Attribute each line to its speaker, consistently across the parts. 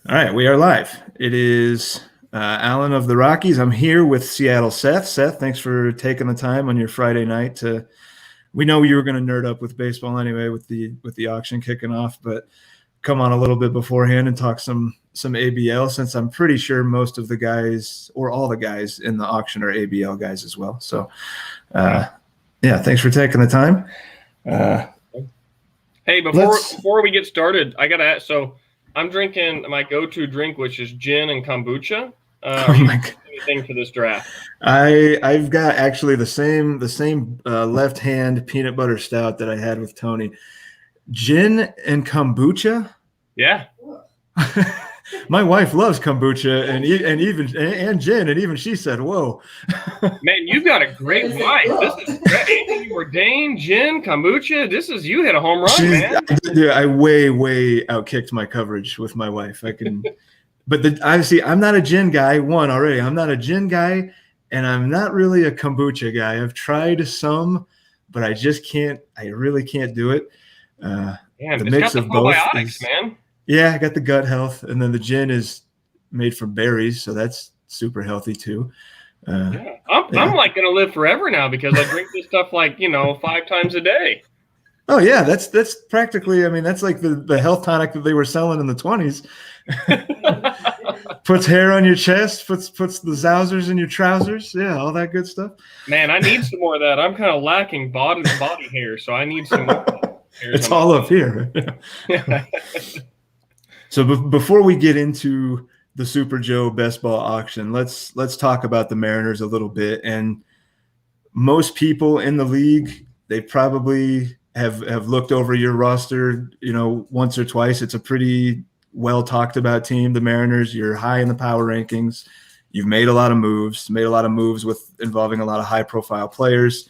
Speaker 1: All right, we are live. It is Alan of the Rockies. I'm here with Seattle Seth. Seth, thanks for taking the time on your Friday night to. We know you were going to nerd up with baseball anyway, with the auction kicking off, but come on a little bit beforehand and talk some ABL, since I'm pretty sure most of the guys or all the guys in the auction are ABL guys as well. So, yeah, thanks for taking the time.
Speaker 2: Hey, before we get started, I gotta ask. So I'm drinking my go-to drink, which is gin and kombucha. Are you doing anything for this draft?
Speaker 1: I've got actually the same left hand peanut butter stout that I had with Tony. Gin and kombucha.
Speaker 2: Yeah.
Speaker 1: My wife loves kombucha and gin, and even she said, "Whoa,
Speaker 2: man, you've got a great wife. This is great. Ordained gin, kombucha. You hit a home run, man."
Speaker 1: I way outkicked my coverage with my wife. But obviously I'm not a gin guy. I'm not a gin guy, and I'm not really a kombucha guy. I've tried some, but I just can't. I really can't do it.
Speaker 2: The mix of both is, man.
Speaker 1: Yeah, I got the gut health, and then the gin is made from berries, so that's super healthy too.
Speaker 2: I'm like gonna live forever now because I drink this stuff 5 times a day.
Speaker 1: Oh yeah, that's practically. I mean, that's like the health tonic that they were selling in the 20s. Puts hair on your chest, puts the zousers in your trousers. Yeah, all that good stuff.
Speaker 2: Man, I need some more of that. I'm kind of lacking body hair, so I need some more.
Speaker 1: It's all up here. So before we get into the Super Joe Best Ball auction, let's talk about the Mariners a little bit. And most people in the league, they probably have looked over your roster, once or twice. It's a pretty well talked about team, the Mariners. You're high in the power rankings. You've made a lot of moves with involving a lot of high profile players.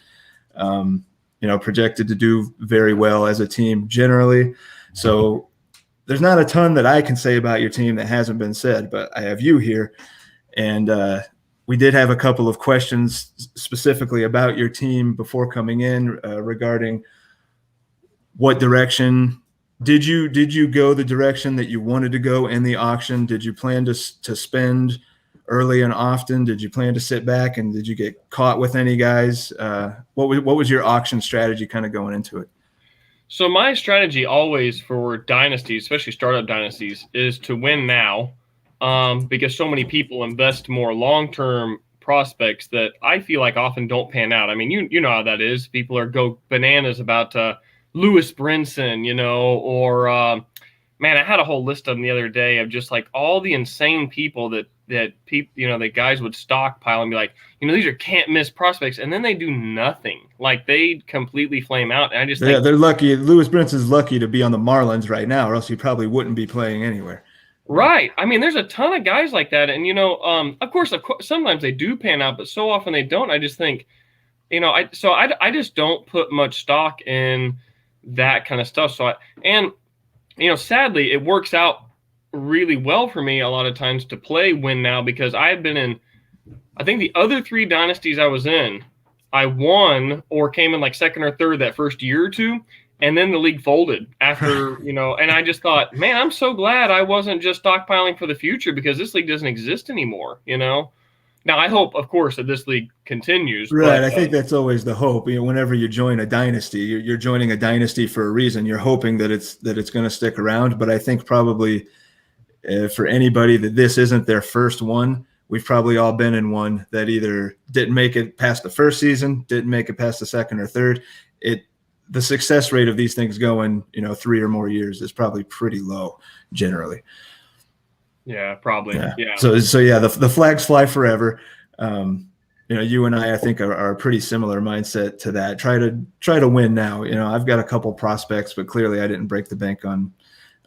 Speaker 1: Projected to do very well as a team generally. So there's not a ton that I can say about your team that hasn't been said, but I have you here. And we did have a couple of questions specifically about your team before coming in regarding what direction. Did you go the direction that you wanted to go in the auction? Did you plan to spend early and often? Did you plan to sit back, and did you get caught with any guys? What was your auction strategy kind of going into it?
Speaker 2: So my strategy always for dynasties, especially startup dynasties, is to win now, because so many people invest more long-term prospects that I feel like often don't pan out. I mean, you know how that is. People go bananas about Lewis Brinson, or man, I had a whole list of them the other day of just like all the insane people that people, that guys would stockpile and be like, these are can't miss prospects, and then they do nothing. Like they completely flame out. And I just think,
Speaker 1: they're lucky. Lewis Brinson's lucky to be on the Marlins right now, or else he probably wouldn't be playing anywhere.
Speaker 2: Right. I mean, there's a ton of guys like that, and of course, sometimes they do pan out, but so often they don't. I just think, I just don't put much stock in that kind of stuff. So sadly, it works out really well for me a lot of times to play win now, because I've been in, I think the other 3 dynasties I was in, I won or came in like second or third that first year or two, and then the league folded after, and I just thought, man, I'm so glad I wasn't just stockpiling for the future, because this league doesn't exist anymore, Now, I hope, of course, that this league continues.
Speaker 1: Right. I think that's always the hope. Whenever you join a dynasty, you're joining a dynasty for a reason. You're hoping that it's going to stick around. But I think probably for anybody that this isn't their first one, we've probably all been in one that either didn't make it past the first season, didn't make it past the second or third. The success rate of these things going, 3 or more years is probably pretty low generally.
Speaker 2: Yeah, probably. Yeah.
Speaker 1: So yeah, the flags fly forever. You and I think are a pretty similar mindset to that. Try to win now. I've got a couple prospects, but clearly I didn't break the bank on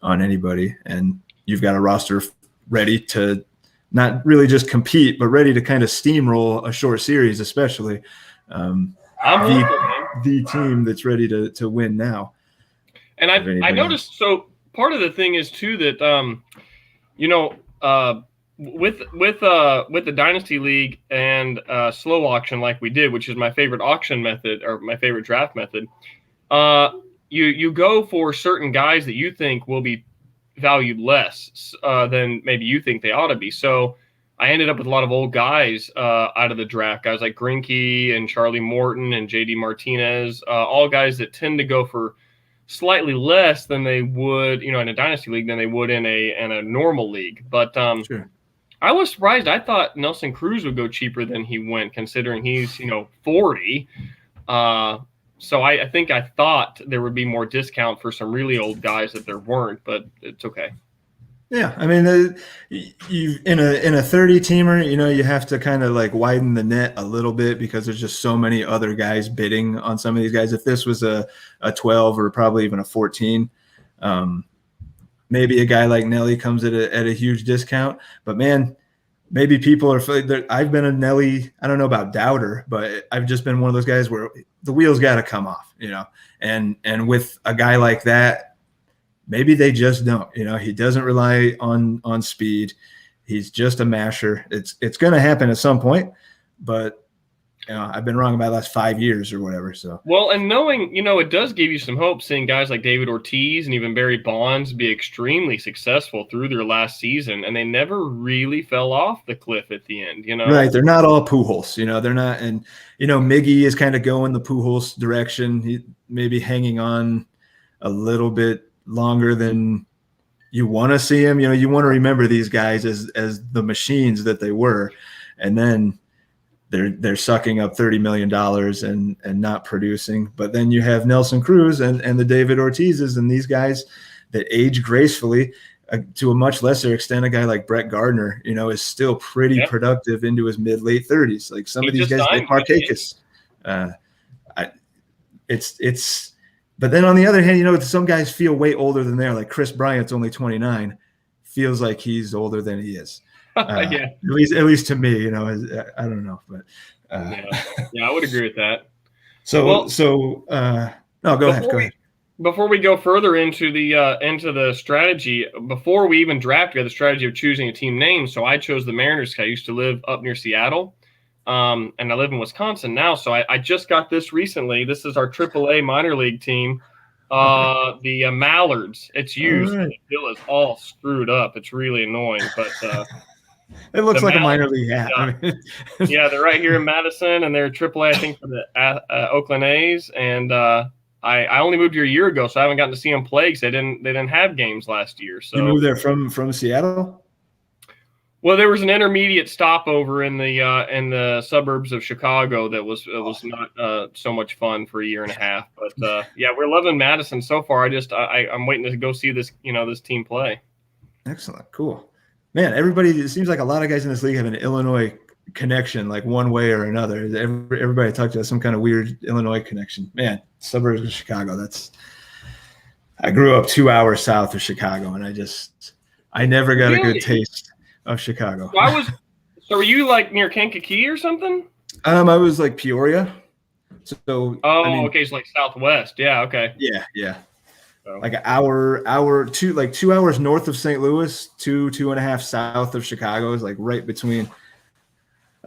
Speaker 1: anybody. And you've got a roster ready to not really just compete, but ready to kind of steamroll a short series, especially. The team that's ready to win now. And
Speaker 2: I noticed. So part of the thing is too that with the Dynasty League and slow auction like we did, which is my favorite auction method or my favorite draft method, you go for certain guys that you think will be valued less than maybe you think they ought to be. So I ended up with a lot of old guys out of the draft, guys like Greinke and Charlie Morton and JD Martinez, all guys that tend to go for slightly less than they would, in a dynasty league than they would in a normal league. But
Speaker 1: Sure.
Speaker 2: I was surprised. I thought Nelson Cruz would go cheaper than he went, considering he's 40. So I think I thought there would be more discount for some really old guys that there weren't, but it's okay.
Speaker 1: Yeah, I mean, you in a 30 teamer, you have to kind of like widen the net a little bit because there's just so many other guys bidding on some of these guys. If this was a 12 or probably even a 14, maybe a guy like Nelly comes at a huge discount. But man, maybe people are. I've been a Nelly. I don't know about doubter, but I've just been one of those guys where the wheels got to come off, And with a guy like that. Maybe they just don't. He doesn't rely on speed. He's just a masher. It's going to happen at some point, but I've been wrong about the last 5 years or whatever. So
Speaker 2: well, and knowing it does give you some hope seeing guys like David Ortiz and even Barry Bonds be extremely successful through their last season, and they never really fell off the cliff at the end.
Speaker 1: Right? They're not all Pujols. They're not. And Miggy is kind of going the Pujols direction. He maybe hanging on a little bit longer than you want to see him. You want to remember these guys as the machines that they were, and then they're sucking up $30 million and not producing. But then you have Nelson Cruz and the David Ortizes and these guys that age gracefully. To a much lesser extent, a guy like Brett Gardner, is still pretty productive into his mid-late 30s. Like some of these guys, like Markakis. It's. But then on the other hand, some guys feel way older than they are. Like Chris Bryant's only 29, feels like he's older than he is.
Speaker 2: Yeah.
Speaker 1: At least to me, I don't know, but
Speaker 2: yeah, I would agree with that.
Speaker 1: No, go ahead.
Speaker 2: Before we go further into the strategy, before we even draft, we had the strategy of choosing a team name. So I chose the Mariners because I used to live up near Seattle. And I live in Wisconsin now, so I just got this recently. This is our AAA minor league team, the Mallards. It's used. Right. The bill is all screwed up. It's really annoying, but
Speaker 1: it looks like Mallards, a minor league hat.
Speaker 2: Yeah, they're right here in Madison, and they're AAA, I think, for the Oakland A's. And I only moved here a year ago, so I haven't gotten to see them play because they didn't have games last year. So
Speaker 1: you moved there from Seattle?
Speaker 2: Well, there was an intermediate stopover in the suburbs of Chicago that was not so much fun for a year and a half. But yeah, we're loving Madison so far. I'm waiting to go see this this team play.
Speaker 1: Excellent, cool, man. It seems like a lot of guys in this league have an Illinois connection, like one way or another. Everybody I talk to has some kind of weird Illinois connection. Man, suburbs of Chicago. I grew up 2 hours south of Chicago, and I never got a good taste of Chicago.
Speaker 2: So were you like near Kankakee or something?
Speaker 1: I was like Peoria. So
Speaker 2: okay, it's like southwest. Yeah, okay.
Speaker 1: Yeah. So. Like an hour, 2 hours north of St. Louis, 2.5 south of Chicago is like right between.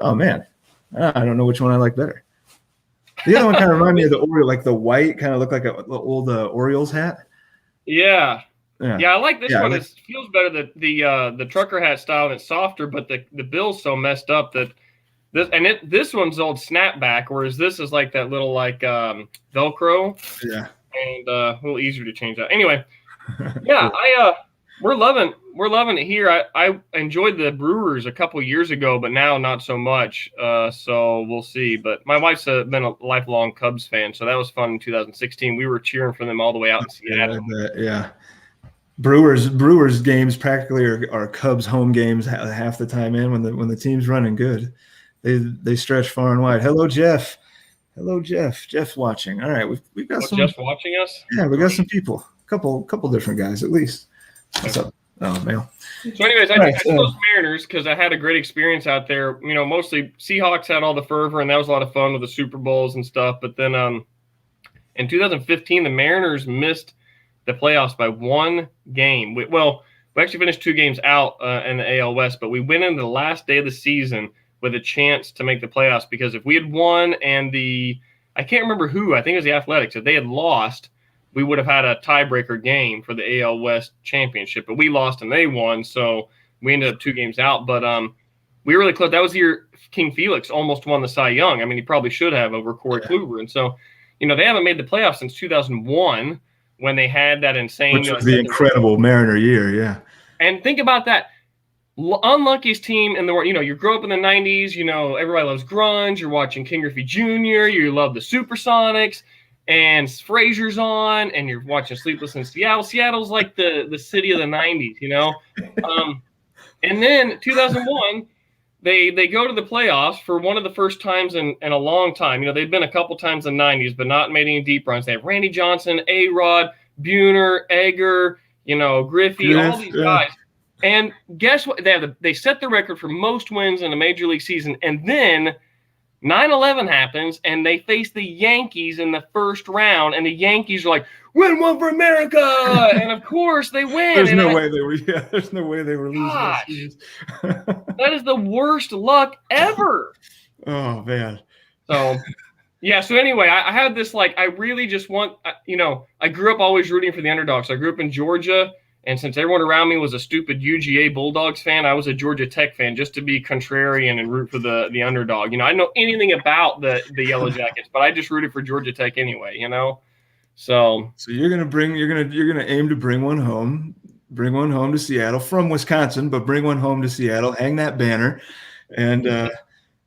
Speaker 1: Oh man, I don't know which one I like better. The other one kind of reminded me of the Oriole, like the white kind of looked like an old Orioles hat.
Speaker 2: Yeah, I like this one. It feels better that the trucker hat style, and it's softer, but the bill's so messed up that this one's old snapback, whereas this is like that little like Velcro.
Speaker 1: Yeah,
Speaker 2: and a little easier to change out. Anyway, yeah, we're loving it here. I enjoyed the Brewers a couple years ago, but now not so much. So we'll see. But my wife's been a lifelong Cubs fan, so that was fun in 2016. We were cheering for them all the way out in Seattle.
Speaker 1: Yeah. Brewers games practically are Cubs home games half the time in when the team's running good. They stretch far and wide. Hello, Jeff. Jeff's watching. All right, we've got some.
Speaker 2: Jeff's watching us.
Speaker 1: Yeah, we got some people. Couple different guys at least. What's up? Oh, man.
Speaker 2: So, anyways, I chose Mariners because I had a great experience out there. Mostly Seahawks had all the fervor, and that was a lot of fun with the Super Bowls and stuff. But then in 2015, the Mariners missed the playoffs by one game. We actually finished 2 games out in the AL West, but we went into the last day of the season with a chance to make the playoffs because if we had won and I can't remember who, I think it was the Athletics, if they had lost, we would have had a tiebreaker game for the AL West championship, but we lost and they won. So we ended up 2 games out, but we were really close. That was the year King Felix almost won the Cy Young. I mean, he probably should have over Corey Kluber. And so, they haven't made the playoffs since 2001 when they had that insane.
Speaker 1: Which was the incredible Mariner year, yeah.
Speaker 2: And think about that. Unluckiest team in the world. You grew up in the 90s. Everybody loves grunge. You're watching King Griffey Jr. You love the Supersonics. And Frazier's on. And you're watching Sleepless in Seattle. Seattle's like the city of the 90s, And then 2001, they go to the playoffs for one of the first times in a long time. They'd been a couple times in the 90s, but not made any deep runs. They have Randy Johnson, A-Rod, Buhner, Egger, Griffey, all these guys. And guess what? They set the record for most wins in a major league season. And then 9/11 happens, and they face the Yankees in the first round. And the Yankees are like, "Win one for America!" And of course, they win.
Speaker 1: There's no way they were losing.
Speaker 2: Gosh, that is the worst luck ever.
Speaker 1: Oh man.
Speaker 2: So. Yeah, so anyway, I had this, I really just want, I grew up always rooting for the underdogs. I grew up in Georgia, and since everyone around me was a stupid UGA Bulldogs fan, I was a Georgia Tech fan just to be contrarian and root for the underdog. I didn't know anything about the Yellow Jackets, but I just rooted for Georgia Tech anyway, So
Speaker 1: you're gonna aim to bring one home to Seattle from Wisconsin, but bring one home to Seattle, hang that banner, and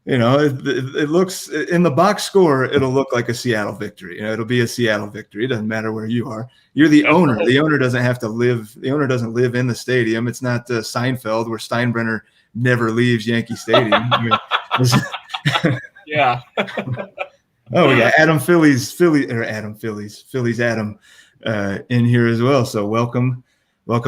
Speaker 1: it looks in the box score, it'll look like a Seattle victory. It'll be a Seattle victory. It doesn't matter where you are. You're the owner. The owner doesn't have to live. The owner doesn't live in the stadium. It's not Seinfeld where Steinbrenner never leaves Yankee Stadium.
Speaker 2: Yeah.
Speaker 1: Oh, we got Adam in here as well. So welcome,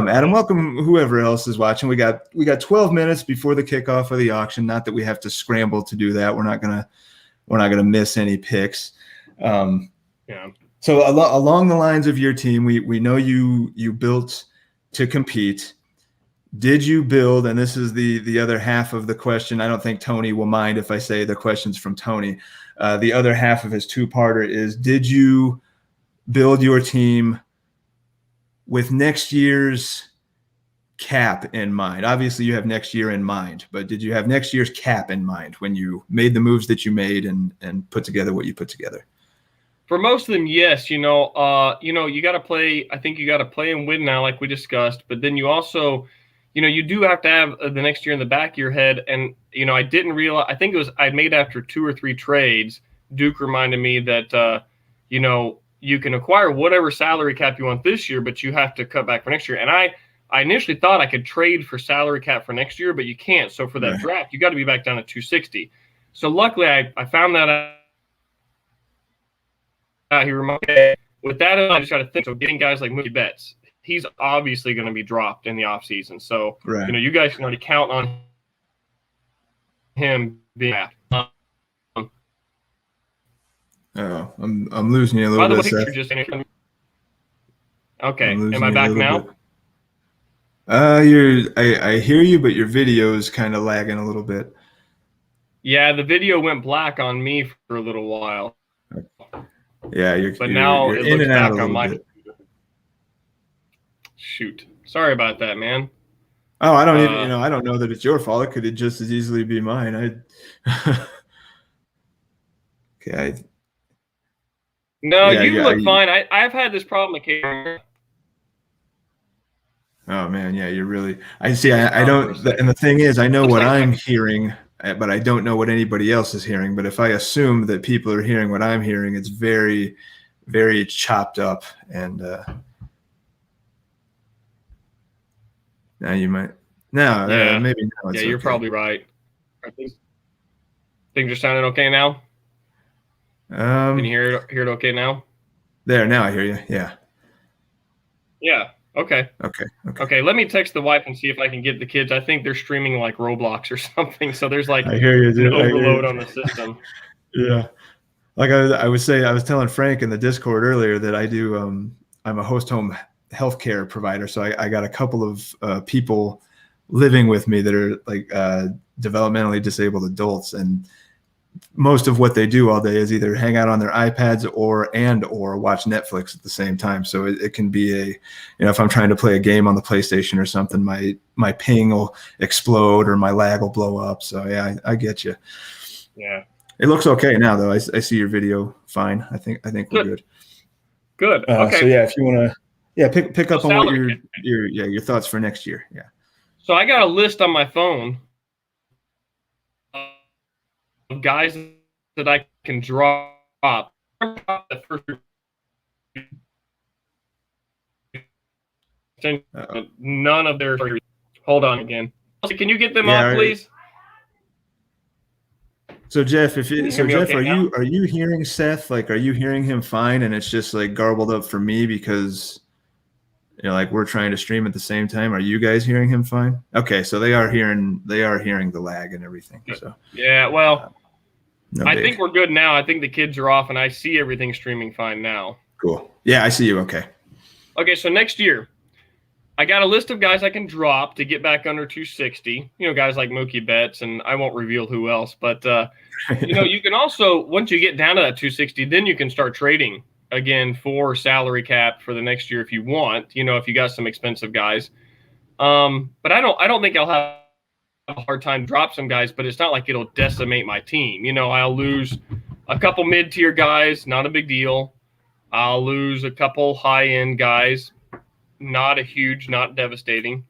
Speaker 1: Adam. Welcome, whoever else is watching. We got 12 minutes before the kickoff of the auction. Not that we have to scramble to do that. We're not gonna miss any picks.
Speaker 2: Yeah.
Speaker 1: So along the lines of your team, we know you built to compete. Did you build? And this is the other half of the question. I don't think Tony will mind if I say the questions from Tony. The other half of his two-parter is: did you build your team with next year's cap in mind? Obviously, you have next year in mind, but did you have next year's cap in mind when you made the moves that you made and put together what you put together?
Speaker 2: For most of them, yes. You got to play. I think you got to play and win now, like we discussed. But then you also, you do have to have the next year in the back of your head. And I didn't realize. I think it was I'd made after 2 or 3 trades. Duke reminded me that you can acquire whatever salary cap you want this year, but you have to cut back for next year. And I initially thought I could trade for salary cap for next year, but you can't. So for that draft, you got to be back down to 260. So luckily, I found that out. He reminded me. With that, I just got to think. So getting guys like Mookie Betts, he's obviously going to be dropped in the offseason. So you guys can already count on him being back.
Speaker 1: Oh, I'm losing you a little bit, Seth.
Speaker 2: Okay, am I back now?
Speaker 1: I hear you, but your video is kind of lagging a little bit.
Speaker 2: Yeah, the video went black on me for a little while.
Speaker 1: Yeah,
Speaker 2: now
Speaker 1: you're
Speaker 2: it
Speaker 1: in
Speaker 2: looks
Speaker 1: and out
Speaker 2: back
Speaker 1: a
Speaker 2: on my
Speaker 1: bit.
Speaker 2: Shoot. Sorry about that, man.
Speaker 1: Oh, I don't even, I don't know that it's your fault. It could just as easily be mine. Okay.
Speaker 2: No, you look fine. I've had this problem occasionally.
Speaker 1: Oh man, yeah, you're really. I see. I don't. And the thing is, I know what I'm hearing, but I don't know what anybody else is hearing. But if I assume that people are hearing what I'm hearing, it's very, very chopped up. And now you might. No, maybe now.
Speaker 2: Yeah, you're probably right. Things are sounding okay now. Can you hear it okay now?
Speaker 1: There, now I hear you. Yeah.
Speaker 2: Yeah. Okay. Okay. Let me text the wife and see if I can get the kids. I think they're streaming like Roblox or something. So there's like
Speaker 1: I hear you,
Speaker 2: an overload on the system.
Speaker 1: Yeah. Like I was telling Frank in the Discord earlier that I do. I'm a host home healthcare provider, so I got a couple of people living with me that are like developmentally disabled adults, and most of what they do all day is either hang out on their iPads or watch Netflix at the same time. So it can be if I'm trying to play a game on the PlayStation or something, my ping will explode or my lag will blow up. So yeah, I get you.
Speaker 2: Yeah.
Speaker 1: It looks okay now though. I see your video fine. I think we're good.
Speaker 2: Good. Okay.
Speaker 1: So yeah, if you want to, pick up on what
Speaker 2: salary
Speaker 1: your thoughts for next year. Yeah.
Speaker 2: So I got a list on my phone of guys that I can drop. The first none of their. Hold on again. Can you get them off, please?
Speaker 1: So Jeff, are
Speaker 2: now?
Speaker 1: you hearing Seth? Like, are you hearing him fine? And it's just like garbled up for me because like we're trying to stream at the same time. Are you guys hearing him fine? Okay, so they are hearing the lag and everything. So
Speaker 2: yeah, well, I think we're good now. I think the kids are off, and I see everything streaming fine now.
Speaker 1: Cool. Yeah, I see you. Okay.
Speaker 2: Okay, so next year, I got a list of guys I can drop to get back under 260. Guys like Mookie Betts, and I won't reveal who else. But, you can also, once you get down to that 260, then you can start trading again for salary cap for the next year if you want, if you got some expensive guys. But I don't think I'll have a hard time drop some guys, but it's not like it'll decimate my team. I'll lose a couple mid-tier guys, not a big deal. I'll lose a couple high-end guys. Not devastating,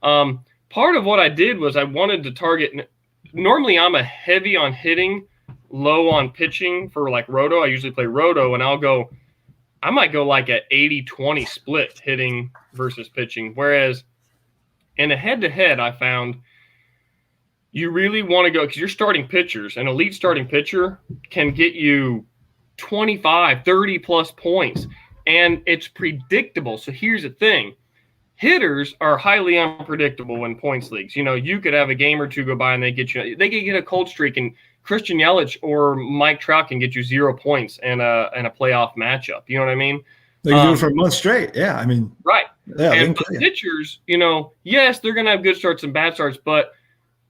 Speaker 2: Part of what I did was I wanted to target. Normally, I'm a heavy on hitting, low on pitching for like roto. I usually play roto, and I might go like an 80-20 split hitting versus pitching. Whereas in a head-to-head, I found you really want to go because you're starting pitchers. An elite starting pitcher can get you 25, 30 plus points. And it's predictable. So here's the thing. Hitters are highly unpredictable in points leagues. You could have a game or two go by and they could get a cold streak, and Christian Yelich or Mike Trout can get you 0 points in a playoff matchup. You know what I mean?
Speaker 1: They can do it for a month straight. Yeah, I mean.
Speaker 2: Right.
Speaker 1: Yeah,
Speaker 2: and pitchers, yes, they're going to have good starts and bad starts, but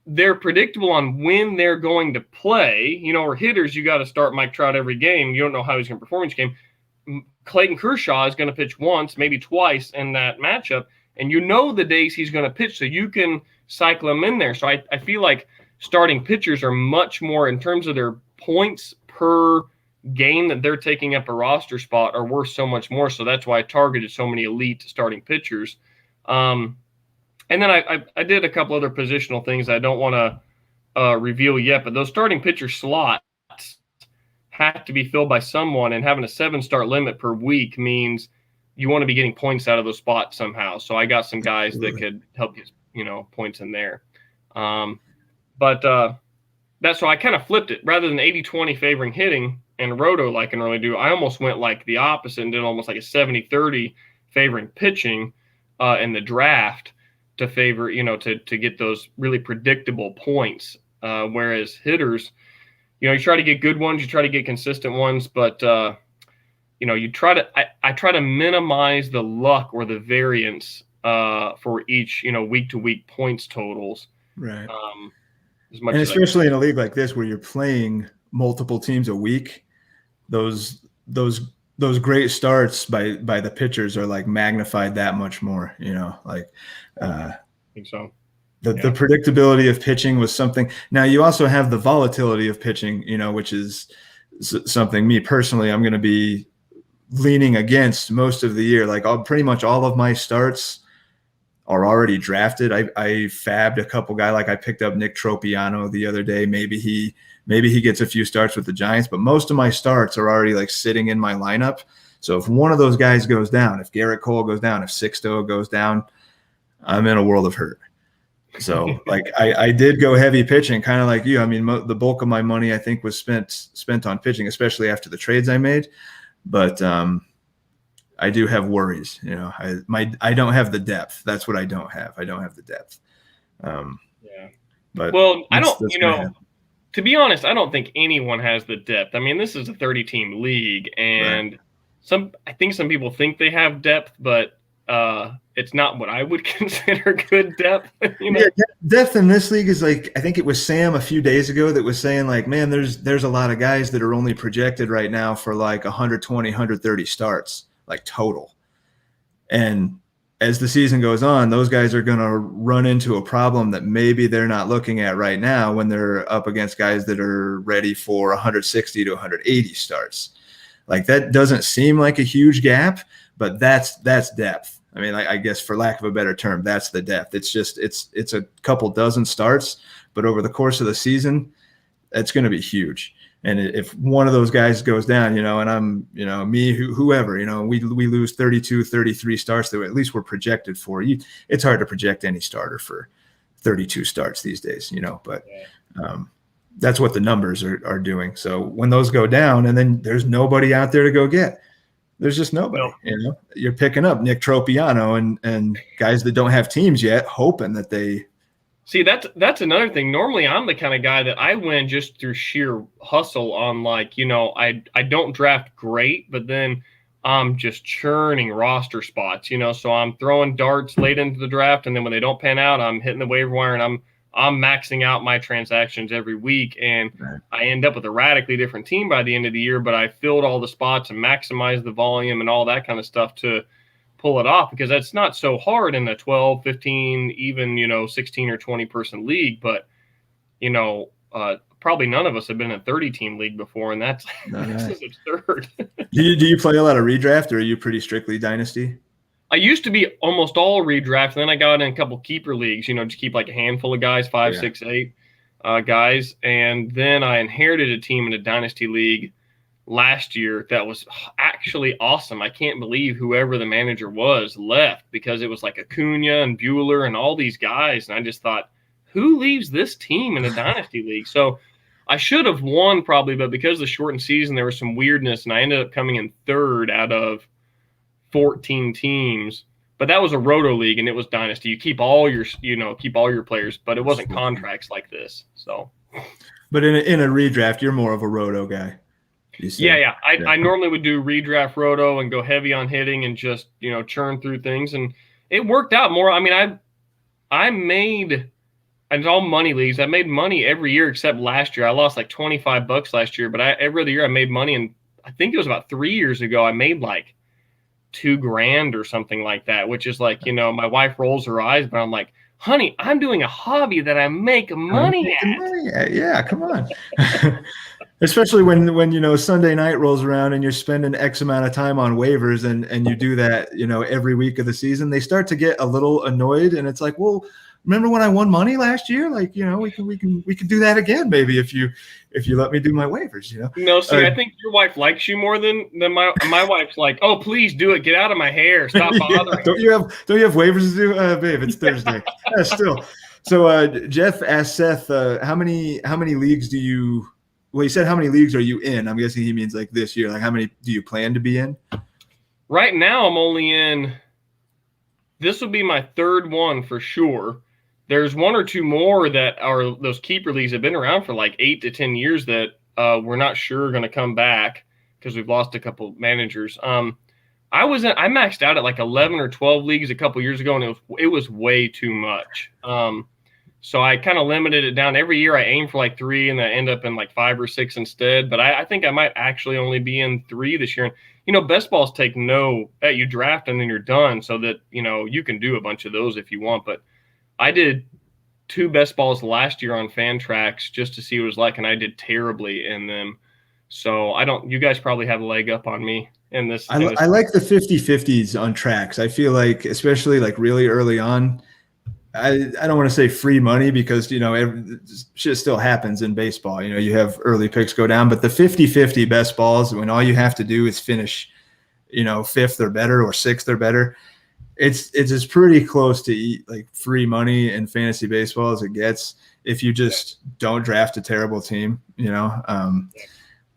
Speaker 2: they're predictable on when they're going to play. Or hitters, you got to start Mike Trout every game. You don't know how he's going to perform each game. Clayton Kershaw is going to pitch once, maybe twice in that matchup, and the days he's going to pitch, so you can cycle him in there. So I feel like starting pitchers are much more, in terms of their points per game that they're taking up a roster spot, are worth so much more. So that's why I targeted so many elite starting pitchers. And then I did a couple other positional things I don't want to reveal yet, but those starting pitcher slots have to be filled by someone, and having a 7-start limit per week means you want to be getting points out of those spots somehow. So I got some guys that could help get, points in there. But that's why I kind of flipped it. Rather than 80-20 favoring hitting and roto like I can really do, I almost went like the opposite and did almost like a 70-30 favoring pitching in the draft to favor, to get those really predictable points. Whereas hitters, you try to get good ones, you try to get consistent ones, but you try to. I try to minimize the luck or the variance for each week to week points totals.
Speaker 1: Right.
Speaker 2: As much
Speaker 1: and
Speaker 2: as
Speaker 1: especially in a league like this where you're playing multiple teams a week, those great starts by the pitchers are like magnified that much more.
Speaker 2: I think so.
Speaker 1: The predictability of pitching was something. Now you also have the volatility of pitching, which is something me personally, I'm going to be leaning against most of the year. Like pretty much all of my starts are already drafted. I fabbed a couple guys. Like I picked up Nick Tropiano the other day. Maybe he gets a few starts with the Giants, but most of my starts are already like sitting in my lineup. So if one of those guys goes down, if Garrett Cole goes down, if Sixto goes down, I'm in a world of hurt. So like I did go heavy pitching, kind of like you. I mean, the bulk of my money I think was spent on pitching, especially after the trades I made. But I do have worries. I don't have the depth. That's what I don't have. I don't have the depth. But
Speaker 2: I don't. To be honest, I don't think anyone has the depth. I mean, this is a 30-team league, and
Speaker 1: right.
Speaker 2: I think some people think they have depth, but it's not what I would consider good depth.
Speaker 1: Yeah, depth in this league is like, I think it was Sam a few days ago that was saying like, man, there's a lot of guys that are only projected right now for like 120, 130 starts, like total. And as the season goes on, those guys are going to run into a problem that maybe they're not looking at right now when they're up against guys that are ready for 160 to 180 starts. Like that doesn't seem like a huge gap, but that's depth. I mean, I guess for lack of a better term, that's the depth. It's just it's a couple dozen starts, but over the course of the season, it's going to be huge. And if one of those guys goes down, and I'm, me, whoever, we lose 32, 33 starts that at least we're projected for. It's hard to project any starter for 32 starts these days, but that's what the numbers are doing. So when those go down and then there's nobody out there to go get, there's just nobody, you're picking up Nick Tropiano and guys that don't have teams yet, hoping that they.
Speaker 2: See, that's another thing. Normally, I'm the kind of guy that I win just through sheer hustle on like, I don't draft great, but then I'm just churning roster spots, so I'm throwing darts late into the draft. And then when they don't pan out, I'm hitting the waiver wire and I'm maxing out my transactions every week. And I end up with a radically different team by the end of the year, but I filled all the spots and maximized the volume and all that kind of stuff to pull it off, because that's not so hard in a 12, 15, even, 16 or 20 person league. But, probably none of us have been in a 30 team league before. And this is absurd.
Speaker 1: Do you play a lot of redraft, or are you pretty strictly dynasty?
Speaker 2: I used to be almost all redraft. And then I got in a couple keeper leagues, just keep like a handful of guys, 5, 6, 8 guys. And then I inherited a team in a dynasty league last year that was actually awesome. I can't believe whoever the manager was left, because it was like Acuna and Bueller and all these guys. And I just thought, who leaves this team in a dynasty league? So I should have won probably, but because of the shortened season, there was some weirdness, and I ended up coming in third out of 14 teams. But that was a roto league, and it was dynasty. You keep all your players, but it wasn't contracts like this. So,
Speaker 1: but in a redraft, you're more of a roto guy.
Speaker 2: Yeah. I normally would do redraft roto and go heavy on hitting and just, churn through things. And it worked out more. I mean, I made, and it's all money leagues. I made money every year except last year. I lost like $25 last year, but every other year I made money. And I think it was about 3 years ago, I made like $2,000 or something like that, which is like, my wife rolls her eyes, but I'm like, honey, I'm doing a hobby that I make money at.
Speaker 1: Yeah, come on. Especially when Sunday night rolls around and you're spending X amount of time on waivers and you do that, every week of the season, they start to get a little annoyed, and it's like, well, remember when I won money last year? Like, we can do that again maybe if you let me do my waivers,
Speaker 2: No, see, I think your wife likes you more than my wife's like, oh, please do it. Get out of my hair. Stop bothering.
Speaker 1: Don't you have waivers to do? Babe, it's Thursday. Still. So Jeff asked Seth, how many leagues do you? Well, he said, how many leagues are you in? I'm guessing he means like this year. Like, how many do you plan to be in?
Speaker 2: Right now, I'm only in. This will be my third one for sure. There's one or two more that are those keeper leagues that have been around for like 8 to 10 years that we're not sure are going to come back because we've lost a couple managers. I maxed out at like 11 or 12 leagues a couple years ago, and it was way too much. So I kind of limited it down. Every year I aim for like 3, and I end up in like 5 or 6 instead. But I think I might actually only be in 3 this year. And, best balls take you draft and then you're done, so that, you can do a bunch of those if you want. But I did 2 best balls last year on Fantrax just to see what it was like, and I did terribly in them. So you guys probably have a leg up on me in this.
Speaker 1: I like the 50-50s on tracks. I feel like, especially like really early on, I don't want to say free money because, shit still happens in baseball. You have early picks go down, but the 50-50 best balls, when all you have to do is finish, 5th or better or 6th or better, it's as pretty close to like free money in fantasy baseball as it gets if you just don't draft a terrible team,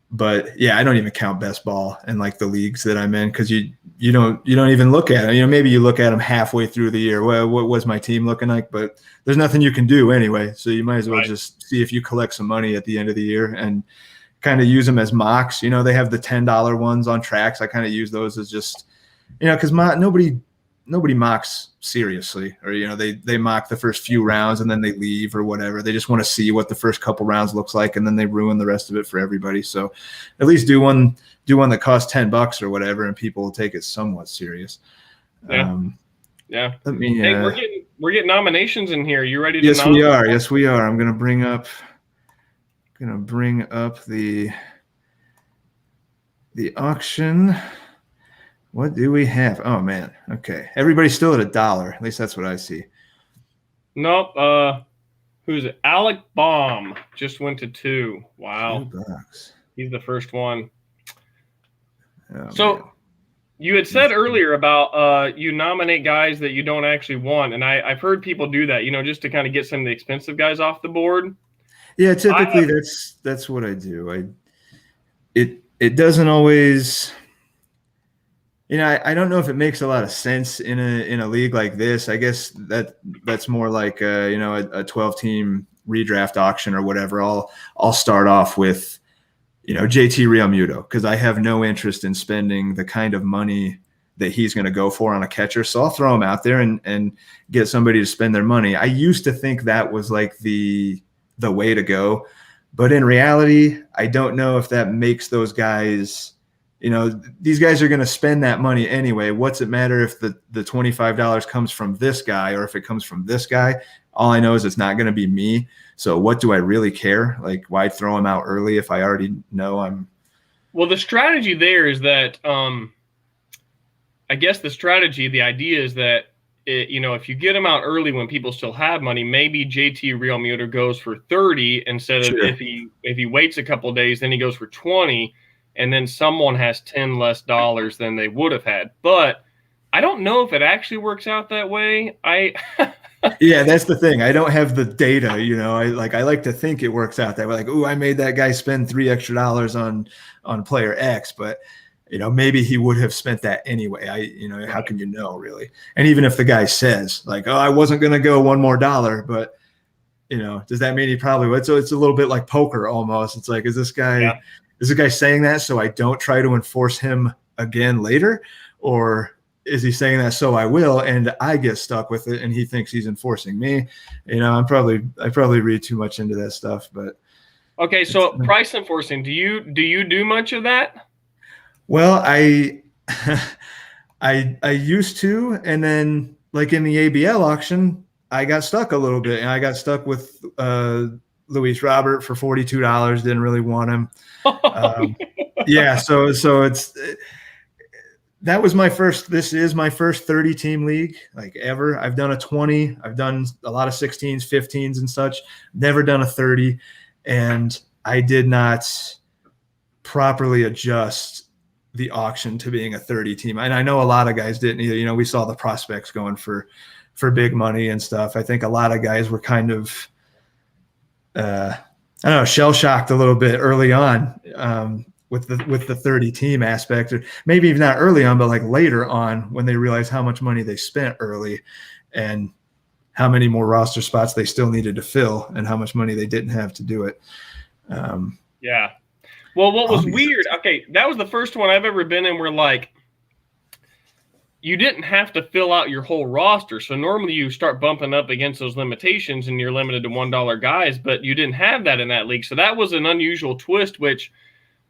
Speaker 1: But yeah, I don't even count best ball in like the leagues that I'm in, because you don't even look at it. Maybe you look at them halfway through the year. Well, what was my team looking like? But there's nothing you can do anyway. So you might as well just see if you collect some money at the end of the year and kind of use them as mocks. They have the $10 ones on tracks. I kind of use those as just, because nobody nobody mocks seriously, or they mock the first few rounds and then they leave or whatever. They just want to see what the first couple rounds looks like, and then they ruin the rest of it for everybody. So at least do one that costs $10 or whatever, and people will take it somewhat serious.
Speaker 2: Yeah. Yeah.
Speaker 1: Let me.
Speaker 2: Hey, we're getting nominations in here. You ready to?
Speaker 1: Yes, we are. Yes, we are. I'm gonna bring up the auction. What do we have? Oh man. Okay. Everybody's still at $1. At least that's what I see.
Speaker 2: Nope. Who's it? Alec Baum just went to $2. Wow.
Speaker 1: $2.
Speaker 2: He's the first one.
Speaker 1: Oh,
Speaker 2: so
Speaker 1: man.
Speaker 2: You had said earlier about you nominate guys that you don't actually want, and I've heard people do that, just to kind of get some of the expensive guys off the board.
Speaker 1: Yeah, typically that's what I do. It doesn't always, I don't know if it makes a lot of sense in a league like this. I guess that's more like a 12-team redraft auction or whatever. I'll start off with JT Realmuto, because I have no interest in spending the kind of money that he's going to go for on a catcher. So I'll throw him out there and get somebody to spend their money. I used to think that was like the way to go, but in reality, I don't know if that makes those guys, these guys are going to spend that money anyway. What's it matter if the $25 comes from this guy or if it comes from this guy? All I know is it's not going to be me. So what do I really care? Like, why throw him out early if I already know I'm?
Speaker 2: Well, the strategy there is that, I guess the idea is that, if you get him out early when people still have money, maybe JT Realmuto goes for 30 instead of if he waits a couple of days, then he goes for 20, and then someone has $10 less than they would have had. But I don't know if it actually works out that way.
Speaker 1: Yeah, that's the thing. I don't have the data, I like to think it works out that way. Like, I made that guy spend $3 extra on player X, but maybe he would have spent that anyway. How can you know, really? And even if the guy says like, I wasn't going to go $1 more, but does that mean he probably would? So it's a little bit like poker almost. It's like, is this guy saying that so I don't try to enforce him again later, or is he saying that so I will and I get stuck with it and he thinks he's enforcing me? I probably read too much into that stuff, but
Speaker 2: okay. So price enforcing, do you do much of that?
Speaker 1: Well, I used to, and then like in the ABL auction, I got stuck a little bit, and I got stuck with Luis Robert for $42. Didn't really want him. Yeah, so that was my first. This is my first 30-team league like ever. I've done a 20. I've done a lot of 16s, 15s, and such. Never done a 30, and I did not properly adjust the auction to being a 30-team. And I know a lot of guys didn't either. We saw the prospects going for big money and stuff. I think a lot of guys were kind of, shell-shocked a little bit early on with the 30-team aspect, or maybe even not early on, but like later on when they realized how much money they spent early and how many more roster spots they still needed to fill and how much money they didn't have to do it.
Speaker 2: Yeah. Well, what was weird, okay, that was the first one I've ever been in where, like, you didn't have to fill out your whole roster. So normally you start bumping up against those limitations and you're limited to $1 guys, but you didn't have that in that league. So that was an unusual twist, which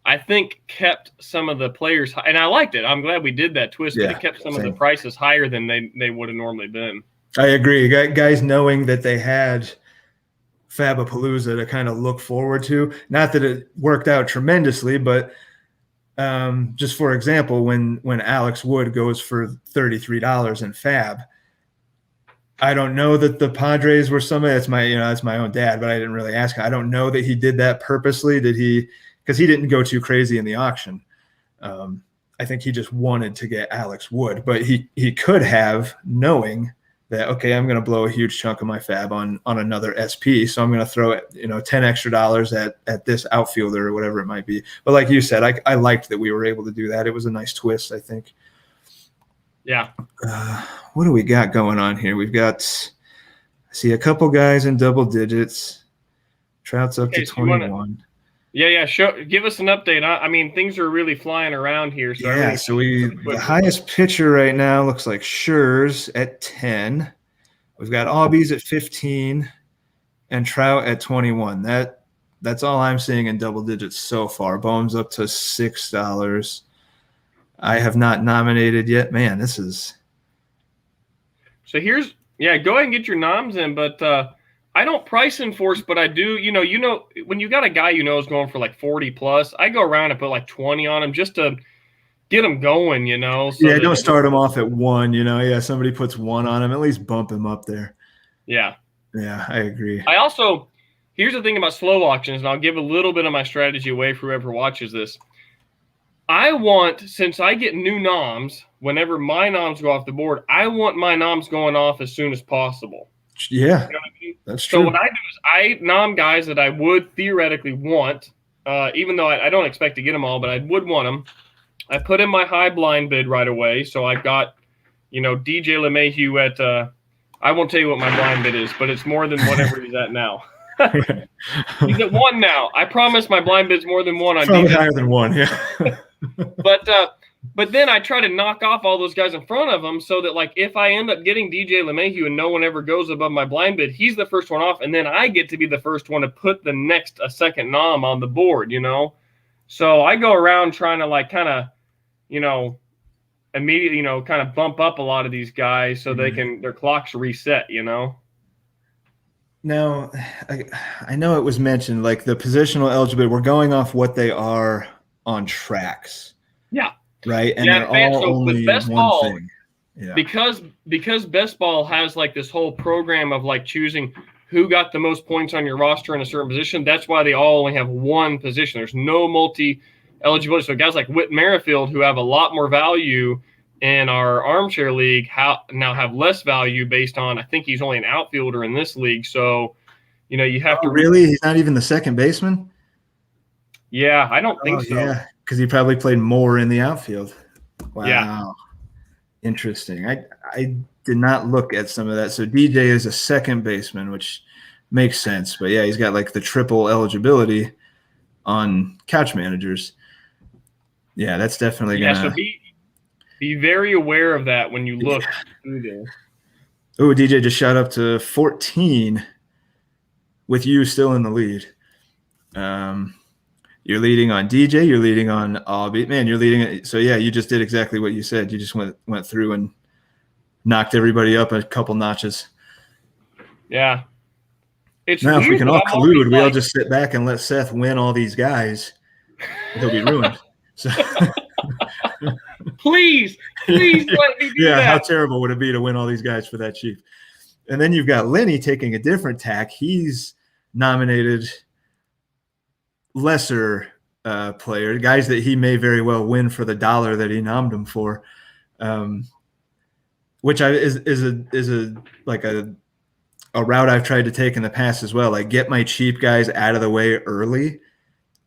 Speaker 2: I think kept some of the players – and I liked it. I'm glad we did that twist, but it kept some of the prices higher than they would have normally been.
Speaker 1: I agree. Guys knowing that they had – Fabapalooza to kind of look forward to. Not that it worked out tremendously, but just for example, when Alex Wood goes for $33 in Fab, I don't know that the Padres were somebody. That's my own dad, but I didn't really ask him. I don't know that he did that purposely. Did he? Because he didn't go too crazy in the auction. I think he just wanted to get Alex Wood, but he could have, knowing that, okay, I'm going to blow a huge chunk of my fab on another SP, so I'm going to throw it, $10 extra at this outfielder or whatever it might be. But like you said, I liked that we were able to do that. It was a nice twist, I think.
Speaker 2: Yeah.
Speaker 1: What do we got going on here? We've got, I see a couple guys in double digits. Trout's up to 21.
Speaker 2: Yeah. Give us an update. I mean, things are really flying around here. So
Speaker 1: Yeah, so the highest pitcher right now looks like Schurz at 10. We've got Aubies at 15 and Trout at 21. That's all I'm seeing in double digits so far. Bones up to $6. I have not nominated yet. Man, this is.
Speaker 2: So go ahead and get your noms in, but I don't price enforce, but I do. When you got a guy is going for like 40 plus, I go around and put like 20 on him just to get him going. So
Speaker 1: don't start him off at 1. Yeah, somebody puts 1 on him, at least bump him up there.
Speaker 2: Yeah,
Speaker 1: I agree.
Speaker 2: Here's the thing about slow auctions, and I'll give a little bit of my strategy away for whoever watches this. Since I get new noms, whenever my noms go off the board, I want my noms going off as soon as possible.
Speaker 1: Yeah, that's true.
Speaker 2: So what I do is I nom guys that I would theoretically want, even though I don't expect to get them all, but I would want them. I put in my high blind bid right away. So I've got, DJ LeMahieu at, I won't tell you what my blind bid is, but it's more than whatever he's at now. He's at 1 now. I promise my blind bid's more than 1 on
Speaker 1: probably higher than 1, yeah.
Speaker 2: But then I try to knock off all those guys in front of him so that, like, if I end up getting DJ LeMahieu and no one ever goes above my blind bid, he's the first one off, and then I get to be the first one to put a second nom on the board, So I go around trying to, like, kind of, immediately, kind of bump up a lot of these guys so their clocks reset,
Speaker 1: Now, I know it was mentioned, like the positional eligibility, we're going off what they are on tracks.
Speaker 2: Yeah.
Speaker 1: Right. And they're all only one thing. Yeah.
Speaker 2: Because best ball has like this whole program of like choosing who got the most points on your roster in a certain position. That's why they all only have one position. There's no multi eligibility. So guys like Whit Merrifield, who have a lot more value in our armchair league, now have less value based on, I think he's only an outfielder in this league. So, you have to
Speaker 1: really, he's not even the second baseman.
Speaker 2: Yeah, I don't think so.
Speaker 1: Yeah, because he probably played more in the outfield. Wow.
Speaker 2: Yeah.
Speaker 1: Interesting. I did not look at some of that. So DJ is a second baseman, which makes sense. But yeah, he's got like the triple eligibility on couch managers. Yeah, that's definitely gonna.
Speaker 2: So be very aware of that when you look through there.
Speaker 1: Oh, DJ just shot up to 14 with you still in the lead. You're leading on DJ. You're leading on Albie. Man, you're leading. So, yeah, you just did exactly what you said. You just went through and knocked everybody up a couple notches.
Speaker 2: Yeah.
Speaker 1: Now, if we can all collude, we all just sit back and let Seth win all these guys. He'll be ruined. So.
Speaker 2: Please let me do that.
Speaker 1: How terrible would it be to win all these guys for that cheap? And then you've got Lenny taking a different tack. He's nominated lesser player, guys that he may very well win for the $1 that he nommed him for, which is a route I've tried to take in the past as well. Like get my cheap guys out of the way early,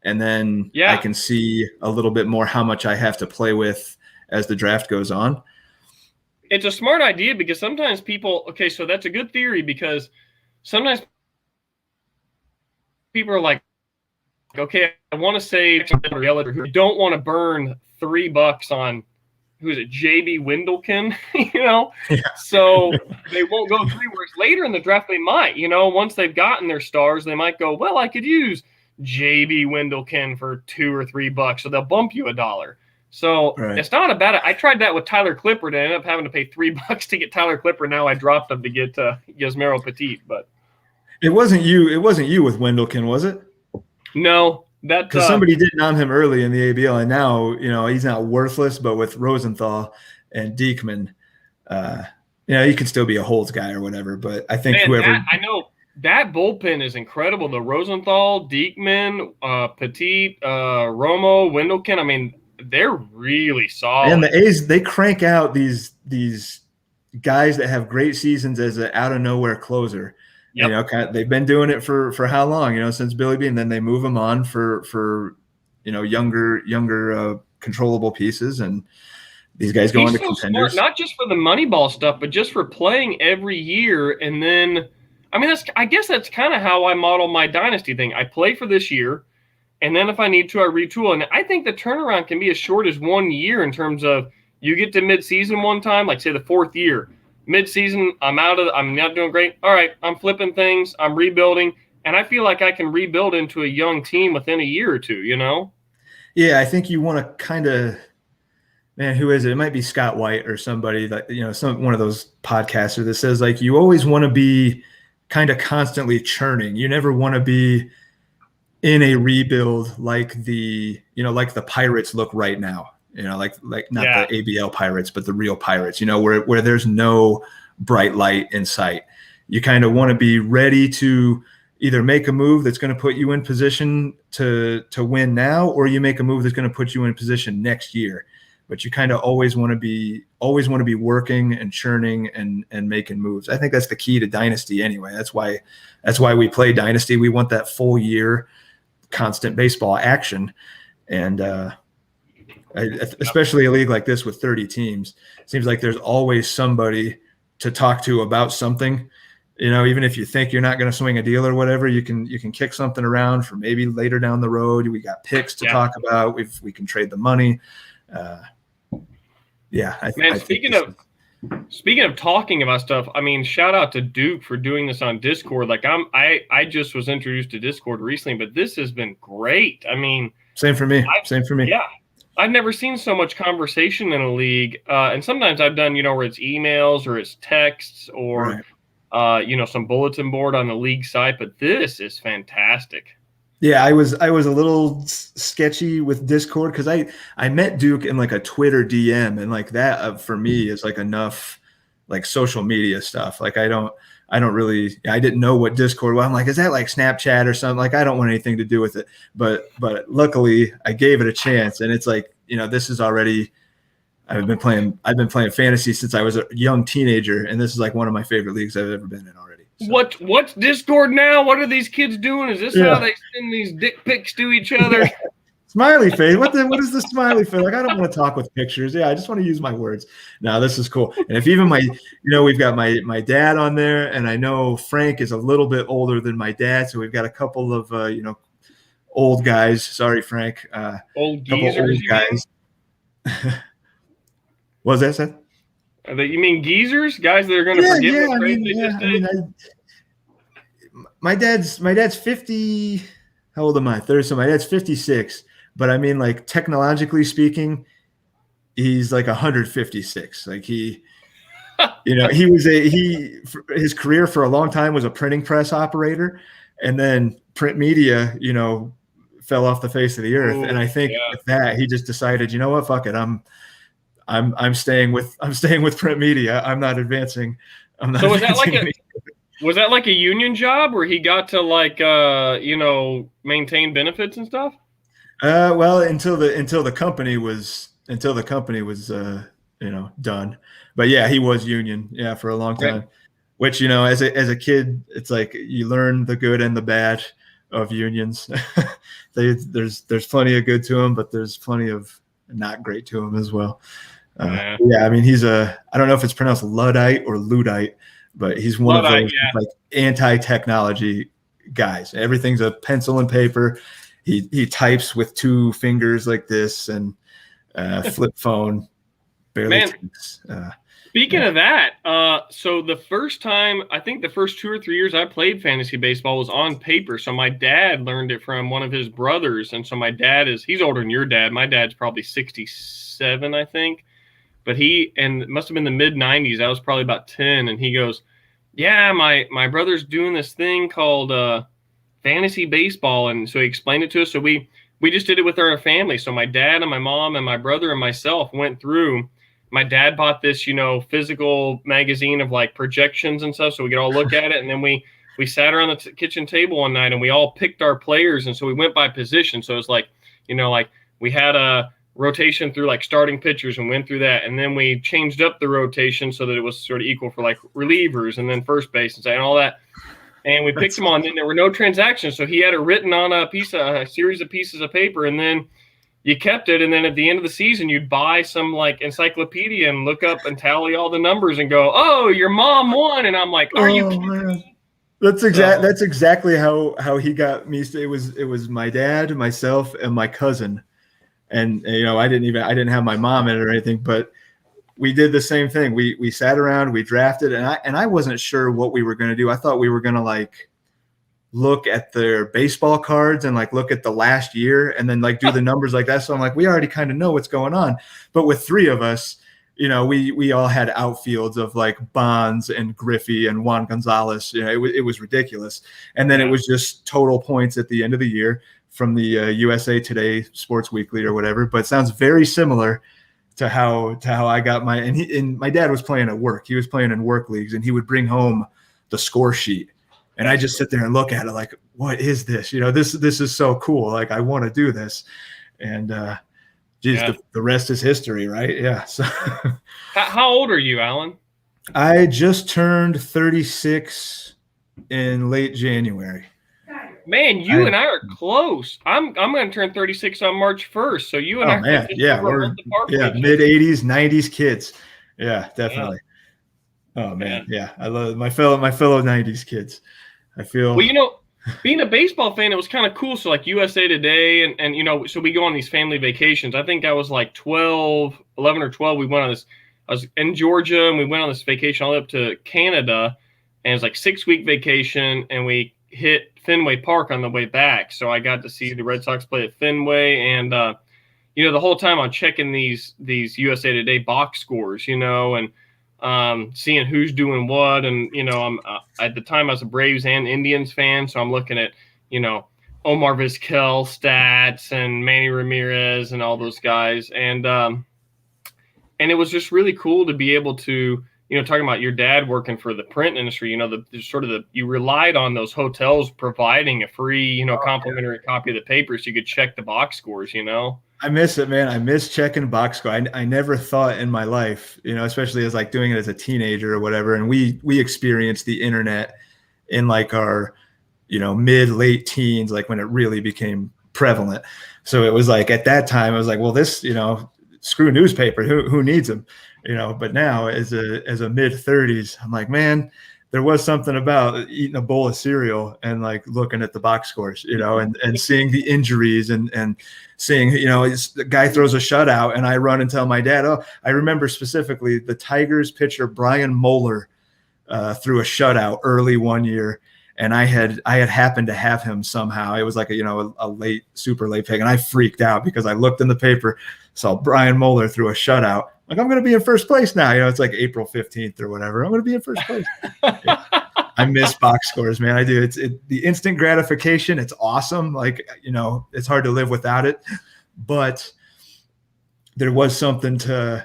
Speaker 1: and then I can see a little bit more how much I have to play with as the draft goes on.
Speaker 2: It's a smart idea because sometimes so that's a good theory because sometimes people are like, okay, I want to save who don't want to burn $3 on who is it, JB Windlekin, So they won't go 3, whereas later in the draft they might, once they've gotten their stars, they might go, well, I could use JB Windlekin for $2 or $3, so they'll bump you $1. So It's not a bad. I tried that with Tyler Clippard and ended up having to pay $3 to get Tyler Clippard. Now I dropped him to get Yasmero Petit, but
Speaker 1: it wasn't you. It wasn't you with Windlekin, was it?
Speaker 2: No, because
Speaker 1: somebody did nom him early in the ABL, and now he's not worthless. But with Rosenthal and Diekman, he could still be a holds guy or whatever. But I think
Speaker 2: I know that bullpen is incredible. The Rosenthal, Diekman, Petit, Romo, Windlekin. I mean, they're really solid.
Speaker 1: And the A's, they crank out these guys that have great seasons as an out of nowhere closer. Yep. They've been doing it for how long? Since Billy B, and then they move them on for younger controllable pieces, and these guys go into contenders.
Speaker 2: Smart, not just for the Moneyball stuff, but just for playing every year. And then, I guess that's kind of how I model my dynasty thing. I play for this year, And then if I need to, I retool. And I think the turnaround can be as short as 1 year in terms of you get to midseason one time, like say the 4th year. Midseason, I'm not doing great. All right, I'm flipping things. I'm rebuilding. And I feel like I can rebuild into a young team within a year or two, you know?
Speaker 1: Yeah, I think you want to kind of, man, who is it? It might be Scott White or somebody that, one of those podcasters that says like, you always want to be kind of constantly churning. You never want to be in a rebuild like like the Pirates look right now, like not the ABL Pirates, but the real Pirates, where there's no bright light in sight. You kind of want to be ready to either make a move that's going to put you in position to win now, or you make a move that's going to put you in position next year. But you kind of always want to be working and churning and making moves. I think that's the key to Dynasty anyway. That's why we play Dynasty. We want that full year constant baseball action. And especially a league like this with 30 teams, it seems like there's always somebody to talk to about something. Even if you think you're not going to swing a deal or whatever, you can kick something around for maybe later down the road. We got picks to talk about. We can trade the money.
Speaker 2: Speaking of talking about stuff, I mean, shout out to Duke for doing this on Discord. Like I just was introduced to Discord recently, but this has been great. I mean,
Speaker 1: same for me.
Speaker 2: Yeah. I've never seen so much conversation in a league. And sometimes I've done, where it's emails or it's texts or, some bulletin board on the league site, but this is fantastic.
Speaker 1: Yeah, I was a little sketchy with Discord because I met Duke in like a Twitter DM, and like that for me is like enough like social media stuff. Like I didn't know what Discord was. I'm like, is that like Snapchat or something? Like I don't want anything to do with it. But luckily I gave it a chance, and it's like, this is already I've been playing fantasy since I was a young teenager, and this is like one of my favorite leagues I've ever been in already. So.
Speaker 2: What's Discord now? What are these kids doing? Is this how they send these dick pics to each other?
Speaker 1: Smiley face. What is the smiley face? Like, I don't want to talk with pictures. Yeah, I just want to use my words. No, this is cool. And if even we've got my dad on there, and I know Frank is a little bit older than my dad, so we've got a couple of old guys. Sorry, Frank.
Speaker 2: Old geezers,
Speaker 1: old guys. What was that, Seth?
Speaker 2: You mean geezers? Guys that are going to forget what they just did?
Speaker 1: My dad's 50. How old am I? 30. So my dad's 56. But I mean, like, technologically speaking, he's like 156. Like he his career for a long time was a printing press operator, and then print media, fell off the face of the earth. And I think with that, he just decided, what, fuck it. I'm staying with print media. I'm not advancing.
Speaker 2: So was that like a union job where he got to maintain benefits and stuff?
Speaker 1: Well, until the company was done. But yeah, he was union for a long time. Which, as a kid, it's like you learn the good and the bad of unions. There's plenty of good to them, but there's plenty of not great to them as well. I mean, he's I don't know if it's pronounced Luddite or Luddite, but he's one of those like anti-technology guys. Everything's a pencil and paper. He types with 2 fingers like this, and flip phone barely takes.
Speaker 2: Speaking of that, so the first time, I think the first 2 or 3 years I played fantasy baseball was on paper. So my dad learned it from one of his brothers. And so my dad he's older than your dad. My dad's probably 67, I think. But it must have been the mid 90s. I was probably about 10. And he goes, yeah, my brother's doing this thing called fantasy baseball. And so he explained it to us. So we just did it with our family. So my dad and my mom and my brother and myself went through. My dad bought this, physical magazine of like projections and stuff, so we could all look at it. And then we sat around the kitchen table one night and we all picked our players. And so we went by position. So it was like, like we had a rotation through like starting pitchers and went through that. And then we changed up the rotation so that it was sort of equal for like relievers and then first base and all that. And we picked them on. And there were no transactions. So he had it written on a series of pieces of paper. And then you kept it, and then at the end of the season, you'd buy some like encyclopedia and look up and tally all the numbers and go, "Oh, your mom won!" And I'm like, "Are you kidding me?" So
Speaker 1: That's exactly how he got me. It was my dad, myself, and my cousin, and I didn't have my mom in it or anything, but we did the same thing. We sat around, we drafted, and I wasn't sure what we were going to do. I thought we were going to like look at their baseball cards and like look at the last year and then like do the numbers like that. So I'm like, we already kind of know what's going on. But with three of us, we all had outfields of like Bonds and Griffey and Juan Gonzalez. It was ridiculous. And then it was just total points at the end of the year from the USA Today Sports Weekly or whatever. But it sounds very similar to how I got my, and my dad was playing at work. He was playing in work leagues, and he would bring home the score sheet. And I just sit there and look at it like, what is this? This is so cool. Like, I want to do this. And the rest is history, right? Yeah. So
Speaker 2: how old are you, Alan?
Speaker 1: I just turned 36 in late January.
Speaker 2: Man, you and I are close. I'm going to turn 36 on March 1st. So you and I
Speaker 1: are we're mid 80s, 90s kids. Yeah, definitely. Yeah. Oh man. Yeah. I love my fellow 90s kids. I feel
Speaker 2: well, being a baseball fan, it was kind of cool. So like USA Today and so we go on these family vacations. I think I was like 11 or 12. We went on this, I was in Georgia, and we went on this vacation all the way up to Canada, and it was like 6-week vacation, and we hit Fenway Park on the way back. So I got to see the Red Sox play at Fenway, and the whole time I'm checking these USA Today box scores, and seeing who's doing what. And, I'm at the time I was a Braves and Indians fan. So I'm looking at, Omar Vizquel stats and Manny Ramirez and all those guys. And it was just really cool to be able to, talking about your dad working for the print industry, you relied on those hotels providing a free, complimentary copy of the paper so you could check the box scores,
Speaker 1: I miss it, man. I miss checking box score. I never thought in my life, especially as like doing it as a teenager or whatever. And we experienced the internet in like our, mid late teens, like when it really became prevalent. So it was like at that time, I was like, well, this, screw newspaper. Who needs them? But now as a mid 30s, I'm like, man, there was something about eating a bowl of cereal and like looking at the box scores, and seeing the injuries and seeing, the guy throws a shutout and I run and tell my dad. Oh, I remember specifically the Tigers pitcher Brian Moeller threw a shutout early one year, and I had happened to have him somehow. It was like a super late pick, and I freaked out because I looked in the paper, saw Brian Moeller threw a shutout. Like, I'm going to be in first place now. It's like April 15th or whatever. I'm going to be in first place. Yeah. I miss box scores, man. I do. It's the instant gratification. It's awesome. Like, it's hard to live without it. But there was something to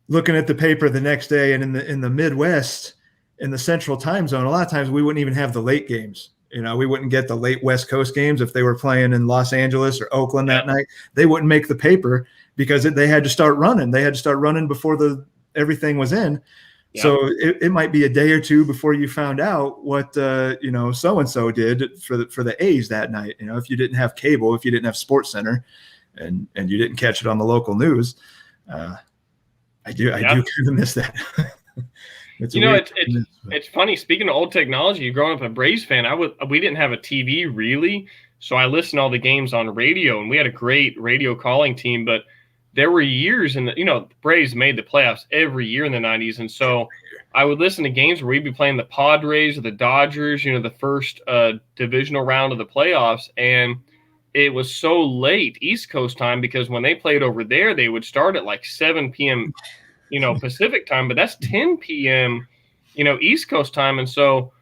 Speaker 1: looking at the paper the next day, and in the Midwest, in the Central Time Zone, a lot of times we wouldn't even have the late games. We wouldn't get the late West Coast games if they were playing in Los Angeles or Oakland that night. They wouldn't make the paper because they had to start running. They had to start running before everything was in. Yeah. So it might be a day or two before you found out what so-and-so did for the A's that night. If you didn't have cable, if you didn't have Sports Center, and you didn't catch it on the local news, I do kind of miss that.
Speaker 2: It's funny. Speaking of old technology, growing up a Braves fan, we didn't have a TV really, so I listened to all the games on radio, and we had a great radio calling team. But there were years the Braves made the playoffs every year in the 90s, and so I would listen to games where we'd be playing the Padres or the Dodgers, the first divisional round of the playoffs, and it was so late East Coast time because when they played over there, they would start at like 7 p.m. Pacific time, but that's 10 p.m. East Coast time. And so,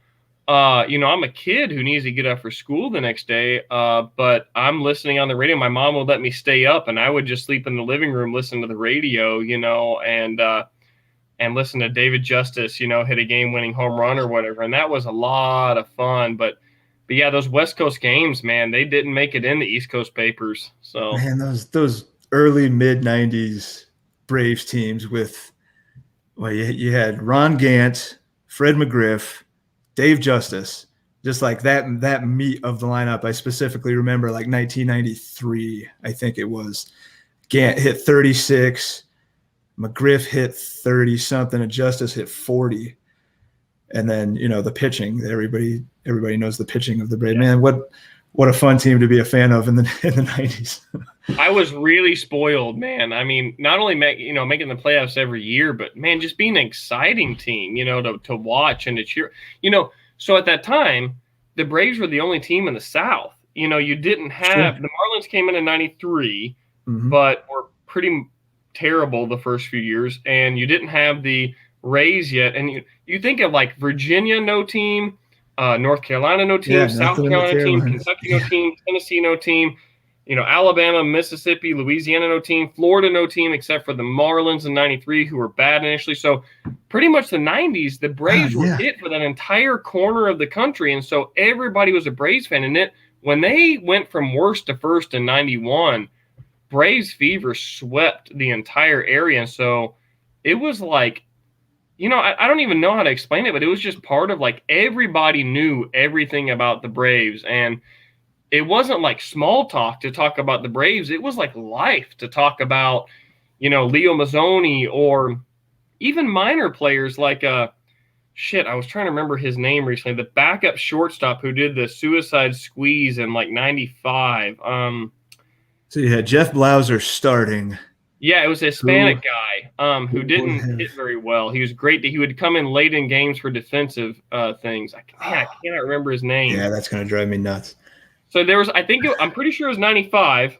Speaker 2: I'm a kid who needs to get up for school the next day, but I'm listening on the radio. My mom would let me stay up, and I would just sleep in the living room, listen to the radio, and listen to David Justice, hit a game-winning home run or whatever. And that was a lot of fun. But yeah, those West Coast games, man, they didn't make it in the East Coast papers. So,
Speaker 1: man, those early mid-90s Braves teams with, you had Ron Gant, Fred McGriff, Dave Justice, just like that meat of the lineup. I specifically remember like 1993, I think it was. Gant hit 36, McGriff hit 30 something, and Justice hit 40. And then, the pitching, everybody everybody knows the pitching of the Braves. Man, what a fun team to be a fan of in the 90s.
Speaker 2: I was really spoiled, man. I mean, not only making the playoffs every year, but man, just being an exciting team, to watch and to cheer. So at that time, the Braves were the only team in the South. You didn't have the Marlins came in 93, but were pretty terrible the first few years, and you didn't have the Rays yet. And you think of like Virginia, no team, North Carolina, no team, South Carolina, team, Kentucky, no team, Tennessee, no team. Alabama, Mississippi, Louisiana, no team, Florida, no team, except for the Marlins in 93, who were bad initially. So pretty much the 90s, the Braves were hit for that entire corner of the country. And so everybody was a Braves fan. And when they went from worst to first in 91, Braves fever swept the entire area. And so it was like, I don't even know how to explain it, but it was just part of like everybody knew everything about the Braves. And it wasn't like small talk to talk about the Braves. It was like life to talk about, Leo Mazzoni, or even minor players like I was trying to remember his name recently, the backup shortstop who did the suicide squeeze in like 95.
Speaker 1: So you had Jeff Blauser starting.
Speaker 2: Yeah, it was a Hispanic guy who didn't hit very well. He was great. He would come in late in games for defensive things. I cannot remember his name.
Speaker 1: Yeah, that's going to drive me nuts.
Speaker 2: So there was, I'm pretty sure it was 95.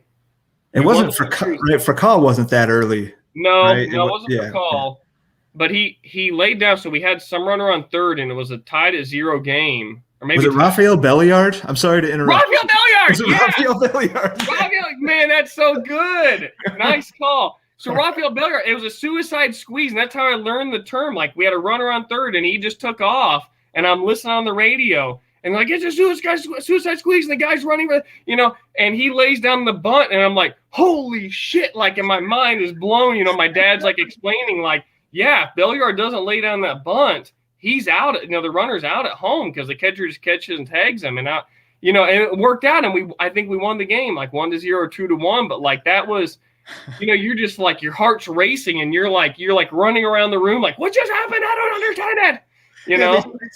Speaker 1: It wasn't for Call wasn't that early.
Speaker 2: No,
Speaker 1: right?
Speaker 2: It wasn't for Call. Yeah. But he laid down, so we had some runner on third, and it was a tied at 0 game. Or maybe
Speaker 1: was it Rafael Belliard? I'm sorry to interrupt.
Speaker 2: Rafael Belliard!
Speaker 1: Yeah. Rafael Belliard.
Speaker 2: Man, that's so good. Nice call. So Rafael Belliard, it was a suicide squeeze, and that's how I learned the term. Like, we had a runner on third, and he just took off, and I'm listening on the radio. And like, it's a suicide squeeze, and the guy's running, and he lays down the bunt, and I'm like, holy shit, like, and my mind is blown. My dad's like explaining, like, yeah, if Belliard doesn't lay down that bunt, he's out. The runner's out at home because the catcher just catches and tags him, and out, and it worked out, and I think we won the game, like 1-0 or 2-1, but like that was, you're just like, your heart's racing, and you're like running around the room, like, what just happened? I don't understand it. They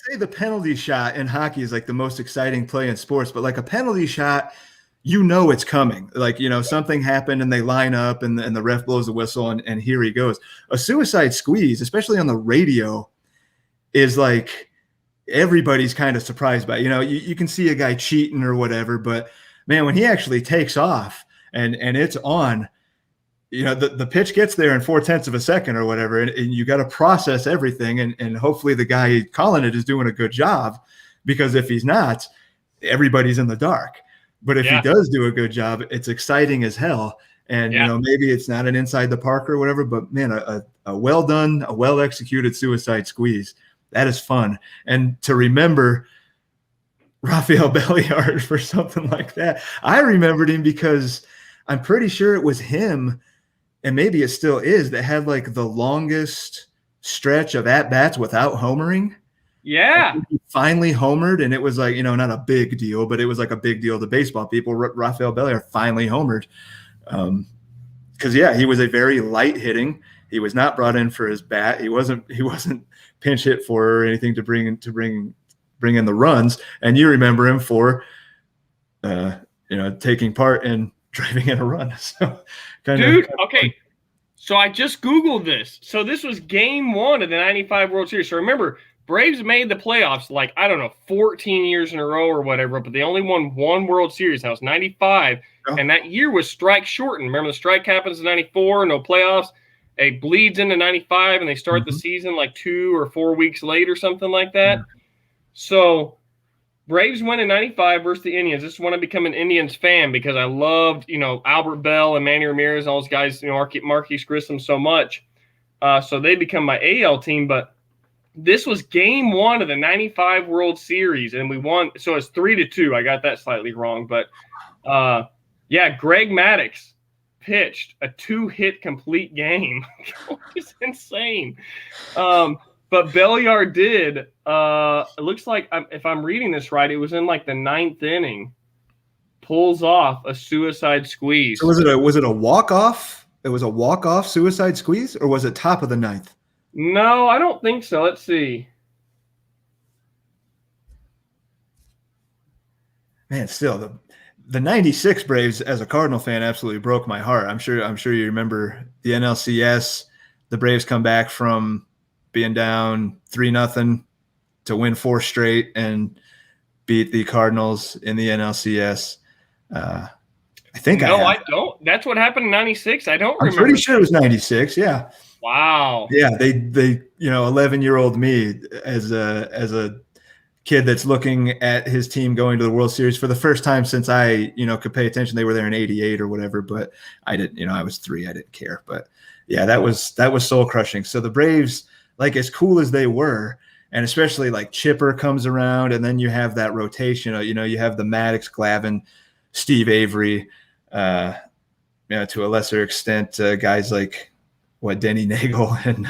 Speaker 1: say the penalty shot in hockey is like the most exciting play in sports, but like a penalty shot, it's coming. Like, something happened and they line up and the ref blows the whistle and here he goes. A suicide squeeze, especially on the radio, is like everybody's kind of surprised by it. You can see a guy cheating or whatever, but man, when he actually takes off and it's on, the pitch gets there in 0.4 of a second or whatever, and you got to process everything, and hopefully the guy calling it is doing a good job, because if he's not, everybody's in the dark. But if he does do a good job, it's exciting as hell. And maybe it's not an inside the park or whatever, but man, a well done, a well executed suicide squeeze, that is fun. And to remember Rafael Belliard for something like that, I remembered him because I'm pretty sure it was him, and maybe it still is, that had like the longest stretch of at-bats without homering.
Speaker 2: Yeah.
Speaker 1: He finally homered, and it was like, not a big deal, but it was like a big deal to baseball people. Rafael Belliard finally homered. Because, he was a very light hitting. He was not brought in for his bat. He wasn't pinch hit for or anything to bring in the runs. And you remember him for, taking part in driving in a run. So
Speaker 2: okay. So I just Googled this. So this was game 1 of the 95 World Series. So remember, Braves made the playoffs 14 years in a row or whatever, but they only won 1 World Series. That was 95. Oh. And that year was strike shortened. Remember, the strike happens in 94, no playoffs. It bleeds into 95, and they start the season 2 or 4 weeks late or something like that. So Braves win in 95 versus the Indians. This is when I become an Indians fan, because I loved, Albert Bell and Manny Ramirez, all those guys, Marquise Grissom so much. So they become my AL team. But this was game 1 of the 95 World Series, and we won. So it's 3-2. I got that slightly wrong. But, Greg Maddux pitched a 2-hit complete game. It's insane. But Belliard did. It looks like, if I'm reading this right, it was in the 9th inning. Pulls off a suicide squeeze.
Speaker 1: So was it a walk-off? It was a walk-off suicide squeeze, or was it top of the 9th?
Speaker 2: No, I don't think so. Let's see.
Speaker 1: man, still the 96 Braves as a Cardinal fan absolutely broke my heart. I'm sure you remember the NLCS. The Braves come back from being down 3-0 to win 4 straight and beat the Cardinals in the NLCS. I think
Speaker 2: No,
Speaker 1: I
Speaker 2: I
Speaker 1: have.
Speaker 2: don't. That's what happened in '96. I don't
Speaker 1: I'm
Speaker 2: remember
Speaker 1: pretty sure
Speaker 2: that.
Speaker 1: it was 96. Yeah.
Speaker 2: Wow.
Speaker 1: Yeah, they 11-year-old me as a kid that's looking at his team going to the World Series for the first time since I, could pay attention. They were there in '88 or whatever, but I didn't, I was 3, I didn't care. But yeah, that was soul crushing. So the Braves, like as cool as they were, and especially like Chipper comes around, and then you have that rotation. You have the Maddox, Glavine, Steve Avery, to a lesser extent, guys like Denny Nagel and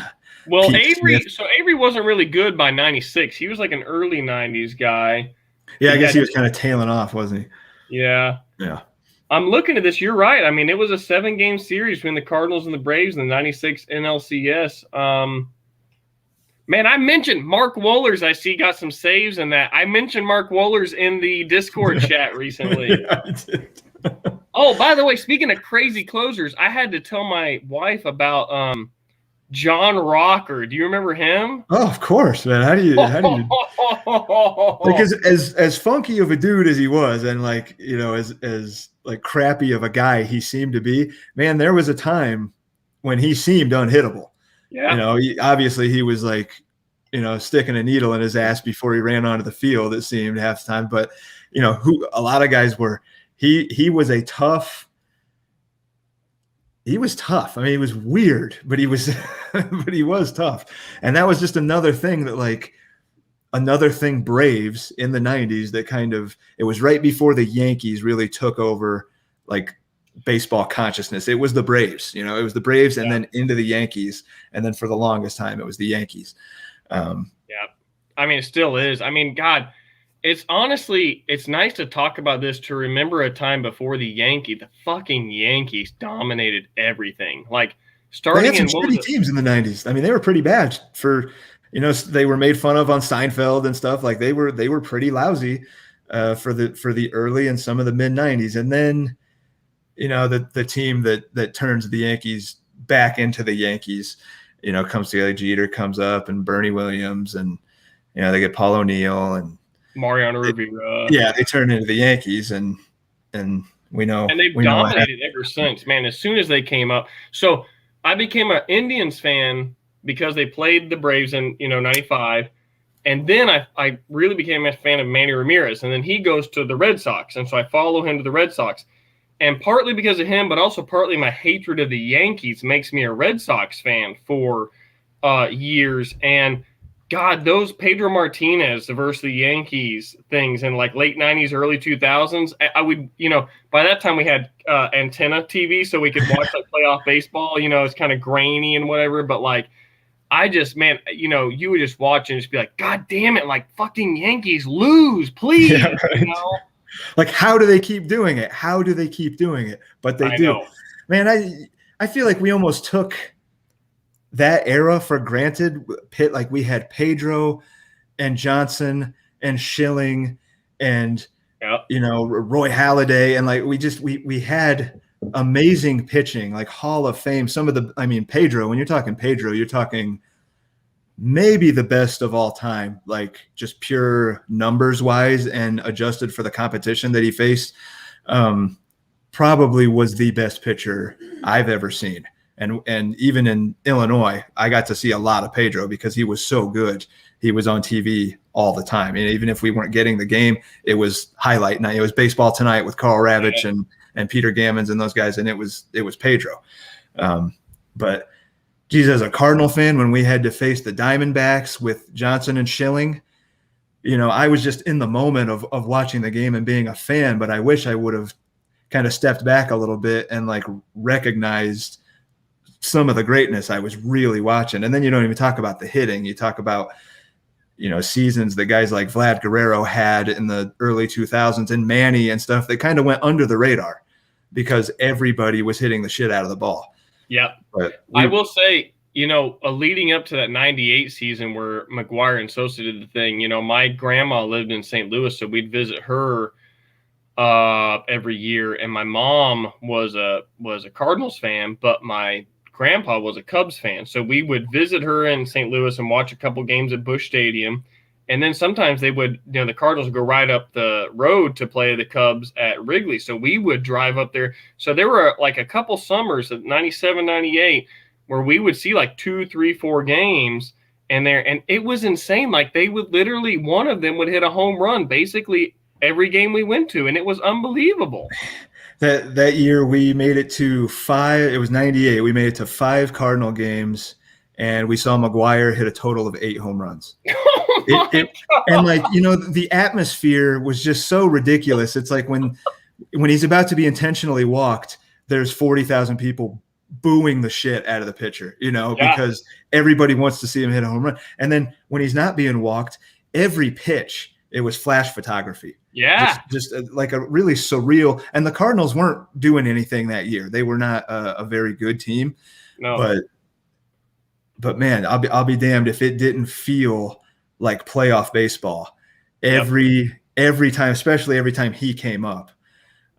Speaker 2: Well,
Speaker 1: Pete Smith.
Speaker 2: Avery wasn't really good by '96. He was like an early '90s guy.
Speaker 1: Yeah, I
Speaker 2: He
Speaker 1: guess
Speaker 2: had,
Speaker 1: he was kind of tailing off, wasn't
Speaker 2: yeah.
Speaker 1: he? Yeah.
Speaker 2: I'm looking at this. You're right. I mean, it was a 7-game series between the Cardinals and the Braves in the '96 NLCS. Man, I mentioned Mark Wohlers. I see got some saves in that. I mentioned Mark Wohlers in the Discord chat recently.
Speaker 1: Yeah, I did.
Speaker 2: Oh, by the way, speaking of crazy closers, I had to tell my wife about John Rocker. Do you remember him?
Speaker 1: Oh, of course, man. How do you like as funky of a dude as he was, and like as like crappy of a guy he seemed to be, man, there was a time when he seemed unhittable.
Speaker 2: Yeah.
Speaker 1: Obviously he was like, sticking a needle in his ass before he ran onto the field, it seemed half the time. But who a lot of guys were, he was a tough. He was tough. I mean, he was weird, but he was but he was tough. And that was just another thing Braves in the 90s that it was right before the Yankees really took over like baseball consciousness. It was the Braves, it was the Braves and then into the Yankees. And then for the longest time, it was the Yankees.
Speaker 2: Yeah. I mean, it still is. I mean, God, it's nice to talk about this, to remember a time before the fucking Yankees dominated everything. Like starting
Speaker 1: they had
Speaker 2: in
Speaker 1: some shitty teams in the 90s. I mean, they were pretty bad for, they were made fun of on Seinfeld and stuff. Like they were pretty lousy for the early and some of the mid 90s. And then, the team that turns the Yankees back into the Yankees, comes together. Jeter comes up and Bernie Williams, and, they get Paul O'Neill and
Speaker 2: Mariano Rivera.
Speaker 1: Yeah, they turned into the Yankees, and we know.
Speaker 2: And they've dominated ever since, man, as soon as they came up. So I became an Indians fan because they played the Braves in, '95. And then I really became a fan of Manny Ramirez. And then he goes to the Red Sox. And so I follow him to the Red Sox. And partly because of him, but also partly my hatred of the Yankees makes me a Red Sox fan for years. And God, those Pedro Martinez versus the Yankees things in like late 90s, early 2000s, I would, by that time we had antenna TV, so we could watch like playoff baseball. It's kind of grainy and whatever, but like, I just, man, you would just watch and just be like, God damn it, like fucking Yankees lose, please.
Speaker 1: Yeah, right. Like, how do they keep doing it? But they do. Man, I feel like we almost took that era for granted. Like we had Pedro and Johnson and Schilling and Roy Halladay, and like we had amazing pitching, like Hall of Fame. Pedro, when you're talking Pedro, you're talking maybe the best of all time, like just pure numbers wise and adjusted for the competition that he faced. Probably was the best pitcher I've ever seen. And even in Illinois, I got to see a lot of Pedro because he was so good. He was on TV all the time. And even if we weren't getting the game, it was highlight night. It was Baseball Tonight with Carl Ravitch and Peter Gammons and those guys. And it was Pedro. But geez, as a Cardinal fan, when we had to face the Diamondbacks with Johnson and Schilling, I was just in the moment of watching the game and being a fan, but I wish I would have kind of stepped back a little bit and like recognized some of the greatness I was really watching. And then you don't even talk about the hitting. You talk about, seasons that guys like Vlad Guerrero had in the early 2000s and Manny and stuff that kind of went under the radar because everybody was hitting the shit out of the ball.
Speaker 2: Yep. I will say, leading up to that 98 season where McGuire and Sosa did the thing, my grandma lived in St. Louis, so we'd visit her every year. And my mom was a Cardinals fan, but my grandpa was a Cubs fan. So we would visit her in St. Louis and watch a couple games at Busch Stadium. And then sometimes they would, the Cardinals would go right up the road to play the Cubs at Wrigley. So we would drive up there. So there were like a couple summers of 97, 98 where we would see like 2, 3, 4 games and it was insane. Like they would literally, one of them would hit a home run basically every game we went to. And it was unbelievable.
Speaker 1: That year we made it to 5. It was 98. We made it to 5 Cardinal games, and we saw McGuire hit a total of 8 home runs. And like, the atmosphere was just so ridiculous. It's like when he's about to be intentionally walked, there's 40,000 people booing the shit out of the pitcher, because everybody wants to see him hit a home run. And then when he's not being walked, every pitch, it was flash photography.
Speaker 2: Yeah.
Speaker 1: Just like a really surreal. And the Cardinals weren't doing anything that year. They were not a very good team.
Speaker 2: No.
Speaker 1: But man, I'll be damned if it didn't feel like playoff baseball every time, especially every time he came up.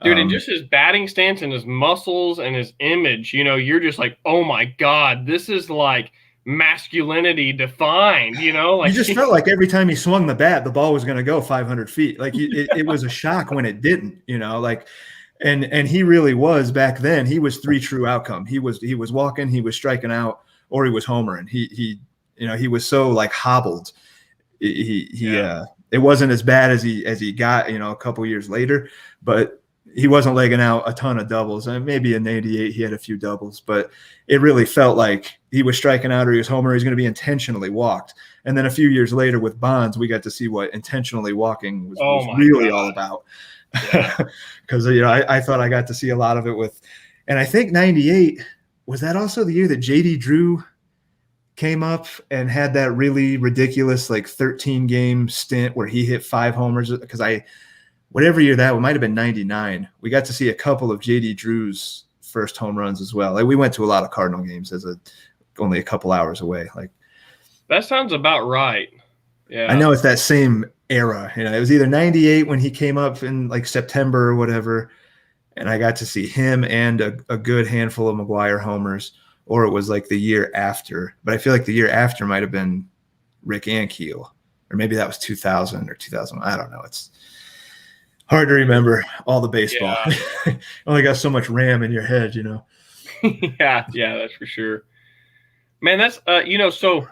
Speaker 2: Dude, and just his batting stance and his muscles and his image, you're just like, oh my God, this is like masculinity defined, like
Speaker 1: you just felt like every time he swung the bat, the ball was going to go 500 feet. Like it was a shock when it didn't, and he really was back then. He was 3 true outcome. He was walking, he was striking out, or he was homering. He was so like hobbled. It wasn't as bad as he got, a couple years later, but he wasn't legging out a ton of doubles. And maybe in 98 he had a few doubles, but it really felt like he was striking out or he was homer. He was going to be intentionally walked. And then a few years later with Bonds, we got to see what intentionally walking was really all about. Because I thought I got to see a lot of it with, and I think 98 was that also the year that JD Drew came up and had that really ridiculous like 13-game stint where he hit 5 homers. Because whatever year that might have been 99. We got to see a couple of JD Drew's first home runs as well. Like we went to a lot of Cardinal games only a couple hours away. Like
Speaker 2: that sounds about right. Yeah,
Speaker 1: I know it's that same era. It was either 98 when he came up in like September or whatever, and I got to see him and a good handful of McGuire homers, or it was like the year after. But I feel like the year after might have been Rick Ankiel, or maybe that was 2000 or 2000. I don't know. It's hard to remember all the baseball. Yeah. Only got so much RAM in your head,
Speaker 2: yeah, that's for sure. Man, that's so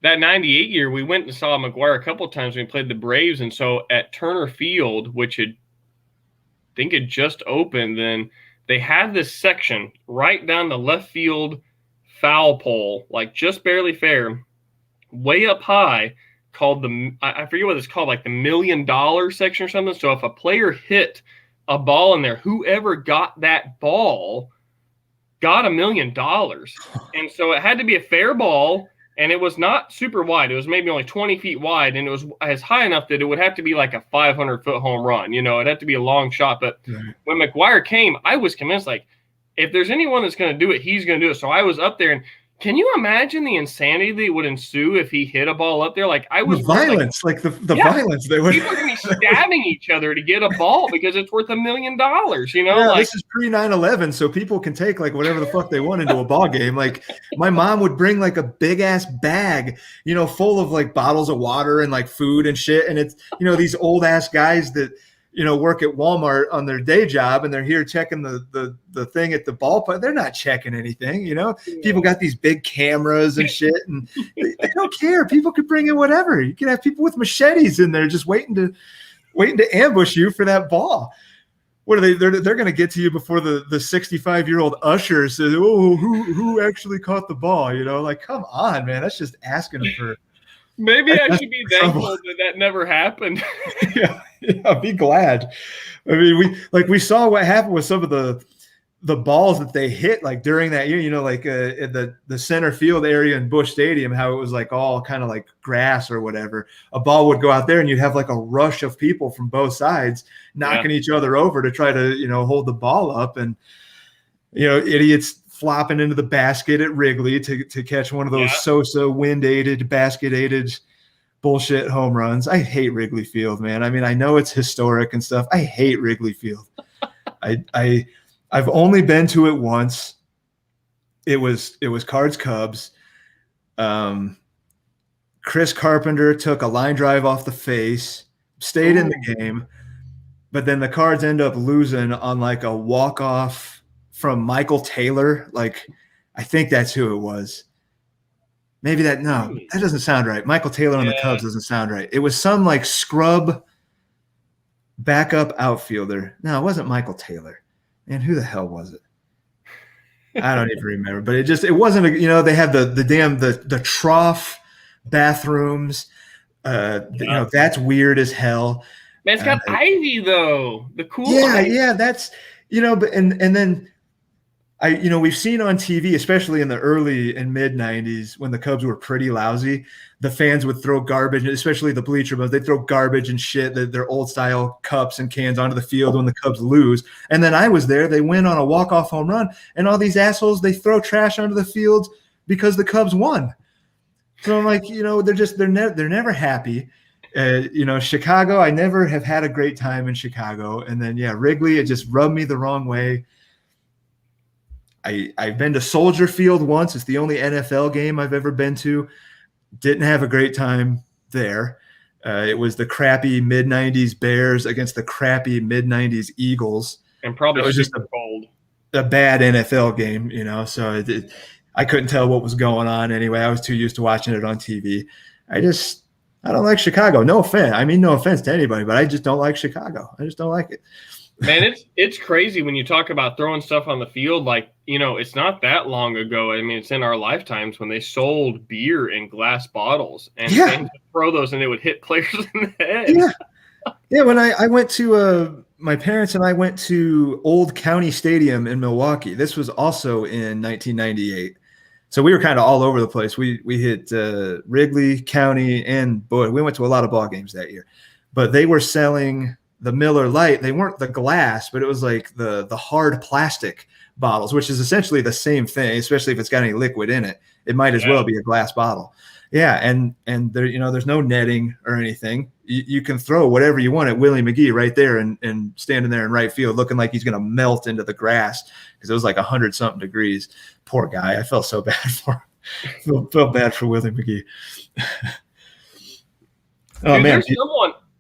Speaker 2: that 98 year we went and saw McGuire a couple of times when we played the Braves, and so at Turner Field, which had just opened, then they had this section right down the left field foul pole, like just barely fair, way up high, called I forget what it's called, like the $1 million section or something. So if a player hit a ball in there, whoever got that ball got $1 million. And so it had to be a fair ball, and it was not super wide. It was maybe only 20 feet wide, and it was as high enough that it would have to be like a 500-foot home run. It'd have to be a long shot. But when McGuire came, I was convinced, like, if there's anyone that's going to do it, he's going to do it. So I was up there, and can you imagine the insanity that would ensue if he hit a ball up there? Like I was
Speaker 1: the violence, like the violence they would.
Speaker 2: People are going to be stabbing each other to get a ball because it's worth $1 million.
Speaker 1: This is pre 9/11, so people can take like whatever the fuck they want into a ball game. Like my mom would bring like a big ass bag, full of like bottles of water and like food and shit. And it's these old ass guys that work at Walmart on their day job, and they're here checking the thing at the ballpark. They're not checking anything, People got these big cameras and shit, and they don't care. People could bring in whatever. You could have people with machetes in there just waiting to ambush you for that ball. What are they? They're going to get to you before the 65-year-old usher says, "Oh, who actually caught the ball?" Like, come on, man. That's just asking them for.
Speaker 2: Maybe I should be thankful that never happened.
Speaker 1: yeah, be glad. I mean, we saw what happened with some of the balls that they hit like during that year, like in the center field area in Busch Stadium, how it was like all kind of like grass or whatever. A ball would go out there and you'd have like a rush of people from both sides knocking each other over to try to, hold the ball up, and, idiots flopping into the basket at Wrigley to catch one of those Sosa wind-aided, basket-aided bullshit home runs. I hate Wrigley Field, man. I mean, I know it's historic and stuff. I hate Wrigley Field. I've only been to it once. It was Cards Cubs. Chris Carpenter took a line drive off the face, stayed in the game, but then the Cards end up losing on like a walk-off from Michael Taylor. Like, I think that's who it was. Maybe that doesn't sound right. Michael Taylor on the Cubs doesn't sound right. It was some like scrub backup outfielder. No, it wasn't Michael Taylor. Man, who the hell was it? I don't even remember. But it wasn't they have the trough bathrooms. That's weird as hell.
Speaker 2: Man, it's got ivy though. The cool
Speaker 1: ivy. Yeah, that's but and then we've seen on TV, especially in the early and mid 90s when the Cubs were pretty lousy, the fans would throw garbage, especially the bleacher bums. They'd throw garbage and shit, their old style cups and cans onto the field when the Cubs lose. And then I was there. They win on a walk-off home run, and all these assholes, they throw trash onto the field because the Cubs won. So I'm like, they're never happy. Chicago, I never have had a great time in Chicago. And then, Wrigley, it just rubbed me the wrong way. I've been to Soldier Field once. It's the only NFL game I've ever been to. Didn't have a great time there. It was the crappy mid-90s Bears against the crappy mid-90s Eagles.
Speaker 2: And probably
Speaker 1: it was just a bad NFL game, so I couldn't tell what was going on anyway. I was too used to watching it on TV. I don't like Chicago. No offense. I mean, no offense to anybody, but I just don't like Chicago. I just don't like it.
Speaker 2: Man, it's crazy when you talk about throwing stuff on the field. Like, it's not that long ago. I mean, it's in our lifetimes when they sold beer in glass bottles and fans would throw those and they would hit players in the head.
Speaker 1: Yeah. When I went to my parents and I went to Old County Stadium in Milwaukee. This was also in 1998. So we were kind of all over the place. We hit Wrigley County and Bush. We went to a lot of ball games that year, but they were selling the Miller Lite. They weren't the glass, but it was like the hard plastic bottles, which is essentially the same thing, especially if it's got any liquid in it. It might as well be a glass bottle. Yeah, and there, there's no netting or anything. You can throw whatever you want at Willie McGee right there and standing there in right field looking like he's going to melt into the grass because it was like 100-something degrees. Poor guy. I felt so bad for him. Felt bad for Willie McGee.
Speaker 2: Oh, man.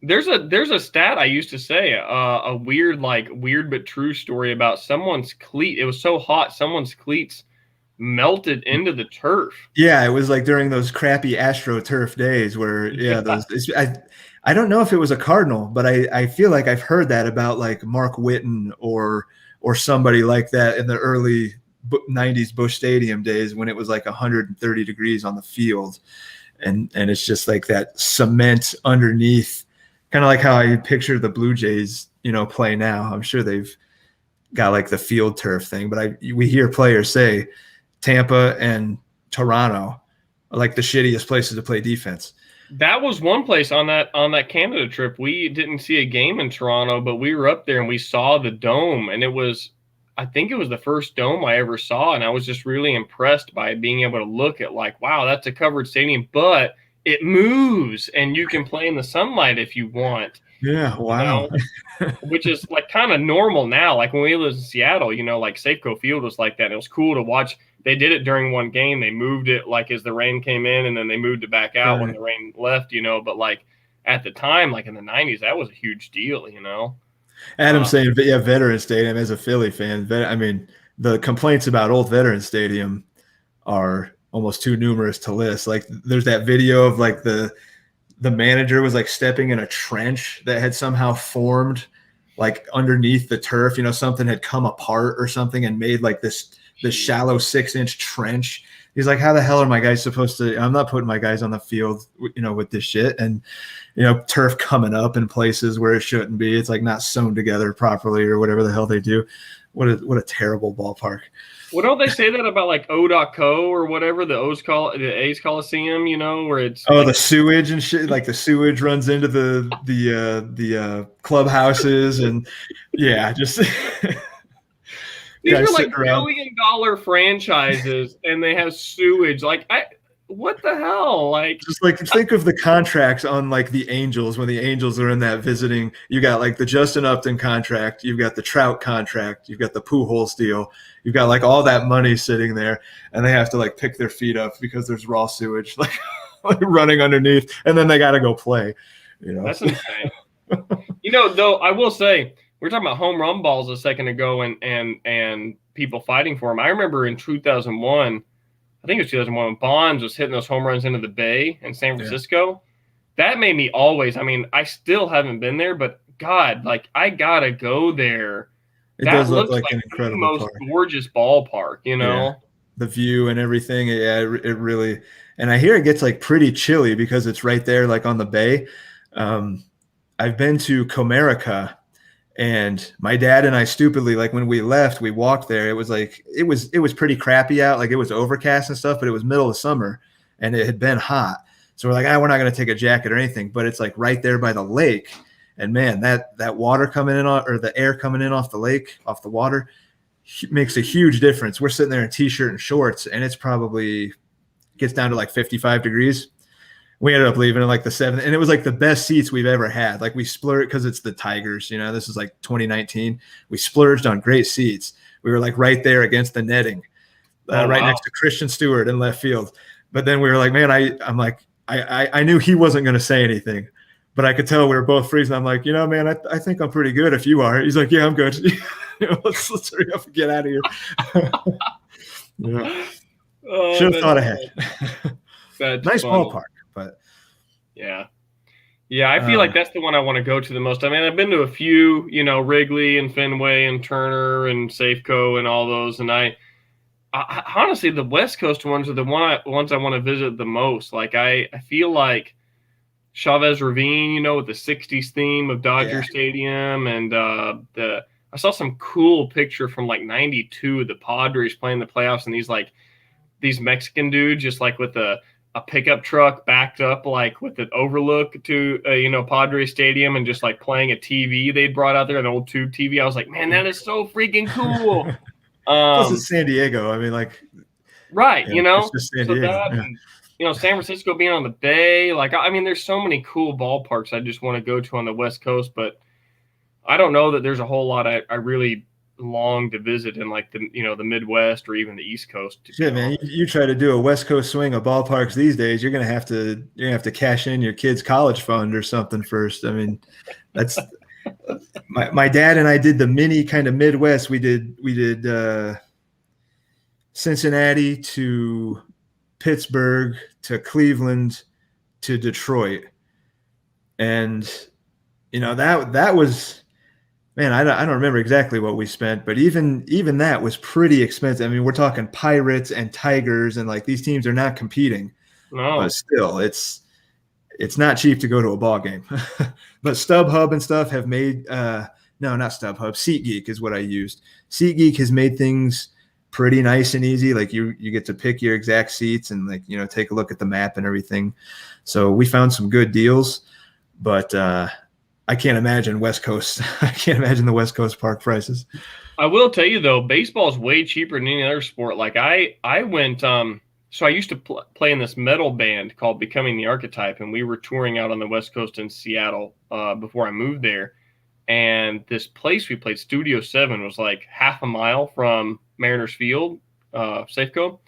Speaker 2: There's a stat I used to say, a weird but true story about someone's cleat. It was so hot, someone's cleats melted into the turf.
Speaker 1: Yeah, it was like during those crappy AstroTurf days where I don't know if it was a Cardinal, but I feel like I've heard that about like Mark Whitten or somebody like that in the early 90s Busch Stadium days when it was like 130 degrees on the field, and it's just like that cement underneath. Kind of like how I picture the Blue Jays, play now. I'm sure they've got like the field turf thing, but we hear players say Tampa and Toronto are like the shittiest places to play defense.
Speaker 2: That was one place on that Canada trip. We didn't see a game in Toronto, but we were up there and we saw the dome, and I think it was the first dome I ever saw, and I was just really impressed by being able to look at like, wow, that's a covered stadium, but it moves and you can play in the sunlight if you want.
Speaker 1: Yeah, wow.
Speaker 2: Which is like kind of normal now. Like when we lived in Seattle, like Safeco Field was like that. And it was cool to watch. They did it during one game. They moved it like as the rain came in, and then they moved it back out when the rain left, But like at the time, like in the 90s, that was a huge deal,
Speaker 1: Adam's saying, Veterans Stadium as a Philly fan. I mean, the complaints about old Veterans Stadium are almost too numerous to list. Like there's that video of like the manager was like stepping in a trench that had somehow formed like underneath the turf, something had come apart or something and made like this shallow 6-inch trench. He's like, how the hell are my guys supposed to, I'm not putting my guys on the field, with this shit. And, turf coming up in places where it shouldn't be. It's like not sewn together properly or whatever the hell they do. What a terrible ballpark.
Speaker 2: Well, don't they say that about like O.co or whatever, the A's Coliseum, where it's
Speaker 1: the sewage and shit, like the sewage runs into the clubhouses and just
Speaker 2: these are like $1 billion franchises and they have sewage. Like what the hell? Like,
Speaker 1: Just like think of the contracts on like the Angels when the Angels are in that visiting. You got like the Justin Upton contract, you've got the Trout contract, you've got the Pujols deal, you've got like all that money sitting there, and they have to like pick their feet up because there's raw sewage like running underneath, and then they got to go play. You know,
Speaker 2: that's insane. Though I will say we were talking about home run balls a second ago, and people fighting for them. I remember in 2001. I think it was 2001 when Bonds was hitting those home runs into the Bay in San Francisco. Yeah. That made me always, I mean, I still haven't been there, but God, like I gotta go there.
Speaker 1: It does look like an incredible
Speaker 2: most
Speaker 1: park.
Speaker 2: Gorgeous ballpark,
Speaker 1: Yeah. The view and everything. Yeah, it really, and I hear it gets like pretty chilly because it's right there, like on the bay. I've been to Comerica, and my dad and I stupidly, like when we left, we walked there. It was like it was pretty crappy out, like it was overcast and stuff, but it was middle of summer and it had been hot. So we're like, we're not going to take a jacket or anything, but it's like right there by the lake. And man, that water coming in or the air coming in off the lake, off the water, makes a huge difference. We're sitting there in t-shirt and shorts, and it's probably gets down to like 55 degrees. We ended up leaving in like the 7th, and it was like the best seats we've ever had. Like we splurged because it's the Tigers, this is like 2019. We splurged on great seats. We were like right there against the netting, right next to Christian Stewart in left field. But then we were like, man, I knew he wasn't going to say anything, but I could tell we were both freezing. I'm like, man, I think I'm pretty good if you are. He's like, yeah, I'm good. Let's hurry up and get out of here. Should have thought ahead. Nice funny ballpark. But
Speaker 2: yeah, I feel like that's the one I want to go to the most. I mean, I've been to a few, Wrigley and Fenway and Turner and Safeco and all those, and I honestly, the West Coast ones are the ones I want to visit the most. Like I feel like Chavez Ravine, with the '60s theme of Dodger Stadium, and I saw some cool picture from like '92 of the Padres playing the playoffs, and these Mexican dudes just like with a pickup truck backed up like with an overlook to Padre Stadium, and just like playing a TV they'd brought out there, an old tube TV. I was like, man, that is so freaking cool.
Speaker 1: Plus it's San Diego. I mean, like,
Speaker 2: right,
Speaker 1: it's just San Diego.
Speaker 2: And, San Francisco being on the Bay, like, I mean, there's so many cool ballparks I just want to go to on the West Coast, but I don't know that there's a whole lot I really long to visit in like the the Midwest or even the East Coast.
Speaker 1: Yeah, man, you try to do a West Coast swing of ballparks these days, you're gonna have to cash in your kid's college fund or something first. I mean, that's my dad and I did the mini kind of Midwest. We did Cincinnati to Pittsburgh to Cleveland to Detroit, and that was. Man, I don't remember exactly what we spent, but even that was pretty expensive. I mean, we're talking Pirates and Tigers, and like these teams are not competing.
Speaker 2: No.
Speaker 1: But still, it's not cheap to go to a ball game. But StubHub and stuff have made no, not StubHub. SeatGeek is what I used. SeatGeek has made things pretty nice and easy. Like you get to pick your exact seats and like take a look at the map and everything. So we found some good deals, but I can't imagine West Coast. I can't imagine the West Coast park prices.
Speaker 2: I will tell you though, baseball is way cheaper than any other sport. Like I went, so I used to play in this metal band called Becoming the Archetype, and we were touring out on the West Coast in Seattle before I moved there. And this place we played, Studio 7, was like half a mile from Mariners Field, Safeco.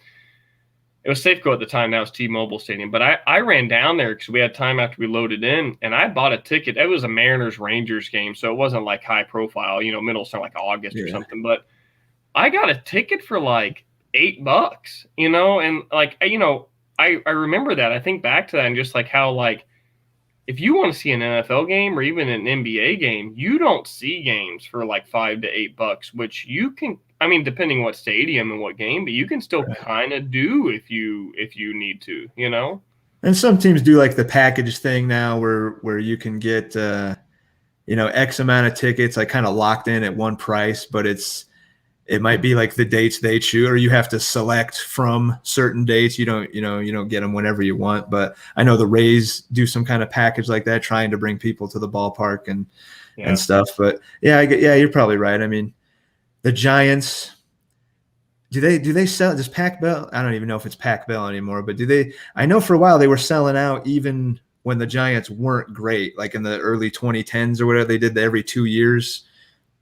Speaker 2: It was Safeco at the time. Now it's T-Mobile Stadium. But I ran down there because we had time after we loaded in, and I bought a ticket. It was a Mariners-Rangers game, so it wasn't like high profile, middle of like August or something. But I got a ticket for like $8, and like, I remember that. I think back to that and just like how like if you want to see an NFL game or even an NBA game, you don't see games for like $5 to $8, which you can. I mean, depending what stadium and what game, but you can still kind of do if you need to,
Speaker 1: And some teams do like the package thing now, where you can get X amount of tickets like kind of locked in at one price, but it might be like the dates they choose, or you have to select from certain dates. You don't get them whenever you want. But I know the Rays do some kind of package like that, trying to bring people to the ballpark and stuff. But yeah, you're probably right. I mean, the Giants, do they sell, does Pac Bell? I don't even know if it's Pac Bell anymore, but do they? I know for a while they were selling out even when the Giants weren't great, like in the early 2010s or whatever. They did the every 2 years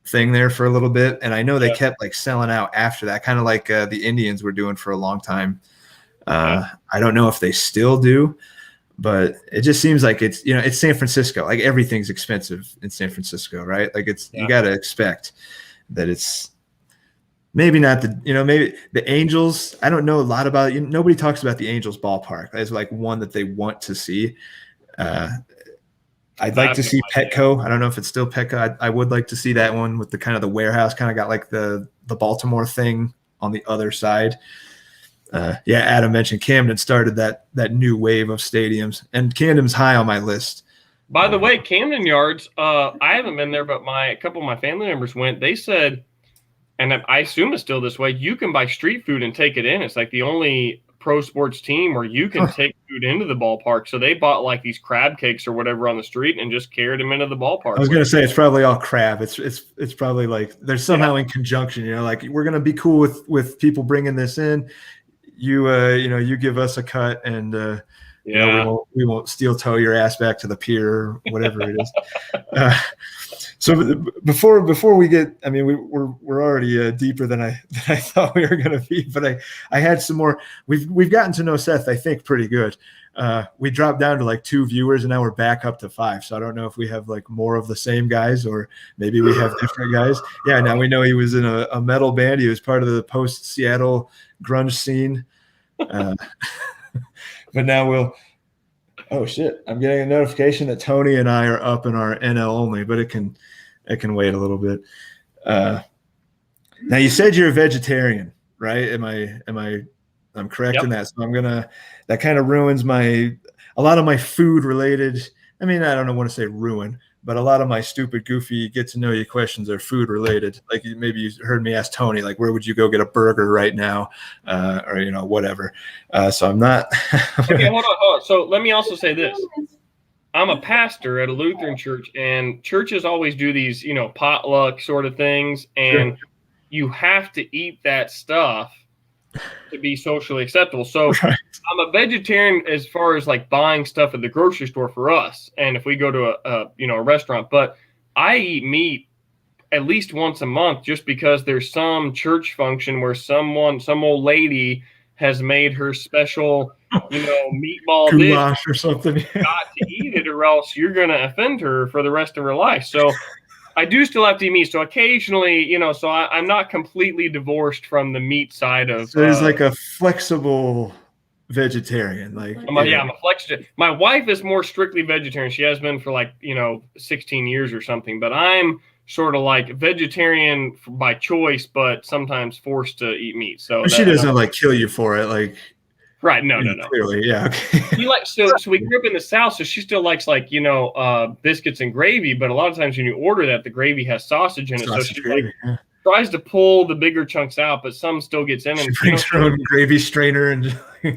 Speaker 1: thing there for a little bit, and I know they
Speaker 2: Yeah.
Speaker 1: kept like selling out after that, kind of like the Indians were doing for a long time.
Speaker 2: Yeah.
Speaker 1: I don't know if they still do, but it just seems like it's San Francisco. Like everything's expensive in San Francisco, right? Like you
Speaker 2: Yeah.
Speaker 1: got to expect that it's maybe not maybe the Angels. I don't know a lot about it. Nobody talks about the Angels ballpark as like one that they want to see. Uh, I'd
Speaker 2: I
Speaker 1: like
Speaker 2: have
Speaker 1: to
Speaker 2: no
Speaker 1: see
Speaker 2: idea.
Speaker 1: Petco. I don't know if it's still Petco. I would like to see that one with the kind of the warehouse, kind of got like the Baltimore thing on the other side. Yeah, Adam mentioned Camden started that new wave of stadiums, and Camden's high on my list.
Speaker 2: By the way, Camden Yards, I haven't been there, but a couple of my family members went. They said, and I assume it's still this way, you can buy street food and take it in. It's like the only pro sports team where you can take food into the ballpark. So they bought like these crab cakes or whatever on the street and just carried them into the ballpark.
Speaker 1: I was gonna say it's probably all crab. It's probably like there's somehow in conjunction. Like we're gonna be cool with people bringing this in. You give us a cut, and we won't steel toe your ass back to the pier or whatever it is. So before we get, I mean, we're already deeper than I thought we were going to be, but I had some more. We've gotten to know Seth, I think, pretty good. We dropped down to like 2 viewers, and now we're back up to 5. So I don't know if we have like more of the same guys, or maybe we have different guys. Yeah, now we know he was in a metal band. He was part of the post Seattle grunge scene. But now oh shit, I'm getting a notification that Tony and I are up in our NL only, but it can wait a little bit. Now you said you're a vegetarian, right? I'm correct in that. So that kind of ruins a lot of my food related. I mean, I don't want to say ruin, but a lot of my stupid, goofy get to know you questions are food related. Like maybe you heard me ask Tony, like, where would you go get a burger right now? Or, whatever. So I'm not.
Speaker 2: Okay, hold on. So let me also say this. I'm a pastor at a Lutheran church, and churches always do these, potluck sort of things. And you have to eat that stuff to be socially acceptable. So I'm a vegetarian as far as like buying stuff at the grocery store for us. And if we go to a restaurant, but I eat meat at least once a month just because there's some church function where some old lady has made her special, meatball
Speaker 1: goulash
Speaker 2: dish
Speaker 1: or something.
Speaker 2: got to eat it, or else you're going to offend her for the rest of her life. So I do still have to eat meat. So occasionally, so I'm not completely divorced from the meat side of.
Speaker 1: So there's like a flexible vegetarian. Like
Speaker 2: I'm a flexible. My wife is more strictly vegetarian. She has been for 16 years or something. But I'm sort of like vegetarian by choice, but sometimes forced to eat meat. So
Speaker 1: she doesn't like kill you for it, like.
Speaker 2: Right. No.
Speaker 1: Clearly, yeah. Okay.
Speaker 2: So we grew up in the South, so she still likes biscuits and gravy. But a lot of times when you order that, the gravy has sausage in it, so she tries to pull the bigger chunks out, but some still gets in.
Speaker 1: She brings her own gravy strainer and.
Speaker 2: Can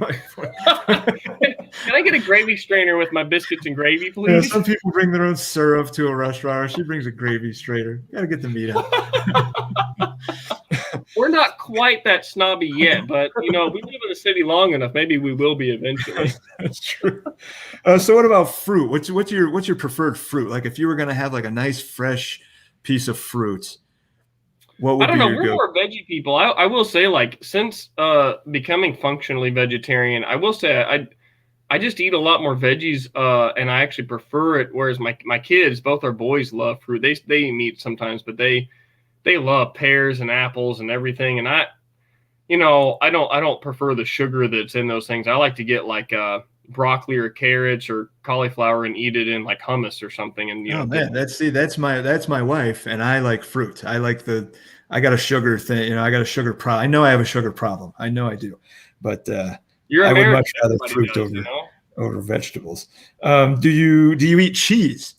Speaker 2: I get a gravy strainer with my biscuits and gravy, please?
Speaker 1: Yeah, some people bring their own syrup to a restaurant. She brings a gravy strainer. Gotta get the meat out.
Speaker 2: We're not quite that snobby yet, but we live in the city long enough. Maybe we will be eventually.
Speaker 1: That's true. So what about fruit? What's your preferred fruit? Like if you were gonna have like a nice fresh piece of fruit, what would
Speaker 2: I don't know.
Speaker 1: We're
Speaker 2: more veggie people. I will say, since becoming functionally vegetarian, I will say I just eat a lot more veggies, and I actually prefer it. Whereas my kids, both our boys, love fruit. They eat meat sometimes, but they love pears and apples and everything. And I don't prefer the sugar that's in those things. I like to get broccoli or carrots or cauliflower and eat it in like hummus or something. And
Speaker 1: man, that's my wife, and I like fruit. I got a sugar thing. I got a sugar problem. I know I have a sugar problem. I know I do, but
Speaker 2: you're
Speaker 1: I
Speaker 2: American,
Speaker 1: would much rather fruit over vegetables. Do you eat cheese?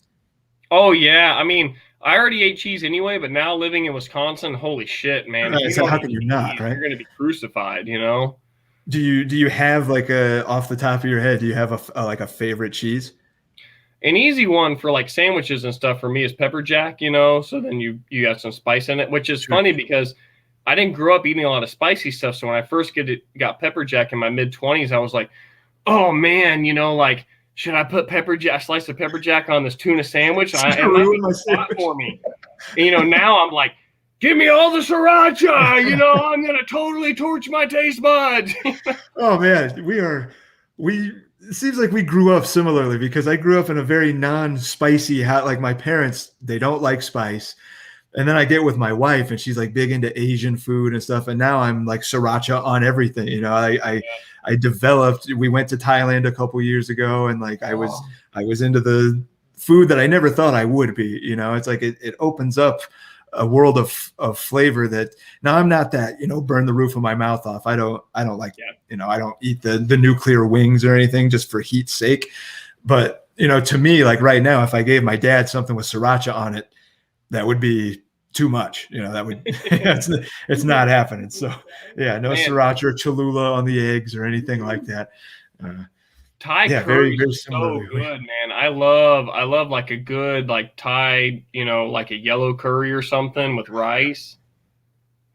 Speaker 2: Oh yeah, I mean, I already ate cheese anyway, but now living in Wisconsin, holy shit, man!
Speaker 1: So how can you not? Right?
Speaker 2: You're going to be crucified,
Speaker 1: Do you have off the top of your head? Do you have a favorite cheese?
Speaker 2: An easy one for sandwiches and stuff for me is pepper jack, so then you got some spice in it, which is funny because I didn't grow up eating a lot of spicy stuff. So when I first got pepper jack in my mid-20s, I was like, oh man, like, should I put a slice of pepper jack on this tuna sandwich? It might be too hot for me. And, now I'm like, give me all the sriracha. I'm going to totally torch my taste buds.
Speaker 1: Oh man, it seems like we grew up similarly, because I grew up in a very non-spicy house. Like my parents, they don't like spice. And then I get with my wife and she's like big into Asian food and stuff. And now I'm like sriracha on everything. I developed, we went to Thailand a couple years ago, and like I was into the food that I never thought I would be. It's like it opens up a world of flavor that now I'm not that, burn the roof of my mouth off. I don't like, I don't eat the nuclear wings or anything just for heat's sake. But, to me, like right now, if I gave my dad something with sriracha on it, that would be too much. That would, it's not happening. So yeah, no sriracha or Cholula on the eggs or anything like that.
Speaker 2: Thai curry is so good, man. I love like a good like Thai, like a yellow curry or something with rice.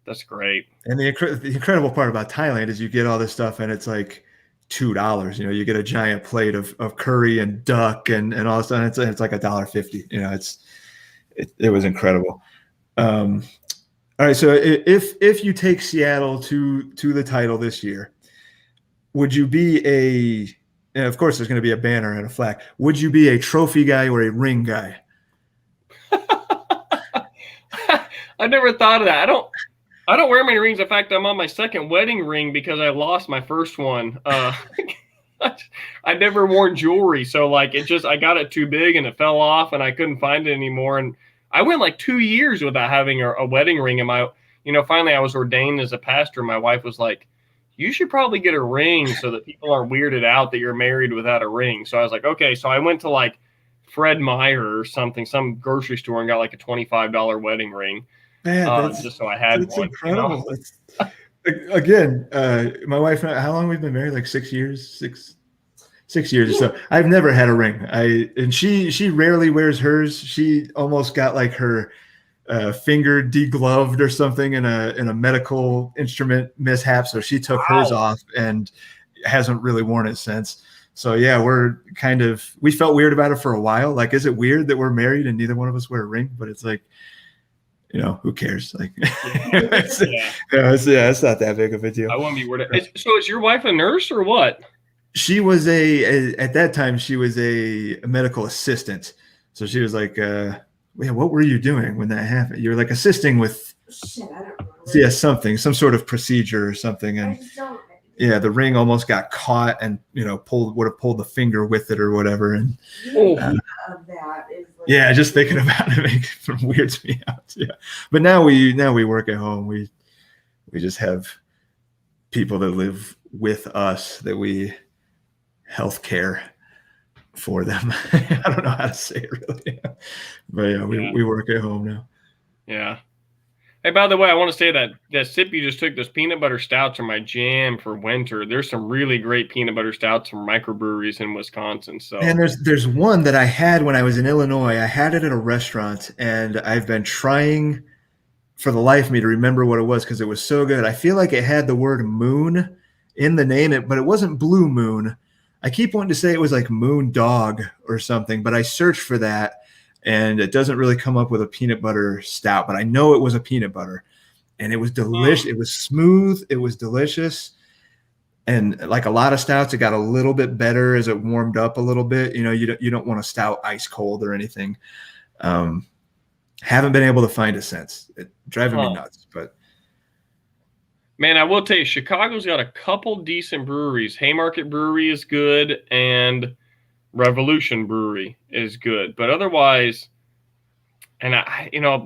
Speaker 2: That's great.
Speaker 1: And the incredible part about Thailand is you get all this stuff and it's like $2. You get a giant plate of curry and duck and all this stuff. It's like $1.50. It was incredible. All right, so if you take Seattle to the title this year, would you be and of course, there's going to be a banner and a flag. Would you be a trophy guy or a ring guy?
Speaker 2: I never thought of that. I don't wear many rings. In fact, I'm on my second wedding ring because I lost my first one. I never worn jewelry, so like I got it too big and it fell off, and I couldn't find it anymore. And I went like 2 years without having a wedding ring. And finally I was ordained as a pastor. My wife was like, you should probably get a ring so that people aren't weirded out that you're married without a ring. So I was like, okay. So I went to like Fred Meyer or something, some grocery store, and got like a $25 wedding ring. Man, just so I had one.
Speaker 1: Incredible. Again, my wife and I, how long we've been married? Like 6 years, six years or so. I've never had a ring. And she rarely wears hers. She almost got like her finger degloved or something in a medical instrument mishap, so she took hers off and hasn't really worn it since. So yeah, we felt weird about it for a while. Like, is it weird that we're married and neither one of us wear a ring? But it's like, who cares? Like, it's not that big of a deal.
Speaker 2: I won't be worried. So is your wife a nurse or what?
Speaker 1: She was at that time she was a medical assistant. So she was like, what were you doing when that happened? You were like assisting with some sort of procedure or something. And the ring almost got caught and, would have pulled the finger with it or whatever. And just thinking about it weirds me out. Yeah. But now we work at home. We just have people that live with us that we healthcare for them. I don't know how to say it really, but we work at home now.
Speaker 2: Yeah. Hey, by the way, I want to say that sip you just took, those peanut butter stouts, are my jam for winter. There's some really great peanut butter stouts from microbreweries in Wisconsin. So, and
Speaker 1: there's one that I had when I was in Illinois. I had it at a restaurant, and I've been trying for the life of me to remember what it was because it was so good. I feel like it had the word moon in the name, but it wasn't Blue Moon. I keep wanting to say it was like Moon Dog or something, but I searched for that and it doesn't really come up with a peanut butter stout, but I know it was a peanut butter and it was delicious. It was smooth. It was delicious. And like a lot of stouts, it got a little bit better as it warmed up a little bit. You don't want a stout ice cold or anything. Haven't been able to find it since. It's driving me nuts, but
Speaker 2: man, I will tell you, Chicago's got a couple decent breweries. Haymarket Brewery is good, and Revolution Brewery is good. But otherwise, and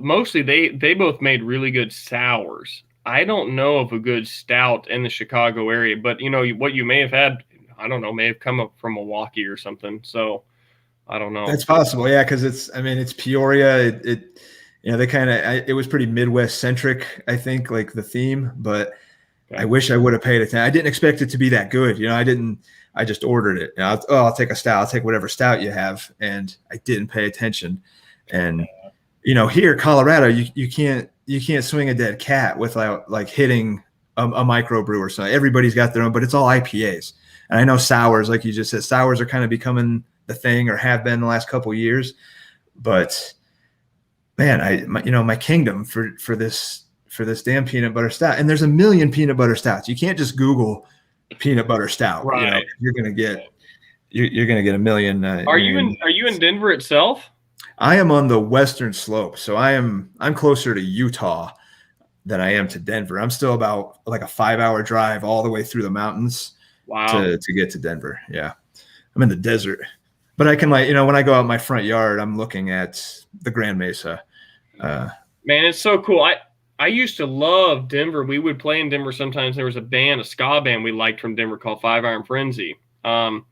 Speaker 2: mostly they both made really good sours. I don't know of a good stout in the Chicago area, but what you may have had, I don't know, may have come up from Milwaukee or something. So I don't know.
Speaker 1: That's possible, yeah, because it's Peoria. It was pretty Midwest centric, I think, like the theme, but I wish I would have paid attention. I didn't expect it to be that good. I just ordered it. I'll take a stout. I'll take whatever stout you have. And I didn't pay attention. And here, Colorado, you can't swing a dead cat without like hitting a microbrew or something. Everybody's got their own, but it's all IPAs. And I know sours, like you just said, sours are kind of becoming the thing, or have been the last couple of years. But man, my kingdom for this damn peanut butter stout. And there's a million peanut butter stouts. You can't just Google peanut butter stout.
Speaker 2: Right.
Speaker 1: You're gonna get a million.
Speaker 2: Are you in Denver itself?
Speaker 1: I am on the western slope, so I'm closer to Utah than I am to Denver. I'm still about like a 5-hour drive all the way through the mountains.
Speaker 2: Wow.
Speaker 1: To get to Denver. Yeah. I'm in the desert. But I can when I go out my front yard, I'm looking at the Grand Mesa.
Speaker 2: Man, it's so cool. I used to love Denver. We would play in Denver sometimes. There was a ska band we liked from Denver called 5 Iron Frenzy. And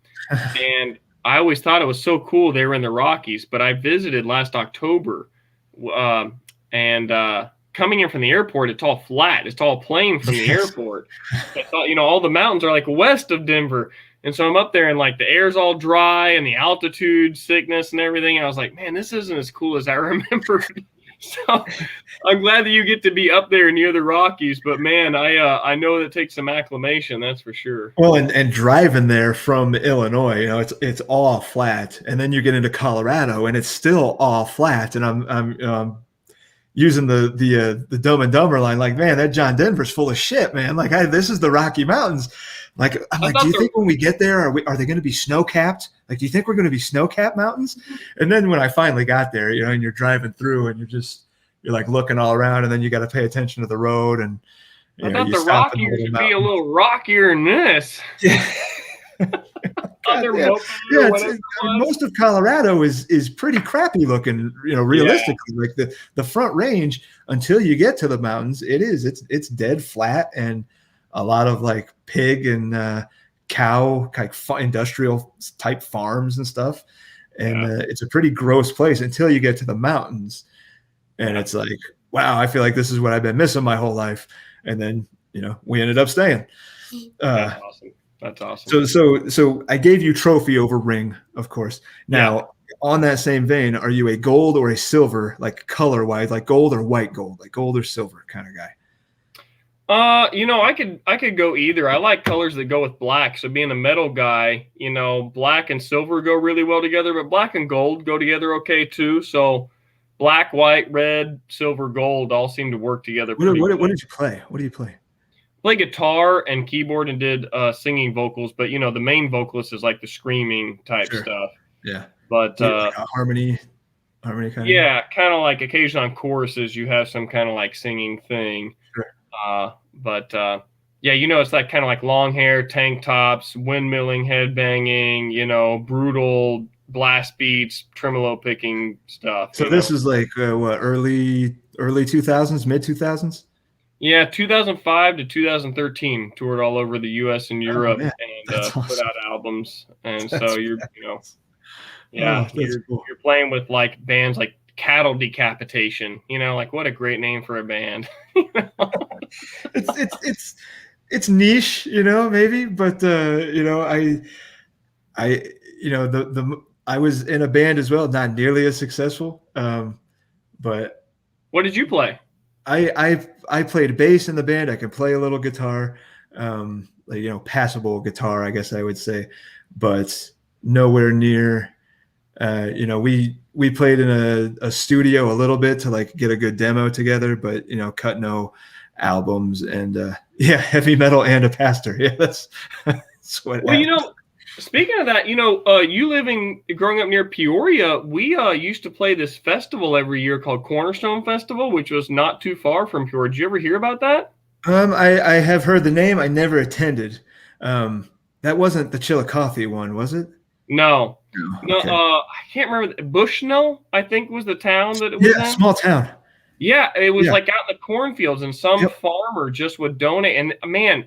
Speaker 2: I always thought it was so cool. They were in the Rockies, but I visited last October, and coming in from the airport, it's all flat. It's all plain from the airport. I thought, all the mountains are like west of Denver. And so I'm up there and like the air's all dry and the altitude sickness and everything. I was like, man, this isn't as cool as I remember. So I'm glad that you get to be up there near the Rockies, but man, I know that takes some acclimation, that's for sure.
Speaker 1: Well, and driving there from Illinois, it's all flat, and then you get into Colorado and it's still all flat. And I'm using the Dumb and Dumber line, like, man, that John Denver's full of shit, man. Like, this is the Rocky Mountains. Like, I'm like, do you think when we get there, are they going to be snow capped? Like, do you think we're going to be snow capped mountains? And then when I finally got there, and you're driving through and you're like looking all around, and then you got to pay attention to the road. And
Speaker 2: I thought the Rockies would be a little rockier than this.
Speaker 1: Yeah. Most of Colorado is pretty crappy looking, realistically. Like the Front Range, until you get to the mountains, it's dead flat, and a lot of like pig and cow, like industrial type farms and stuff. And it's a pretty gross place until you get to the mountains. And it's like, wow, I feel like this is what I've been missing my whole life. And then, we ended up staying.
Speaker 2: That's awesome. That's awesome.
Speaker 1: So I gave you trophy over ring, of course. Now, on that same vein, are you a gold or a silver, like color wise, like gold or white gold, like gold or silver kind of guy?
Speaker 2: I could go either. I like colors that go with black. So being a metal guy, black and silver go really well together, but black and gold go together okay too. So black, white, red, silver, gold all seem to work together.
Speaker 1: What did you play? What do you play?
Speaker 2: Play guitar and keyboard and did singing vocals, but the main vocalist is like the screaming type stuff.
Speaker 1: Yeah.
Speaker 2: But
Speaker 1: like a harmony kind of.
Speaker 2: Yeah, kind of like occasionally on choruses you have some kind of like singing thing.
Speaker 1: Sure.
Speaker 2: It's like kind of like long hair, tank tops, windmilling, headbanging, brutal blast beats, tremolo picking stuff.
Speaker 1: So this is like early 2000s, mid 2000s?
Speaker 2: Yeah, 2005 to 2013, toured all over the U.S. and Europe, and
Speaker 1: awesome.
Speaker 2: Put out albums. And
Speaker 1: That's
Speaker 2: so you're playing with like bands like Cattle Decapitation. Like what a great name for a band.
Speaker 1: It's niche, maybe, but I was in a band as well, not nearly as successful. But
Speaker 2: what did you play?
Speaker 1: I played bass in the band. I could play a little guitar, passable guitar, I guess I would say, but nowhere near. We played in a studio a little bit to like get a good demo together, but cut no albums. And heavy metal and a pastor. Yeah, that's what.
Speaker 2: Well, speaking of that, growing up near Peoria, we used to play this festival every year called Cornerstone Festival, which was not too far from Peoria. Did you ever hear about that?
Speaker 1: I have heard the name. I never attended. That wasn't the Chillicothe one, was it?
Speaker 2: No.
Speaker 1: Okay.
Speaker 2: I can't remember. Bushnell, I think, was the town that it was in.
Speaker 1: Small town.
Speaker 2: Yeah, it was like out in the cornfields, and some farmer just would donate. And man,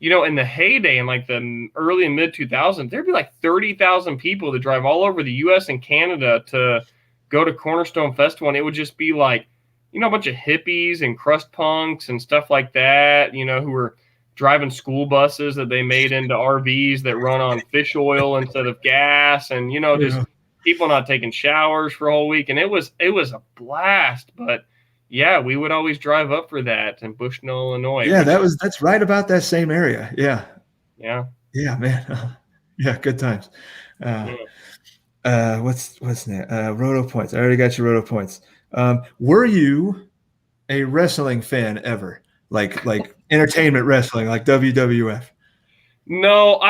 Speaker 2: in the heyday, in like the early and mid 2000s, there'd be like 30,000 people that drive all over the U.S. and Canada to go to Cornerstone Festival, and it would just be like, a bunch of hippies and crust punks and stuff like that, who were driving school buses that they made into RVs that run on fish oil instead of gas, and people not taking showers for a whole week, and it was a blast. But yeah, we would always drive up for that in Bushnell, Illinois.
Speaker 1: Yeah, that's right about that same area. Yeah.
Speaker 2: Yeah.
Speaker 1: Yeah, man. Yeah, good times.
Speaker 2: Yeah.
Speaker 1: What's that? Roto points. I already got your roto points. Were you a wrestling fan ever? Like entertainment wrestling, like WWF?
Speaker 2: No,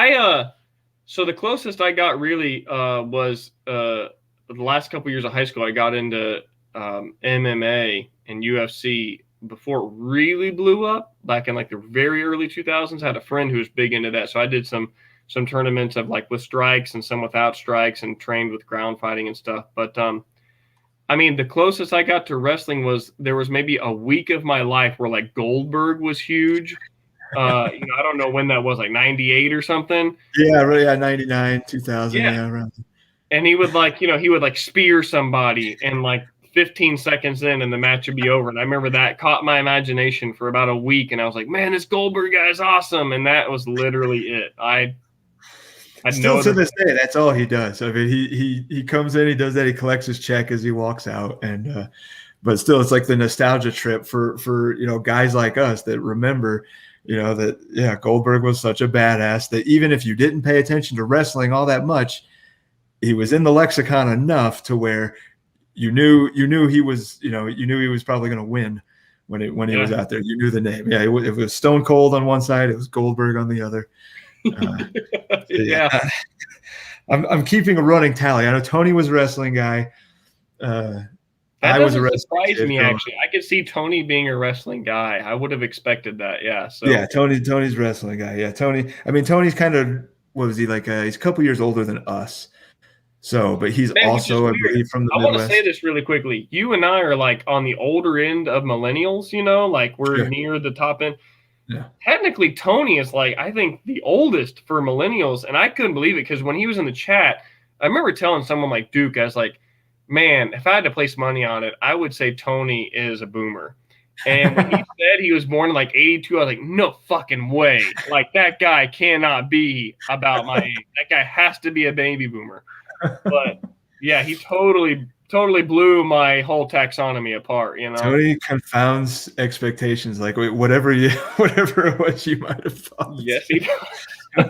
Speaker 2: so the closest I got really was the last couple years of high school. I got into MMA and UFC before it really blew up back in like the very early 2000s. I had a friend who was big into that, so I did some tournaments of like with strikes and some without strikes, and trained with ground fighting and stuff. But I mean, the closest I got to wrestling was there was maybe a week of my life where like Goldberg was huge. I don't know when that was, like 98 or something.
Speaker 1: Yeah, really. Yeah, 99, 2000.
Speaker 2: Yeah.
Speaker 1: Yeah, around.
Speaker 2: And he would like spear somebody, and like 15 seconds in and the match would be over. And I remember that caught my imagination for about a week. And I was like, man, this Goldberg guy is awesome. And that was literally it. I
Speaker 1: Still to this day, that's all he does. I mean, he comes in, he does that, he collects his check as he walks out, and but still, it's like the nostalgia trip for guys like us that remember, that Goldberg was such a badass that even if you didn't pay attention to wrestling all that much, he was in the lexicon enough to where you knew he was probably going to win when he was out there. You knew the name. Yeah, it was Stone Cold on one side, it was Goldberg on the other.
Speaker 2: Yeah.
Speaker 1: I'm keeping a running tally. I know Tony was a wrestling guy.
Speaker 2: That
Speaker 1: I was a
Speaker 2: doesn't
Speaker 1: wrestling
Speaker 2: surprise me,
Speaker 1: kid.
Speaker 2: actually. I could see Tony being a wrestling guy. I would have expected that. Yeah. So
Speaker 1: Yeah, Tony's a wrestling guy. Yeah, Tony. I mean, Tony's kind of, what was he like? He's a couple years older than us. So, but he's also, I believe, from the Midwest.
Speaker 2: I want to say this really quickly. You and I are like on the older end of millennials, like we're near the top end.
Speaker 1: Yeah.
Speaker 2: Technically, Tony is like, I think, the oldest for millennials. And I couldn't believe it because when he was in the chat, I remember telling someone like Duke, I was like, man, if I had to place money on it, I would say Tony is a boomer. And when he said he was born in like 82, I was like, no fucking way. Like, that guy cannot be about my age. That guy has to be a baby boomer. But yeah, he totally blew my whole taxonomy apart,
Speaker 1: Tony confounds expectations, like whatever it was you might have thought.
Speaker 2: Yes, he does.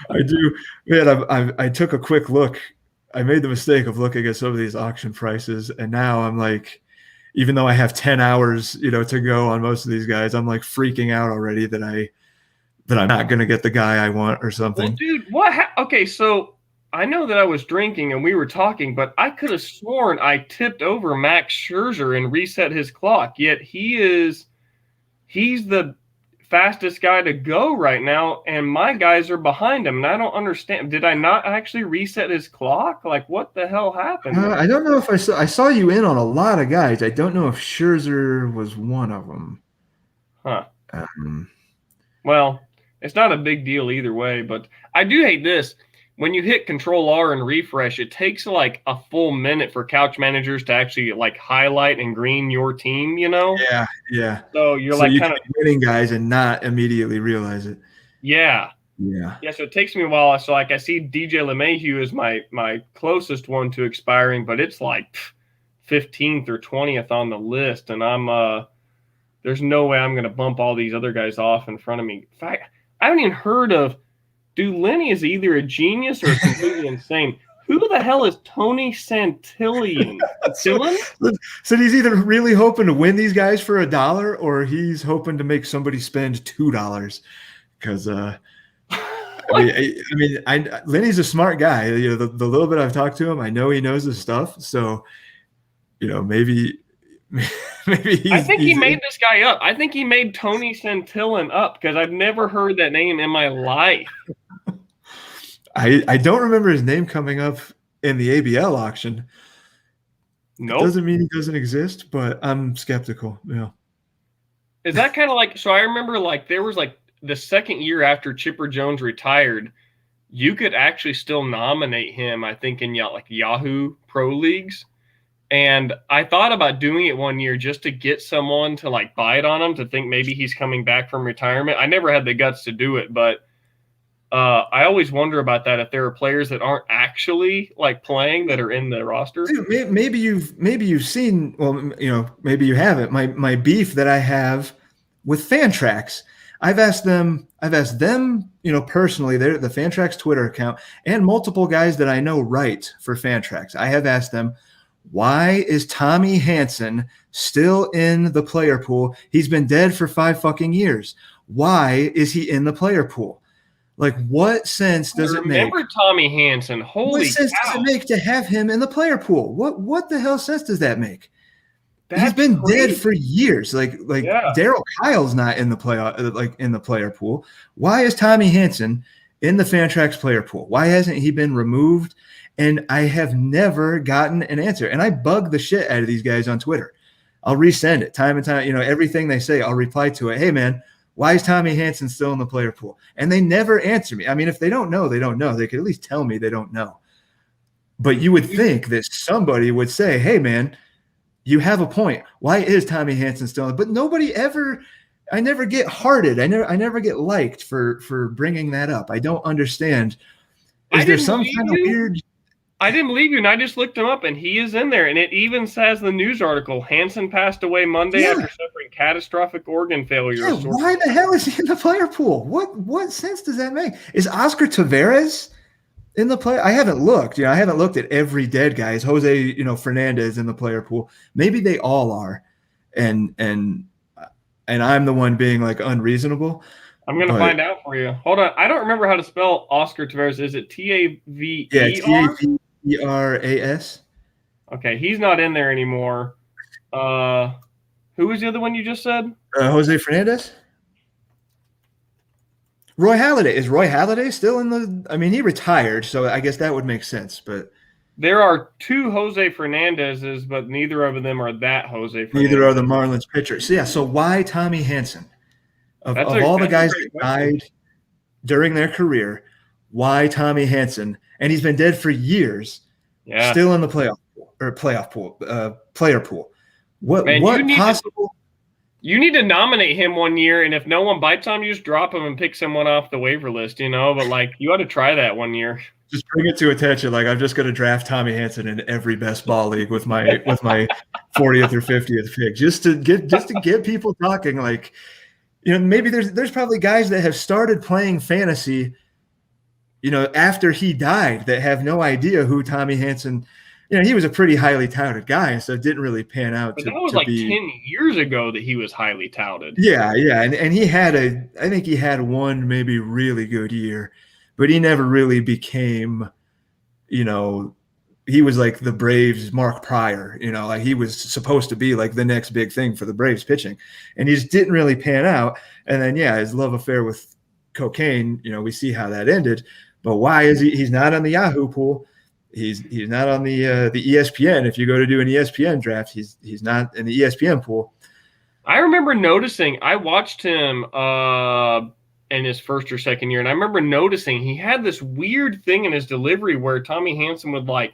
Speaker 1: I do. Man, I took a quick look. I made the mistake of looking at some of these auction prices, and now I'm like, even though I have 10 hours, to go on most of these guys, I'm like freaking out already that I'm not going to get the guy I want or something.
Speaker 2: Well, dude, what? Okay, so I know that I was drinking and we were talking, but I could have sworn I tipped over Max Scherzer and reset his clock. Yet he's the fastest guy to go right now, and my guys are behind him, and I don't understand. Did I not actually reset his clock? Like, what the hell happened?
Speaker 1: I don't know if I saw you in on a lot of guys. I don't know if Scherzer was one of them.
Speaker 2: Huh. Well, it's not a big deal either way, but I do hate this. When you hit Control R and refresh, it takes like a full minute for couch managers to actually like highlight and green your team,
Speaker 1: Yeah.
Speaker 2: So you're like kind of
Speaker 1: winning guys and not immediately realize it.
Speaker 2: Yeah.
Speaker 1: Yeah.
Speaker 2: So it takes me a while. So like I see DJ LeMahieu is my closest one to expiring, but it's like 15th or 20th on the list, and I'm there's no way I'm going to bump all these other guys off in front of me. In fact, I haven't even heard of. Dude, Lenny is either a genius or completely insane. Who the hell is Tony Santillan?
Speaker 1: So he's either really hoping to win these guys for $1 or he's hoping to make somebody spend $2. Because Lenny's a smart guy. The little bit I've talked to him, I know he knows his stuff. So maybe
Speaker 2: I think he made this guy up. I think he made Tony Santillan up because I've never heard that name in my life.
Speaker 1: I don't remember his name coming up in the ABL auction.
Speaker 2: Nope.
Speaker 1: It doesn't mean he doesn't exist, but I'm skeptical. Yeah.
Speaker 2: Is that kind of like, so I remember like there was like the second year after Chipper Jones retired, you could actually still nominate him, I think, in like Yahoo Pro Leagues. And I thought about doing it one year just to get someone to like bite on him, to think maybe he's coming back from retirement. I never had the guts to do it, but I always wonder about that, if there are players that aren't actually like playing that are in the roster.
Speaker 1: Dude, maybe you've seen, well, maybe you haven't. My beef that I have with Fantrax. I've asked them, personally, they're the Fantrax Twitter account, and multiple guys that I know write for Fantrax. I have asked them, why is Tommy Hanson still in the player pool? He's been dead for 5 fucking years. Why is he in the player pool? Like, what sense does it make?
Speaker 2: Remember Tommy Hanson? Holy
Speaker 1: What sense
Speaker 2: cow.
Speaker 1: does it make to have him in the player pool? What the hell sense does that make?
Speaker 2: That's
Speaker 1: He's been
Speaker 2: crazy.
Speaker 1: dead for years. Like
Speaker 2: Yeah.
Speaker 1: Daryl Kyle's not in the in the player pool. Why is Tommy Hanson in the Fantrax player pool? Why hasn't he been removed? And I have never gotten an answer. And I bug the shit out of these guys on Twitter. I'll resend it time and time. Everything they say, I'll reply to it. Hey, man, why is Tommy Hanson still in the player pool? And they never answer me. I mean, if they don't know, they don't know. They could at least tell me they don't know. But you would think that somebody would say, hey, man, you have a point. Why is Tommy Hanson still in? But nobody ever – I never get hearted. I never get liked for bringing that up. I don't understand. Is there some kind of weird –
Speaker 2: I didn't believe you, and I just looked him up, and he is in there. And it even says in the news article, Hanson passed away Monday after suffering catastrophic organ failure.
Speaker 1: Yeah, why the hell is he in the player pool? What sense does that make? Is Oscar Taveras in the play? I haven't looked. I haven't looked at every dead guy. Is Jose, Fernandez in the player pool? Maybe they all are, and I'm the one being like unreasonable.
Speaker 2: I'm gonna find out for you. Hold on, I don't remember how to spell Oscar Taveras. Is it Taver?
Speaker 1: Yeah, Taveras.
Speaker 2: Okay, he's not in there anymore. Who was the other one you just said?
Speaker 1: Jose Fernandez. Roy Halladay. Is Roy Halladay still in the? I mean, he retired, so I guess that would make sense. But
Speaker 2: there are 2 Jose Fernandezes, but neither of them are that Jose Fernandez.
Speaker 1: Neither are the Marlins pitchers. So, so why Tommy Hanson? Of all the guys that died during their career, why Tommy Hanson? And he's been dead for years.
Speaker 2: Yeah.
Speaker 1: Still in the player pool. What possible?
Speaker 2: You need to nominate him one year, and if no one bites on you, just drop him and pick someone off the waiver list, But you ought to try that one year.
Speaker 1: Just bring it to attention. Like, I'm just going to draft Tommy Hanson in every best ball league with my 40th or 50th pick, just to get people talking. Like, maybe there's probably guys that have started playing fantasy, after he died, that have no idea who Tommy Hanson. He was a pretty highly touted guy, so it didn't really pan out.
Speaker 2: But that was 10 years ago that he was highly touted.
Speaker 1: Yeah, and he had I think he had one maybe really good year, but he never really became, he was like the Braves' Mark Pryor, like he was supposed to be like the next big thing for the Braves pitching, and he just didn't really pan out. And then his love affair with cocaine, we see how that ended. But why is he's not on the Yahoo pool? He's not on the ESPN. If you go to do an ESPN draft, he's not in the ESPN pool.
Speaker 2: I remember noticing. I watched him in his first or second year, and I remember noticing he had this weird thing in his delivery where Tommy Hanson would it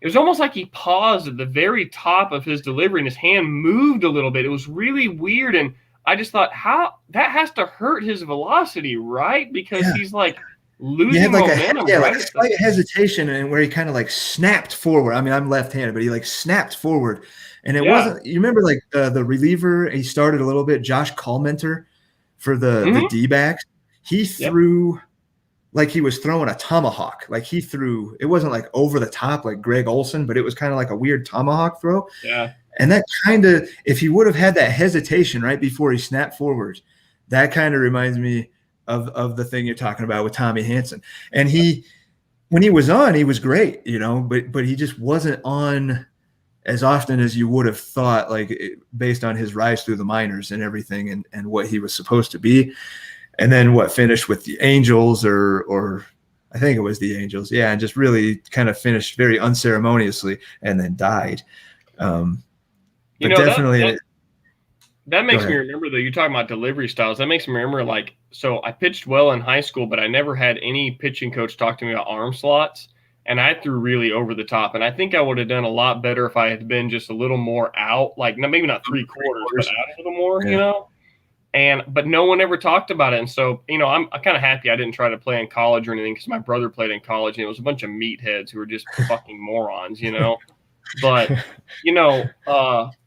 Speaker 2: was almost like he paused at the very top of his delivery, and his hand moved a little bit. It was really weird, and I just thought, how that has to hurt his velocity, right? Because he's losing momentum.
Speaker 1: Like a slight hesitation, and where he kind of snapped forward. I mean, I'm left-handed, but he snapped forward, and it wasn't. You remember the reliever? He started a little bit. Josh Kalmenter for the D-backs. He threw like he was throwing a tomahawk. Like he threw. It wasn't over the top like Greg Olson, but it was kind of like a weird tomahawk throw.
Speaker 2: Yeah. And
Speaker 1: that kind of, if he would have had that hesitation right before he snapped forward, that kind of reminds me of the thing you're talking about with Tommy Hanson. And when he was on, he was great, but he just wasn't on as often as you would have thought, based on his rise through the minors and everything and what he was supposed to be. And then finished with the Angels or I think it was the Angels. Yeah. And just really kind of finished very unceremoniously and then died. But definitely
Speaker 2: that makes me remember, though, you're talking about delivery styles. That makes me remember, so I pitched well in high school, but I never had any pitching coach talk to me about arm slots, and I threw really over the top. And I think I would have done a lot better if I had been just a little more out, maybe not 3/4, but out a little more, But no one ever talked about it. And so, I'm kind of happy I didn't try to play in college or anything, because my brother played in college and it was a bunch of meatheads who were just fucking morons, But,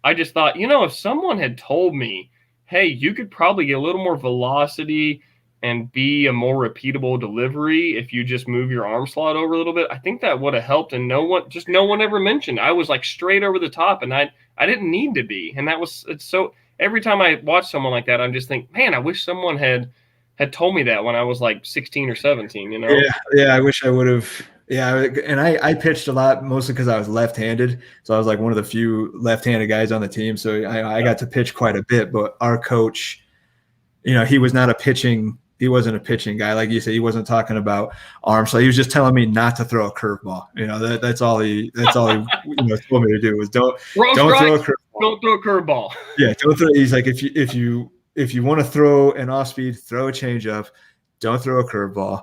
Speaker 2: I just thought, if someone had told me, hey, you could probably get a little more velocity and be a more repeatable delivery if you just move your arm slot over a little bit, I think that would have helped. And no one ever mentioned. I was like straight over the top, and I didn't need to be. And it's so, every time I watch someone like that, I'm just think, man, I wish someone had told me that when I was like 16 or 17,
Speaker 1: Yeah, I wish I would have. Yeah, and I pitched a lot, mostly because I was left-handed. So I was like one of the few left-handed guys on the team. So I got to pitch quite a bit. But our coach, he wasn't a pitching guy. Like you said, he wasn't talking about arms. So he was just telling me not to throw a curveball. That's all he told me to do was don't throw a curveball.
Speaker 2: Don't throw a curveball.
Speaker 1: Yeah, don't throw. He's like, if you want to throw an off speed, throw a changeup. Don't throw a curveball.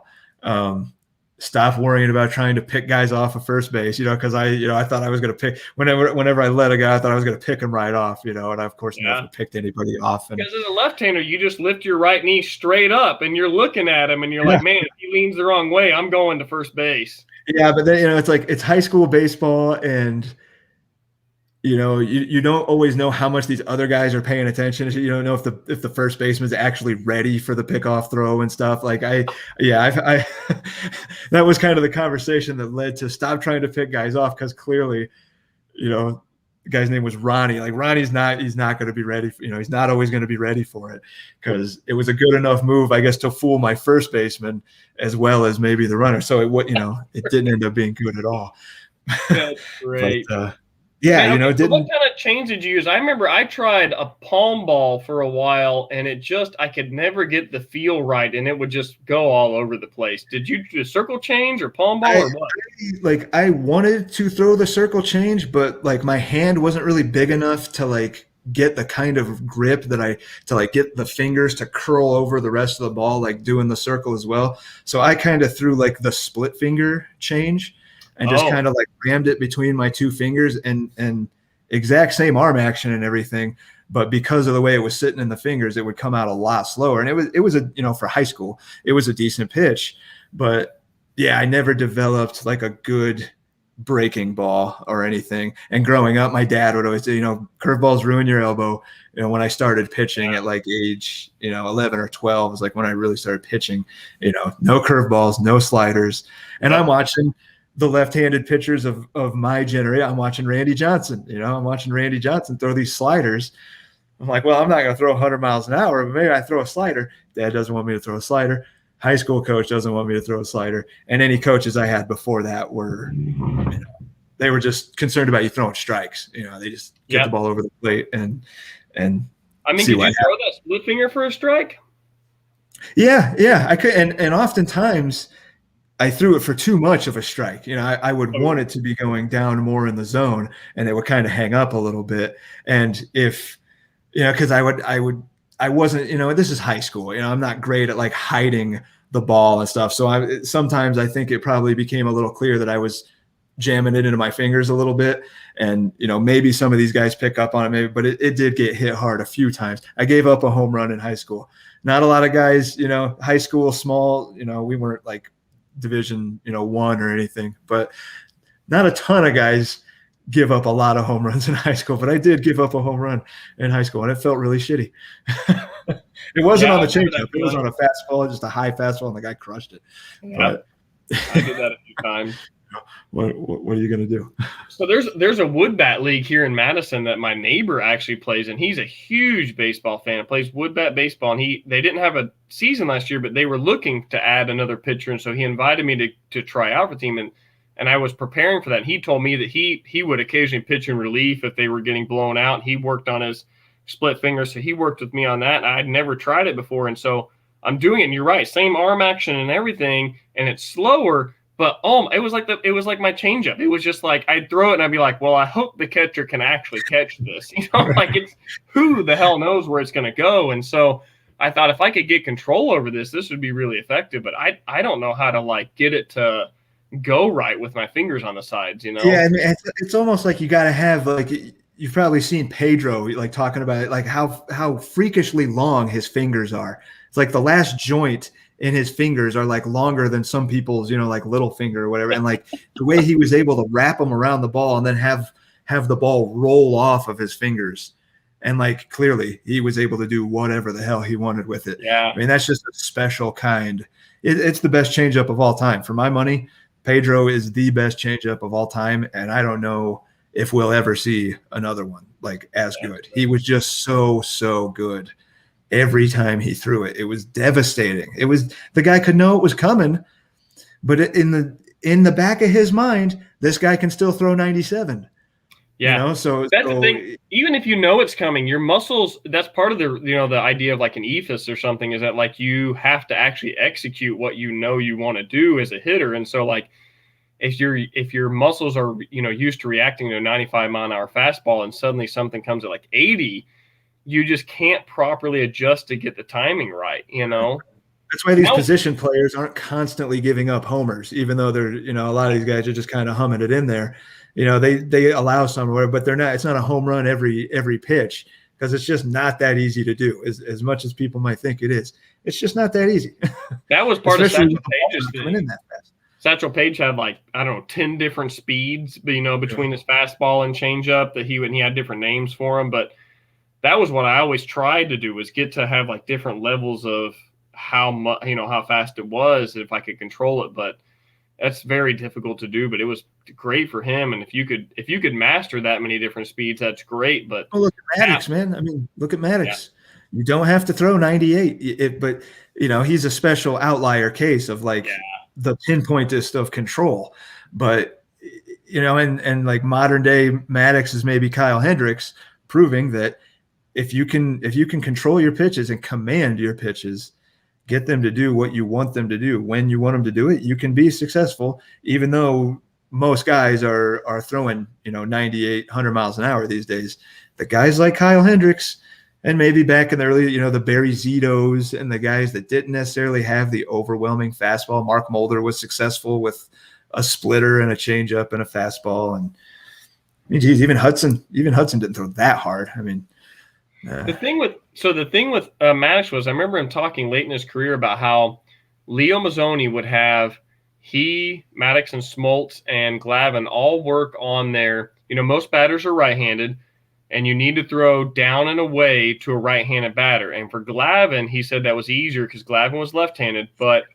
Speaker 1: Stop worrying about trying to pick guys off of first base, because I thought I was going to pick whenever I let a guy, I thought I was going to pick him right off, and I, of course, never picked anybody off.
Speaker 2: Because as a left-hander, you just lift your right knee straight up and you're looking at him and you're like, man, if he leans the wrong way, I'm going to first base.
Speaker 1: Yeah, but then, it's like, it's high school baseball, and you don't always know how much these other guys are paying attention. You don't know if the first baseman's actually ready for the pickoff throw and stuff. Like I that was kind of the conversation that led to stop trying to pick guys off, because clearly, the guy's name was Ronnie. Like Ronnie's he's not going to be ready. He's not always going to be ready for it, because it was a good enough move, I guess, to fool my first baseman as well as maybe the runner. So it didn't end up being good at all.
Speaker 2: That's great.
Speaker 1: But, yeah,
Speaker 2: what kind of change did you use? I remember I tried a palm ball for a while, and I could never get the feel right, and it would just go all over the place. Did you do a circle change or palm ball or what?
Speaker 1: I wanted to throw the circle change, but like my hand wasn't really big enough to like get the kind of grip to get the fingers to curl over the rest of the ball, like doing the circle as well. So I kind of threw like the split finger change, and just kind of like rammed it between my two fingers, and exact same arm action and everything. But because of the way it was sitting in the fingers, it would come out a lot slower. And it was for high school, it was a decent pitch. But yeah, I never developed like a good breaking ball or anything. And growing up, my dad would always say, curveballs ruin your elbow. When I started pitching at like age, 11 or 12 was like when I really started pitching, no curveballs, no sliders. And I'm watching the left-handed pitchers of my generation. I'm watching Randy Johnson. I'm watching Randy Johnson throw these sliders. I'm like, well, I'm not going to throw 100 miles an hour, but maybe I throw a slider. Dad doesn't want me to throw a slider. High school coach doesn't want me to throw a slider. And any coaches I had before that were, they were just concerned about you throwing strikes. They just get the ball over the plate and
Speaker 2: I mean, did you throw that split finger for a strike?
Speaker 1: Yeah, I could. And oftentimes I threw it for too much of a strike. I would want it to be going down more in the zone, and it would kind of hang up a little bit. And if, because I wasn't, this is high school, I'm not great at like hiding the ball and stuff. So sometimes I think it probably became a little clear that I was jamming it into my fingers a little bit. And, maybe some of these guys pick up on it, but it did get hit hard a few times. I gave up a home run in high school. Not a lot of guys, high school, small, we weren't like Division, 1 or anything, but not a ton of guys give up a lot of home runs in high school. But I did give up a home run in high school, and it felt really shitty. It wasn't on the changeup; it was on a fastball, just a high fastball, and the guy crushed it.
Speaker 2: Yeah, I did that a few times.
Speaker 1: What are you going to do?
Speaker 2: So there's a wood bat league here in Madison that my neighbor actually plays in. He's a huge baseball fan, plays wood bat baseball, and they didn't have a season last year, but they were looking to add another pitcher, and so he invited me to try out for the team, and I was preparing for that. He told me that he would occasionally pitch in relief if they were getting blown out. He worked on his split finger, so he worked with me on that, and I'd never tried it before, and so I'm doing it. And you're right, same arm action and everything, and it's slower. But it was like my changeup. It was just like I'd throw it and I'd be like, well, I hope the catcher can actually catch this. Like it's who the hell knows where it's going to go. And so I thought if I could get control over this would be really effective. But I don't know how to like get it to go right with my fingers on the sides.
Speaker 1: Yeah, I mean, it's almost like you got to have like you've probably seen Pedro like talking about it, like how freakishly long his fingers are. It's like the last joint in his fingers are like longer than some people's, like little finger or whatever. And like the way he was able to wrap them around the ball and then have the ball roll off of his fingers. And like clearly he was able to do whatever the hell he wanted with it.
Speaker 2: Yeah.
Speaker 1: I mean, that's just a special kind. It's the best changeup of all time. For my money, Pedro is the best changeup of all time. And I don't know if we'll ever see another one like as good. He was just so good. Every time he threw it, it was devastating. It was the guy could know it was coming, but in the back of his mind, this guy can still throw 97.
Speaker 2: Yeah.
Speaker 1: So
Speaker 2: that's the thing. Even if you know it's coming, your muscles, that's part of the, the idea of like an ethos or something is that like you have to actually execute what you want to do as a hitter. And so like if your muscles are, used to reacting to a 95-mile-an-hour fastball and suddenly something comes at like 80, you just can't properly adjust to get the timing right,
Speaker 1: That's why these position players aren't constantly giving up homers, even though they're, a lot of these guys are just kind of humming it in there. They allow some, but they're not. It's not a home run every pitch because it's just not that easy to do. As much as people might think it is, it's just not that easy.
Speaker 2: That was part of Satchel Paige's thing. Satchel Paige had 10 different speeds, between his fastball and changeup that he had different names for them, but that was what I always tried to do was get to have different levels of how much, how fast it was if I could control it. But that's very difficult to do, but it was great for him. And if you could master that many different speeds, that's great. But
Speaker 1: look at Maddox, man. I mean, look at Maddox. Yeah. You don't have to throw 98, but he's a special outlier case of the pinpointest of control. But, and like modern day Maddox is maybe Kyle Hendricks proving that, if you can control your pitches and command your pitches, get them to do what you want them to do when you want them to do it, you can be successful, even though most guys are throwing, 98, 100 miles an hour these days. The guys like Kyle Hendricks and maybe back in the early, the Barry Zitos and the guys that didn't necessarily have the overwhelming fastball. Mark Mulder was successful with a splitter and a changeup and a fastball. And I mean, geez, even Hudson didn't throw that hard. I mean,
Speaker 2: the thing with Maddox was I remember him talking late in his career about how Leo Mazzoni would have Maddox and Smoltz and Glavine all work on their, most batters are right-handed and you need to throw down and away to a right-handed batter. And for Glavine, he said that was easier because Glavine was left-handed, but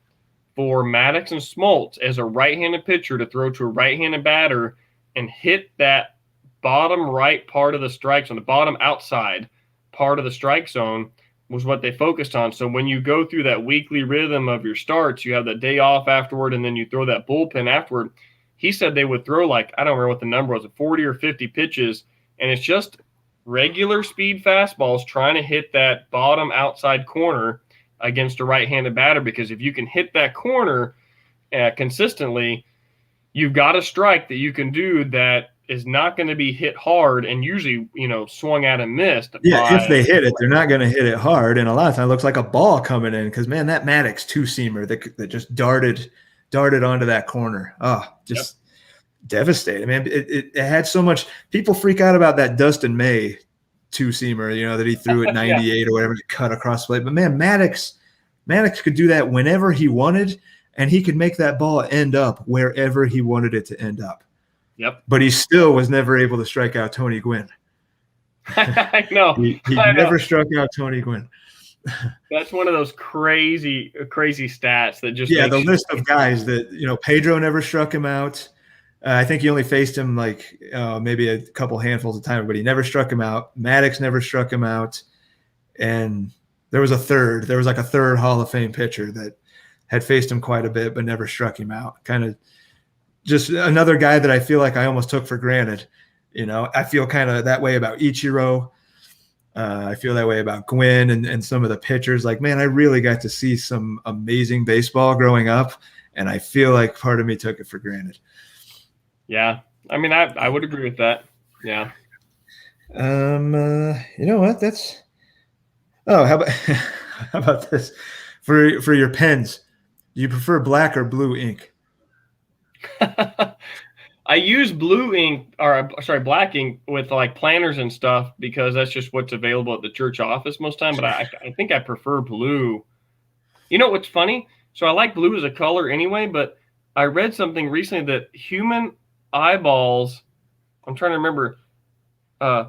Speaker 2: for Maddox and Smoltz as a right-handed pitcher to throw to a right-handed batter and hit that bottom right part of the strike zone, the bottom outside part of the strike zone was what they focused on. So when you go through that weekly rhythm of your starts, you have that day off afterward, and then you throw that bullpen afterward. He said they would throw I don't remember what the number was, 40 or 50 pitches, and it's just regular speed fastballs trying to hit that bottom outside corner against a right-handed batter, because if you can hit that corner consistently, you've got a strike that you can do that is not going to be hit hard and usually, swung at and missed.
Speaker 1: Yeah, if they hit it, they're not going to hit it hard. And a lot of times it looks like a ball coming in because, man, that Maddox two-seamer that just darted onto that corner. Oh, just devastating. Man, it had so much – people freak out about that Dustin May two-seamer, that he threw at 98 or whatever to cut across the plate. But, man, Maddox could do that whenever he wanted, and he could make that ball end up wherever he wanted it to end up.
Speaker 2: Yep.
Speaker 1: But he still was never able to strike out Tony Gwynn.
Speaker 2: I know.
Speaker 1: He never struck out Tony Gwynn.
Speaker 2: That's one of those crazy stats that just
Speaker 1: the list of guys that Pedro never struck him out. I think he only faced him maybe a couple handfuls of times, but he never struck him out. Maddox never struck him out, and there was a third Hall of Fame pitcher that had faced him quite a bit but never struck him out. Kind of just another guy that I feel like I almost took for granted. I feel kind of that way about Ichiro. I feel that way about Gwynn and some of the pitchers. Like, man, I really got to see some amazing baseball growing up, and I feel like part of me took it for granted.
Speaker 2: Yeah. I mean, I would agree with that. Yeah.
Speaker 1: You know what? How about this? For your pens, do you prefer black or blue ink?
Speaker 2: I use blue ink, or sorry, black ink with like planners and stuff because that's just what's available at the church office most time. But I think I prefer blue. You know what's funny? So I like blue as a color anyway, but I read something recently that human eyeballs, I'm trying to remember,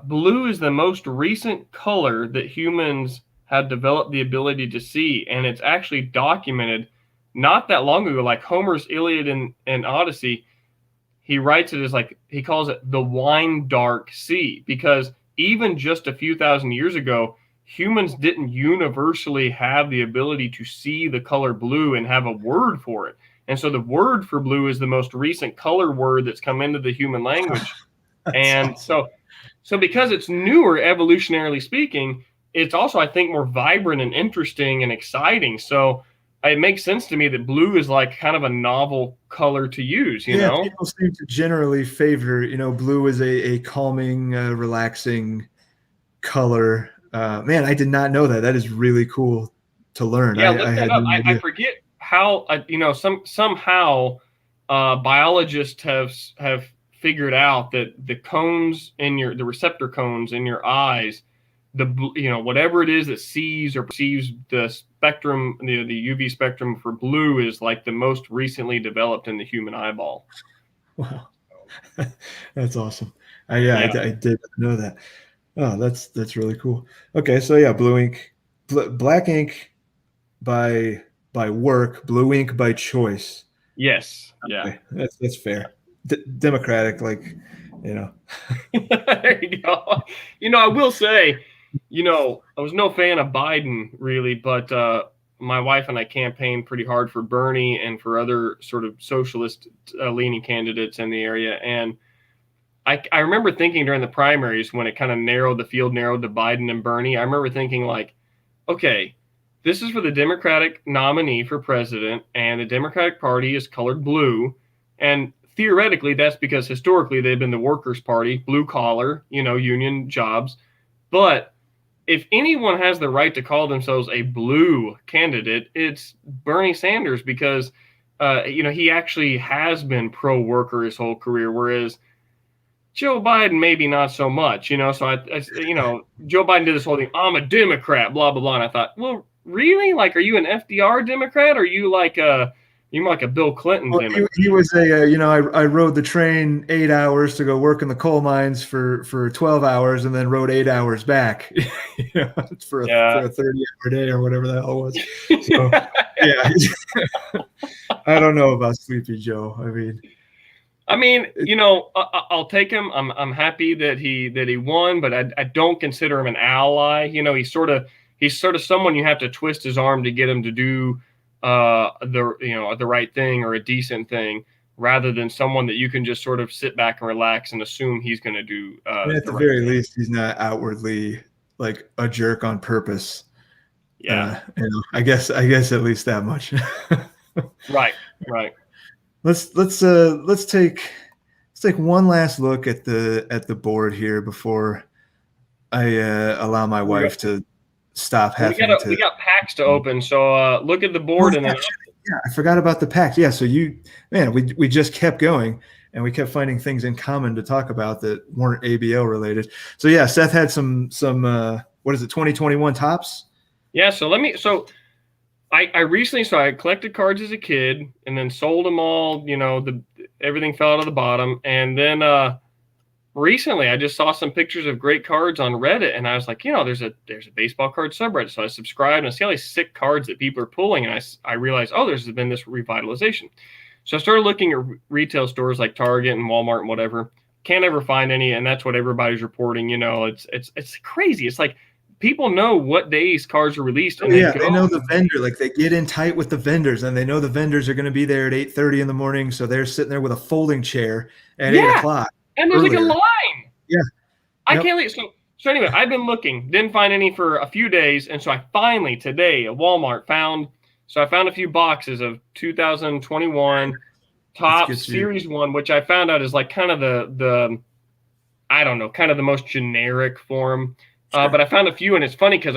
Speaker 2: blue is the most recent color that humans have developed the ability to see. And it's actually documented not that long ago, like Homer's Iliad and Odyssey. He writes it as like, he calls it the wine dark sea, because even just a few thousand years ago, humans didn't universally have the ability to see the color blue and have a word for it. And so the word for blue is the most recent color word that's come into the human language. And
Speaker 1: awesome.
Speaker 2: so because it's newer, evolutionarily speaking, it's also, I think, more vibrant and interesting and exciting. So it makes sense to me that blue is like kind of a novel color to use, you
Speaker 1: Yeah,
Speaker 2: know?
Speaker 1: people seem to generally favor, blue as a calming, relaxing color. Man, I did not know that. That is really cool to learn.
Speaker 2: Yeah, look
Speaker 1: I
Speaker 2: that
Speaker 1: had
Speaker 2: up.
Speaker 1: no
Speaker 2: I
Speaker 1: idea.
Speaker 2: forget how, somehow biologists have figured out that the cones in the receptor cones in your eyes, whatever it is that sees or perceives the spectrum, the UV spectrum for blue is like the most recently developed in the human eyeball.
Speaker 1: Wow, that's awesome. Yeah,
Speaker 2: Yeah.
Speaker 1: I did not know that. Oh, that's really cool. Okay, so yeah, blue ink, black ink by work, blue ink by choice.
Speaker 2: Yes. Yeah.
Speaker 1: Okay, that's fair. Democratic, like, you know.
Speaker 2: There you go. I will say, I was no fan of Biden really, but my wife and I campaigned pretty hard for Bernie and for other sort of socialist leaning candidates in the area. And I remember thinking during the primaries when it kind of the field narrowed to Biden and Bernie, I remember thinking like, okay, this is for the Democratic nominee for president, and the Democratic Party is colored blue. And theoretically, that's because historically they've been the workers' party, blue collar, union jobs. But if anyone has the right to call themselves a blue candidate, it's Bernie Sanders, because, he actually has been pro worker his whole career, whereas Joe Biden maybe not so much, So Joe Biden did this whole thing. I'm a Democrat, blah blah blah. And I thought, well, really? Like, are you an FDR Democrat, or are you like a Bill Clinton
Speaker 1: Well,
Speaker 2: Democrat?
Speaker 1: he was I rode the train 8 hours to go work in the coal mines for 12 hours and then rode 8 hours back, for
Speaker 2: Yeah.
Speaker 1: a 30-hour day or whatever the hell it was. So yeah, I don't know about Sleepy Joe.
Speaker 2: I mean, I'll take him. I'm happy that he won, but I don't consider him an ally. He's sort of someone you have to twist his arm to get him to do the right thing or a decent thing, rather than someone that you can just sort of sit back and relax and assume he's going to do
Speaker 1: at
Speaker 2: the
Speaker 1: the
Speaker 2: right
Speaker 1: very
Speaker 2: thing.
Speaker 1: least, he's not outwardly like a jerk on purpose.
Speaker 2: Yeah.
Speaker 1: I guess at least that much.
Speaker 2: Right. Right.
Speaker 1: Let's take one last look at the board here before I allow my
Speaker 2: We got
Speaker 1: wife to stop
Speaker 2: we
Speaker 1: having
Speaker 2: we
Speaker 1: to.
Speaker 2: got packs to open. So look at the
Speaker 1: Oh
Speaker 2: board and
Speaker 1: yeah,
Speaker 2: then
Speaker 1: yeah, I forgot about the pact. Yeah, so we just kept going and we kept finding things in common to talk about that weren't ABL related. So yeah, Seth had some what is it, 2021 tops?
Speaker 2: yeah. So I recently, I collected cards as a kid and then sold them all. Everything fell out of the bottom, and then recently I just saw some pictures of great cards on Reddit, and I was like, there's a baseball card subreddit, so I subscribed and I see all these sick cards that people are pulling, and I realized, oh, there's been this revitalization. So I started looking at retail stores like Target and Walmart and whatever. Can't ever find any, and that's what everybody's reporting. It's crazy. It's like people know what days cards are released,
Speaker 1: Oh
Speaker 2: and they
Speaker 1: yeah, they
Speaker 2: go.
Speaker 1: know the vendor. Like they get in tight with the vendors, and they know the vendors are going to be there at 8:30 in the morning. So they're sitting there with a folding chair at eight
Speaker 2: Yeah,
Speaker 1: o'clock
Speaker 2: and there's like a
Speaker 1: earlier.
Speaker 2: line.
Speaker 1: Yeah.
Speaker 2: I
Speaker 1: Yep.
Speaker 2: can't leave. So anyway, I've been looking, didn't find any for a few days, and so I finally today at Walmart found. So I found a few boxes of 2021
Speaker 1: Let's
Speaker 2: top
Speaker 1: get you.
Speaker 2: series one, which I found out is like kind of the I don't know, kind of the most generic form. But
Speaker 1: Sure.
Speaker 2: I found a few, and it's funny because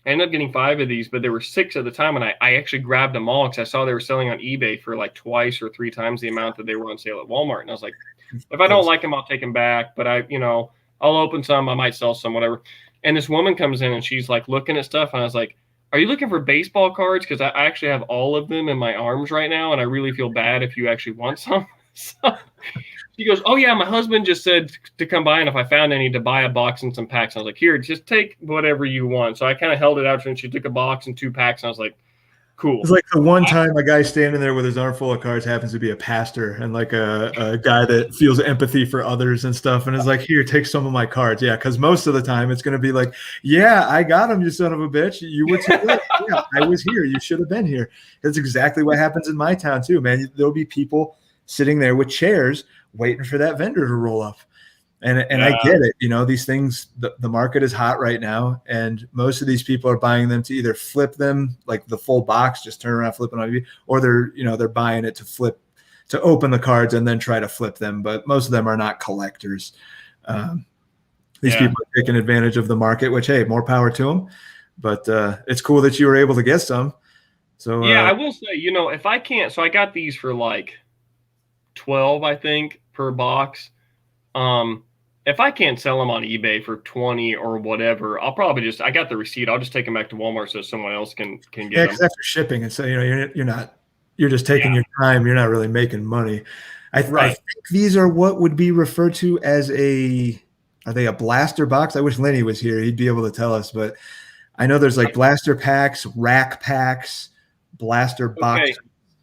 Speaker 2: I ended up getting 5 of these, but there were 6 at the time, and I actually grabbed them all because I saw they were selling on eBay for like twice or 3 times the amount that they were on sale at Walmart. And I was like, if I don't like them, I'll take them back. But I'll open some, I might sell some, whatever. And this woman comes in and she's like looking at stuff, and I was like, are you looking for baseball cards? Because I actually have all of them in my arms right now, and I really feel bad if you actually want some. So she goes, oh, yeah, my husband just said to come by, and if I found any, to buy a box and some packs. I was like, here, just take whatever you want. So I kind of held it out to her, and she took a box and 2 packs, and I was like, cool.
Speaker 1: It's like the one time a guy standing there with his arm full of cards happens to be a pastor and like a guy that feels empathy for others and stuff, and is like, here, take some of my cards. Yeah, because most of the time it's going to be like, yeah, I got him, you son of a bitch. You were too late. Yeah, I was here. You should have been here. That's exactly what happens in my town too, man. There'll be people sitting there with chairs waiting for that vendor to roll up. And I get it. These things, the market is hot right now, and most of these people are buying them to either flip them, like the full box, just turn around, flip it on, or they're buying it to open the cards and then try to flip them. But most of them are not collectors. These people are taking advantage of the market, which, hey, more power to them. But it's cool that you were able to get some. So
Speaker 2: I will say, if I can't, so I got these for like 12, I think, per box. If I can't sell them on eBay for 20 or whatever, I'll probably I got the receipt. I'll just take them back to Walmart so someone else can get them.
Speaker 1: Because after shipping, and so you're just taking your time. You're not really making money. I think these are what would be referred to as are they a blaster box? I wish Lenny was here. He'd be able to tell us, but I know there's like blaster packs, rack packs, blaster box.
Speaker 2: Okay.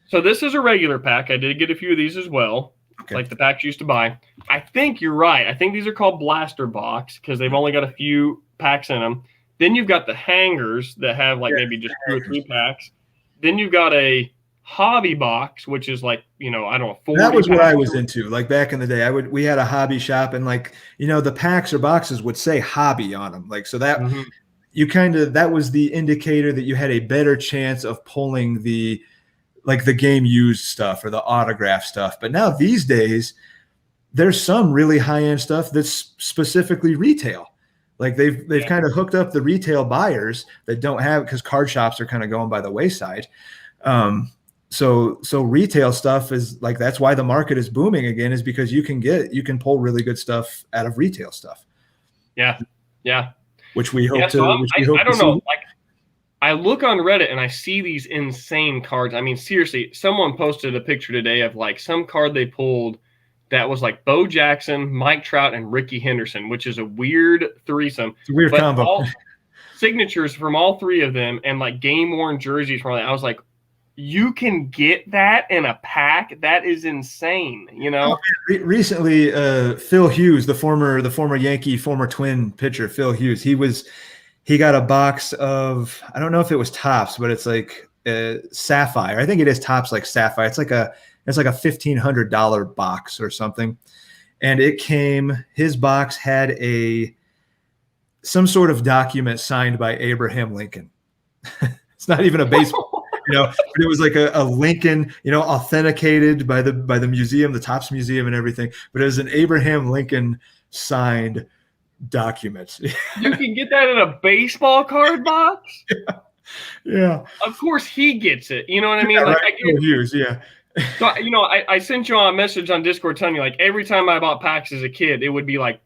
Speaker 2: So this is a regular pack. I did get a few of these as well. Okay. Like the packs you used to buy. I think you're right. I think these are called blaster box because they've only got a few packs in them. Then you've got the hangers that have like maybe just 2 or 3 packs. Then you've got a hobby box, which is like, I don't know, 40
Speaker 1: That was what I was into. Like back in the day, we had a hobby shop, and like, the packs or boxes would say hobby on them. Like, so that that was the indicator that you had a better chance of pulling the game used stuff or the autograph stuff. But now these days, there's some really high-end stuff that's specifically retail. Like they've kind of hooked up the retail buyers that don't have, because card shops are kind of going by the wayside. So retail stuff is like, that's why the market is booming again, is because you can pull really good stuff out of retail stuff.
Speaker 2: Yeah.
Speaker 1: Which we hope to.
Speaker 2: I don't know. Like, I look on Reddit and I see these insane cards. I mean, seriously, someone posted a picture today of like some card they pulled that was like Bo Jackson, Mike Trout, and Ricky Henderson, which is a weird threesome.
Speaker 1: It's a weird combo.
Speaker 2: All signatures from all 3 of them and like game-worn jerseys from all that. I was like, you can get that in a pack? That is insane,
Speaker 1: Recently, Phil Hughes, the former Yankee, former Twin pitcher, Phil Hughes, he got a box of, I don't know if it was Topps, but it's like Sapphire. I think it is Topps, like Sapphire. It's like a $1,500 box or something. And his box had some sort of document signed by Abraham Lincoln. It's not even a baseball, but it was like a Lincoln, authenticated by the museum, the Topps Museum and everything. But it was an Abraham Lincoln signed document.
Speaker 2: You can get that in a baseball card box?
Speaker 1: Yeah.
Speaker 2: Of course he gets it. You know what I mean? Yeah, like,
Speaker 1: Hughes, yeah.
Speaker 2: So, I sent you a message on Discord telling you, like, every time I bought packs as a kid, it would be like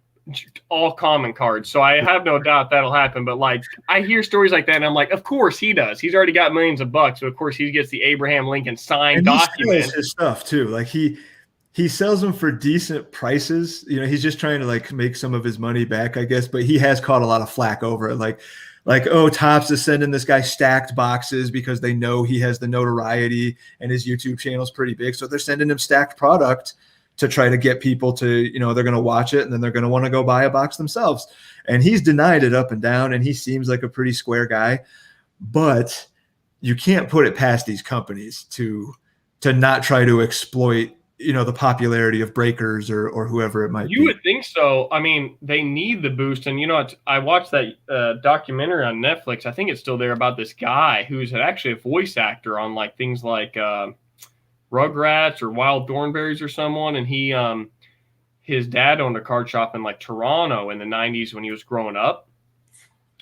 Speaker 2: all common cards. So I have no doubt that'll happen. But like, I hear stories like that, and I'm like, of course he does. He's already got millions of bucks. So of course he gets the Abraham Lincoln signed document. He sells
Speaker 1: his stuff too. Like he sells them for decent prices. He's just trying to like make some of his money back, I guess. But he has caught a lot of flack over it. Like, oh, Topps is sending this guy stacked boxes because they know he has the notoriety and his YouTube channel is pretty big. So they're sending him stacked product to try to get people to, they're going to watch it and then they're going to want to go buy a box themselves. And he's denied it up and down, and he seems like a pretty square guy. But you can't put it past these companies to not try to exploit the popularity of breakers or whoever it might be.
Speaker 2: You would think so. I mean, they need the boost. And, I watched that documentary on Netflix. I think it's still there, about this guy who's actually a voice actor on like things like Rugrats or Wild Thornberrys or someone. And his dad owned a card shop in like Toronto in the 90s when he was growing up.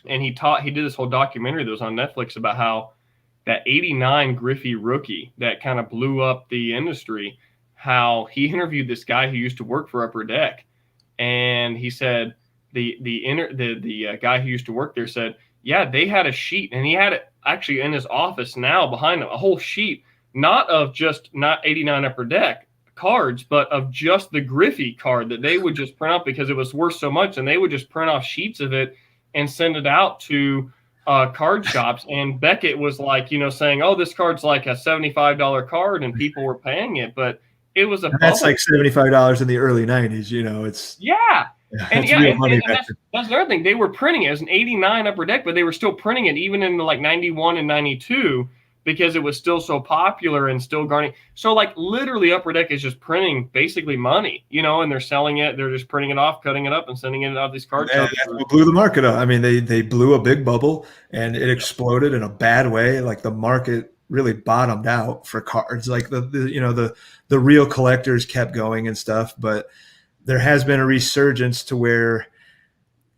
Speaker 2: and he did this whole documentary that was on Netflix about how that 89 Griffey rookie that kind of blew up the industry, how he interviewed this guy who used to work for Upper Deck, and he said the guy who used to work there said, yeah, they had a sheet, and he had it actually in his office now behind him, a whole sheet, not 89 Upper Deck cards, but of just the Griffey card that they would just print out because it was worth so much, and they would just print off sheets of it and send it out to card shops. And Beckett was like, saying, oh, this card's like a $75 card, and people were paying it, but it was
Speaker 1: that's like $75 in the early 90s. It's
Speaker 2: and
Speaker 1: real money
Speaker 2: that's another thing. They were printing it. It was an 89 Upper Deck, but they were still printing it even in like 91 and 92 because it was still so popular and still garnering. So like literally Upper Deck is just printing basically money, and they're selling it. They're just printing it off, cutting it up, and sending it out of these card shops.
Speaker 1: That's what blew the market up. I mean, they blew a big bubble, and it exploded in a bad way. Like the market really bottomed out for cards. Like the real collectors kept going and stuff, but there has been a resurgence to where,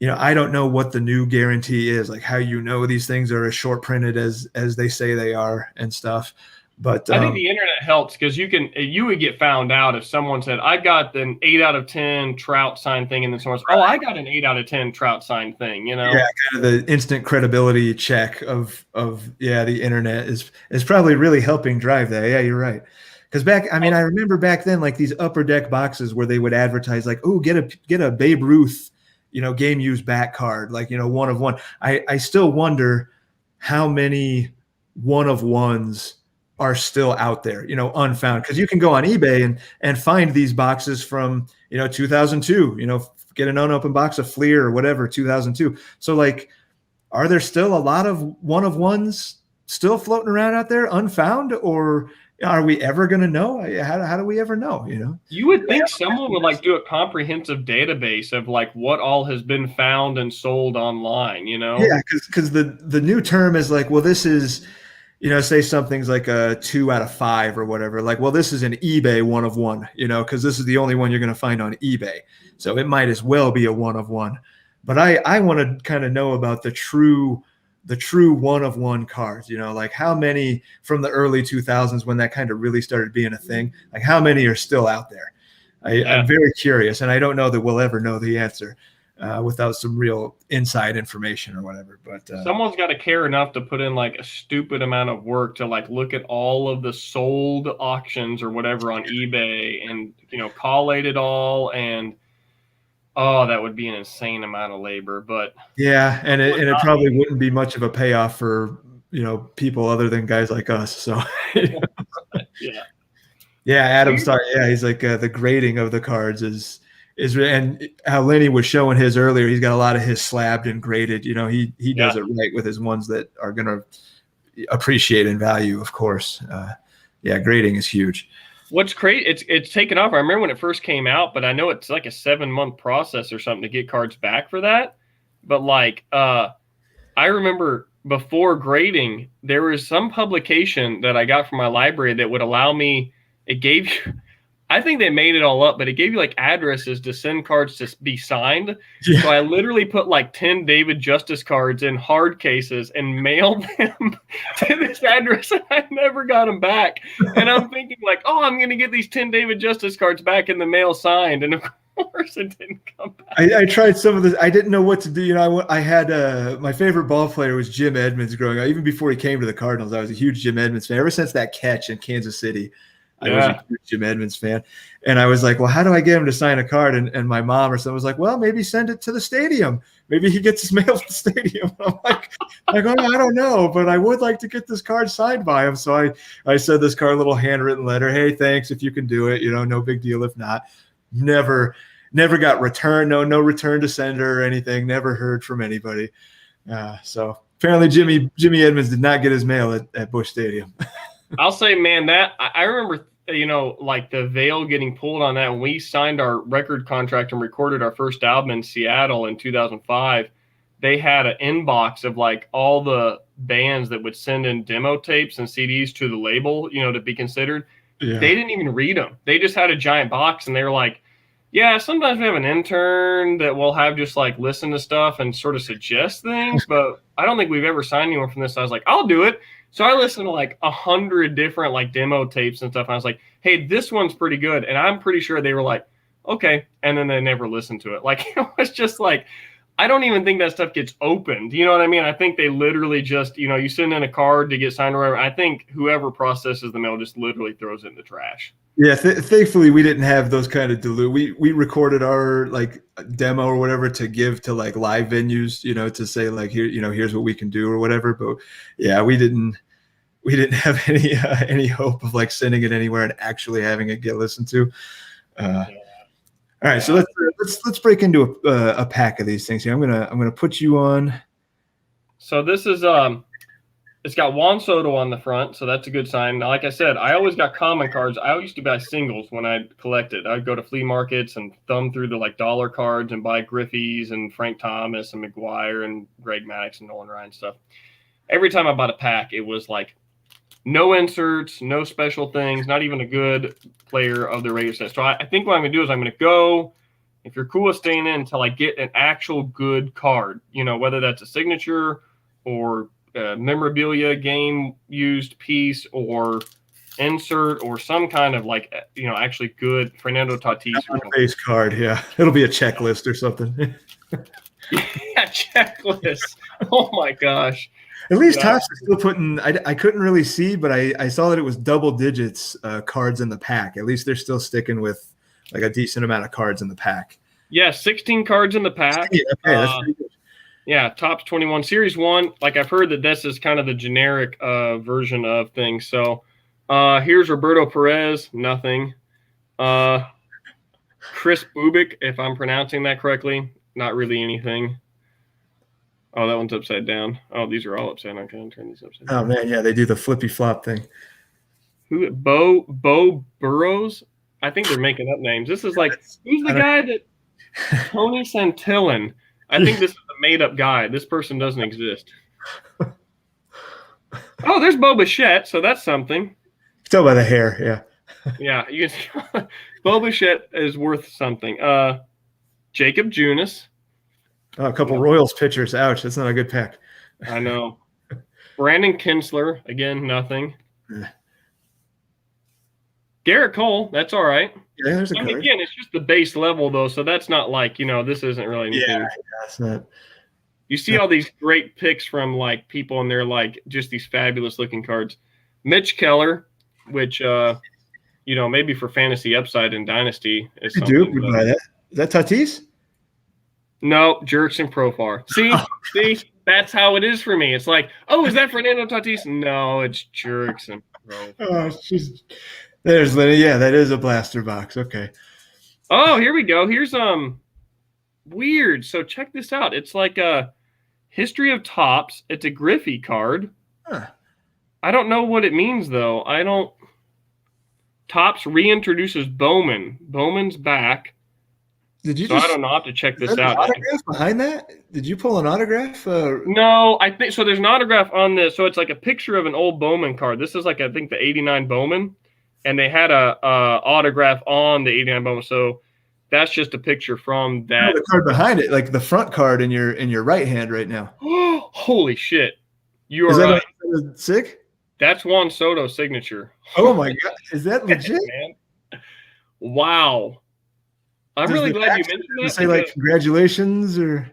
Speaker 1: I don't know what the new guarantee is, like how these things are as short printed as they say they are and stuff. But
Speaker 2: I think the internet helps because you would get found out if someone said, I got an 8 out of 10 Trout signed thing, and then someone's, oh, I got an 8 out of 10 Trout signed thing, Yeah,
Speaker 1: kind of the instant credibility check of the internet is probably really helping drive that. Yeah, you're right. Because I remember back then, like these Upper Deck boxes where they would advertise like, oh, get a Babe Ruth, game used back card, like, 1 of 1. I still wonder how many 1 of 1s are still out there, unfound. Because you can go on eBay and find these boxes from, 2002, get an unopened box of Fleer or whatever, 2002. So like, are there still a lot of 1 of 1s still floating around out there unfound, or are we ever going to know? How do we ever know?
Speaker 2: You would think someone would like do a comprehensive database of like what all has been found and sold online,
Speaker 1: Yeah, because the new term is like, well, this is, say something's like a 2 out of 5 or whatever. Like, well, this is an eBay 1 of 1, because this is the only one you're going to find on eBay. So it might as well be a 1 of 1. But I want to kind of know about the true 1 of 1 cards, like how many from the early 2000s when that kind of really started being a thing, like how many are still out there? I'm very curious, and I don't know that we'll ever know the answer without some real inside information or whatever. But
Speaker 2: someone's got to care enough to put in like a stupid amount of work to like look at all of the sold auctions or whatever on eBay and, collate it all. And oh, that would be an insane amount of labor, but
Speaker 1: yeah, and it probably wouldn't be much of a payoff for people other than guys like us. So yeah, Adam's thought. Yeah, he's like the grading of the cards is and how Lenny was showing his earlier. He's got a lot of his slabbed and graded. He does it right with his ones that are going to appreciate in value, of course. Grading is huge.
Speaker 2: What's crazy, it's taken off. I remember when it first came out, but I know it's like a 7-month process or something to get cards back for that. But like, I remember before grading, there was some publication that I got from my library that would allow me, it gave you, I think they made it all up, but it gave you like addresses to send cards to be signed. Yeah. So I literally put like 10 David Justice cards in hard cases and mailed them to this address, and I never got them back. And I'm thinking like, oh, I'm going to get these 10 David Justice cards back in the mail signed. And of course it didn't come back.
Speaker 1: I tried some of this. I didn't know what to do. I had my favorite ball player was Jim Edmonds growing up. Even before he came to the Cardinals, I was a huge Jim Edmonds fan. Ever since that catch in Kansas City, I was a huge Jim Edmonds fan. And I was like, well, how do I get him to sign a card? And my mom or someone was like, well, maybe send it to the stadium. Maybe he gets his mail to the stadium. I'm like, oh, I don't know, but I would like to get this card signed by him. So I sent this card, a little handwritten letter. Hey, thanks if you can do it. No big deal if not. Never got return. No return to sender or anything. Never heard from anybody. So apparently Jimmy Edmonds did not get his mail at Busch Stadium.
Speaker 2: I'll say, man, that I remember, like the veil getting pulled on that when we signed our record contract and recorded our first album in Seattle in 2005. They had an inbox of like all the bands that would send in demo tapes and CDs to the label, to be considered. Yeah. They didn't even read them. They just had a giant box, and they were like, Yeah, sometimes we have an intern that will have just like listen to stuff and sort of suggest things, but I don't think we've ever signed anyone from this. I was like, I'll do it. So I listened to like 100 different like demo tapes and stuff. And I was like, hey, this one's pretty good. And I'm pretty sure they were like, okay. And then they never listened to it. Like it was just like, I don't even think that stuff gets opened. You know what I mean? I think they literally just, you send in a card to get signed or whatever. I think whoever processes the mail just literally throws it in the trash.
Speaker 1: Yeah, thankfully we didn't have those kind of We recorded our like demo or whatever to give to like live venues, to say like here, here's what we can do or whatever. But yeah, we didn't have any hope of like sending it anywhere and actually having it get listened to. All right, so let's break into a pack of these things here. I'm gonna put you on.
Speaker 2: So this is it's got Juan Soto on the front, so that's a good sign. Now, like I said, I always got common cards. I used to buy singles when I collected. I'd go to flea markets and thumb through the like dollar cards and buy Griffey's and Frank Thomas and McGuire and Greg Maddux and Nolan Ryan stuff. Every time I bought a pack, it was like no inserts, no special things, not even a good player of the regular set. So I think what I'm going to do is I'm going to go, if you're cool with staying in, until I get an actual good card, whether that's a signature or memorabilia game used piece or insert or some kind of like, actually good Fernando Tatis.
Speaker 1: Base card, yeah. It'll be a checklist or something.
Speaker 2: Yeah, checklist. Oh, my gosh.
Speaker 1: At least Topps is still putting. I couldn't really see, but I saw that it was double digits cards in the pack. At least they're still sticking with like a decent amount of cards in the pack.
Speaker 2: Yeah, 16 cards in the pack.
Speaker 1: Yeah, okay, that's pretty good.
Speaker 2: Yeah, Topps 21 Series 1. Like I've heard that this is kind of the generic version of things. So here's Roberto Perez, nothing. Chris Bubik, if I'm pronouncing that correctly, not really anything. Oh, that one's upside down. Oh, these are all upside down. Can I turn these upside down?
Speaker 1: Oh man, yeah, they do the flippy flop thing.
Speaker 2: Who? Bo Burrows? I think they're making up names. This is like, who's the guy that Tony Santillan? I think this is a made up guy. This person doesn't exist. Oh, there's Bo Bichette, so that's something.
Speaker 1: Tell by the hair, yeah.
Speaker 2: Yeah, you can. Bo Bichette is worth something. Jacob Junis.
Speaker 1: Oh, a couple Royals pitchers. Ouch, that's not a good pack.
Speaker 2: I know. Brandon Kinsler, again, nothing. Garrett Cole, that's all right.
Speaker 1: Yeah, there's a card.
Speaker 2: Again, it's just the base level, though, so that's not like, this isn't really anything.
Speaker 1: Yeah, it's not.
Speaker 2: You see all these great picks from, like, people, and they're, like, just these fabulous-looking cards. Mitch Keller, which, maybe for fantasy upside and dynasty is something.
Speaker 1: You do buy that. Is that Tatis?
Speaker 2: No, Jurickson Profar. See, that's how it is for me. It's like, oh, is that Fernando Tatis? No, it's Jurickson Profar.
Speaker 1: Oh, there's Lenny. Yeah, that is a blaster box. Okay.
Speaker 2: Oh, here we go. Here's weird. So check this out. It's like a history of Topps. It's a Griffey card.
Speaker 1: Huh.
Speaker 2: I don't know what it means though. Topps reintroduces Bowman. Bowman's back. I don't know. I have to check this out.
Speaker 1: Autograph behind that? Did you pull an autograph?
Speaker 2: No, I think so. There's an autograph on this. So it's like a picture of an old Bowman card. This is like, I think, the 89 Bowman. And they had a autograph on the 89 Bowman. So that's just a picture from that.
Speaker 1: The card behind it, like the front card in your right hand right now.
Speaker 2: Holy shit. You are
Speaker 1: is that
Speaker 2: right.
Speaker 1: Sick?
Speaker 2: That's Juan Soto's signature.
Speaker 1: Oh, my God. Is that legit?
Speaker 2: Man. Wow. I'm really glad you mentioned that.
Speaker 1: Say like congratulations or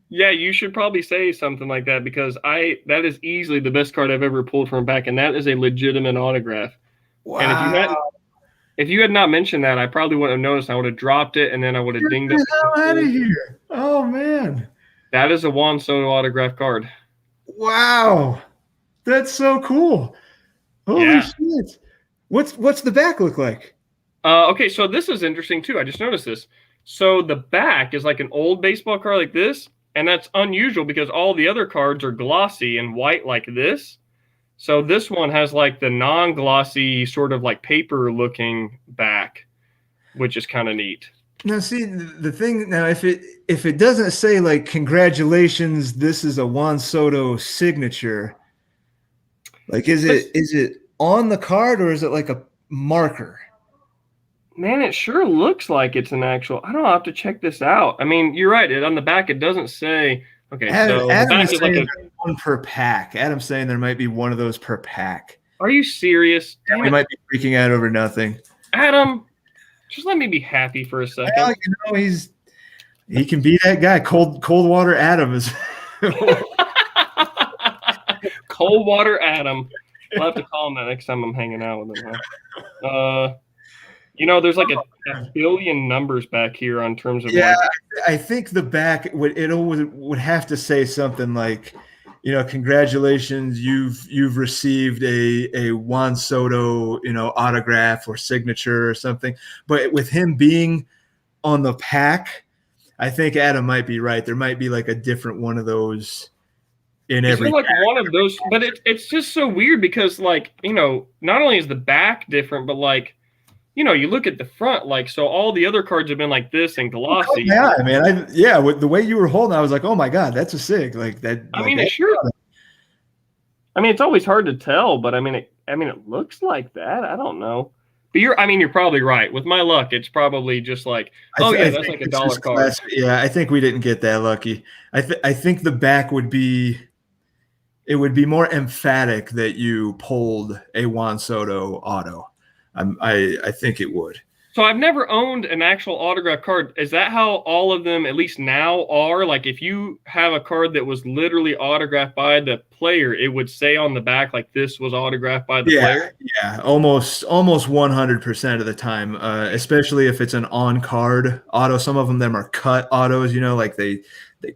Speaker 2: yeah, you should probably say something like that because that is easily the best card I've ever pulled from back, and that is a legitimate autograph.
Speaker 1: Wow.
Speaker 2: And if you had not mentioned that, I probably wouldn't have noticed. I would have dropped it and then I would have dinged it.
Speaker 1: Get the hell out of here. Oh man.
Speaker 2: That is a Juan Soto autograph card.
Speaker 1: Wow. That's so cool. Holy shit. What's the back look like?
Speaker 2: Okay, so this is interesting too. I just noticed this. So the back is like an old baseball card like this, and that's unusual because all the other cards are glossy and white like this. So this one has like the non-glossy sort of like paper-looking back, which is kind of neat.
Speaker 1: Now, see the thing. Now, if it doesn't say like congratulations, this is a Juan Soto signature. Like, is it on the card or is it like a marker?
Speaker 2: Man, it sure looks like it's an actual. I don't know, I'll have to check this out. I mean, you're right. On the back, it doesn't say. Okay, so the
Speaker 1: Adam
Speaker 2: back
Speaker 1: is
Speaker 2: is like
Speaker 1: saying
Speaker 2: a.
Speaker 1: there's one per pack. Adam's saying there might be one of those per pack.
Speaker 2: Are you serious?
Speaker 1: Yeah,
Speaker 2: Damn
Speaker 1: we
Speaker 2: it,
Speaker 1: might be freaking out over nothing.
Speaker 2: Adam. Just let me be happy for a
Speaker 1: Well,
Speaker 2: second.
Speaker 1: he can be that guy. Cold water Adam is.
Speaker 2: Cold water Adam. I'll have to call him that next time I'm hanging out with him. Huh? There's like a billion numbers back here on terms of
Speaker 1: Yeah,
Speaker 2: like.
Speaker 1: I think the back would have to say something like, congratulations, you've received a Juan Soto, autograph or signature or something. But with him being on the pack, I think Adam might be right. There might be like a different one of those in
Speaker 2: Is there
Speaker 1: every
Speaker 2: like
Speaker 1: pack.
Speaker 2: one of those? But it's just so weird because not only is the back different, but like you look at the front, like so all the other cards have been like this and glossy.
Speaker 1: Yeah, man. With the way you were holding, I was like, oh my god, that's a sig. Like that.
Speaker 2: I mean, it sure. I mean, it's always hard to tell, but I mean, it looks like that. I don't know. But you're probably right. With my luck, it's probably just like, that's like a dollar card.
Speaker 1: Yeah, I think we didn't get that lucky. I think the back would be more emphatic that you pulled a Juan Soto auto. I think it would.
Speaker 2: So I've never owned an actual autograph card. Is that how all of them, at least now, are? Like if you have a card that was literally autographed by the player, it would say on the back like this was autographed by the player?
Speaker 1: Yeah, almost 100% of the time, especially if it's an on-card auto. Some of them are cut autos, like they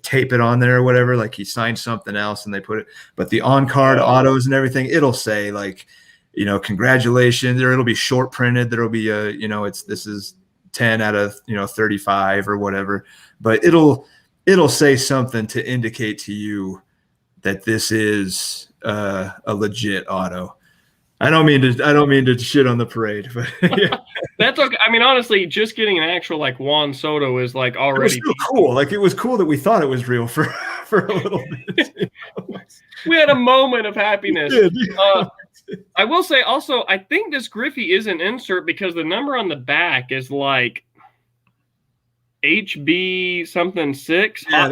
Speaker 1: tape it on there or whatever, like he signed something else and they put it. But the on-card autos and everything, it'll say like, congratulations, or it'll be short printed. There'll be this is 10 out of 35 or whatever, but it'll say something to indicate to you that this is a legit auto. I don't mean to shit on the parade, but yeah.
Speaker 2: That's okay. I mean, honestly, just getting an actual like Juan Soto is like already
Speaker 1: cool. Like it was cool that we thought it was real for a little bit.
Speaker 2: We had a moment of happiness. I will say also, I think this Griffey is an insert because the number on the back is like HB something 6.
Speaker 1: Yeah,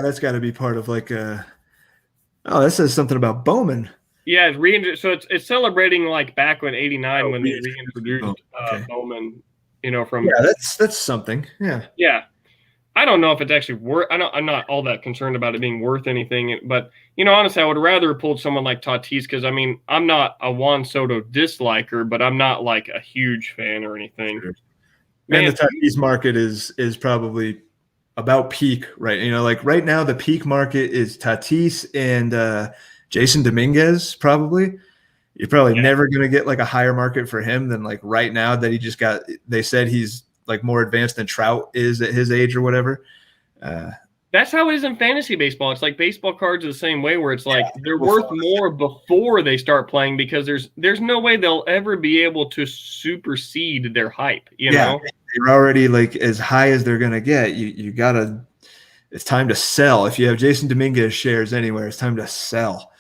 Speaker 1: that's got to be part of like that says something about Bowman.
Speaker 2: Yeah, so it's celebrating like back when '89 when they reintroduced Bowman. From
Speaker 1: that's something. Yeah.
Speaker 2: Yeah. I don't know if it's actually worth. I'm not all that concerned about it being worth anything, but honestly, I would rather have pulled someone like Tatis because I mean, I'm not a Juan Soto disliker, but I'm not like a huge fan or anything.
Speaker 1: Sure. Man, the Tatis market is probably about peak, right? Like right now, the peak market is Tatis and Jason Dominguez. Probably, you're probably never going to get like a higher market for him than like right now that he just got. They said he's like more advanced than Trout is at his age or whatever.
Speaker 2: That's how it is in fantasy baseball. It's like baseball cards are the same way where it's like they're worth more before they start playing because there's no way they'll ever be able to supersede their hype, know?
Speaker 1: They're already like as high as they're going to get. You got to – it's time to sell. If you have Jason Dominguez shares anywhere, it's time to sell.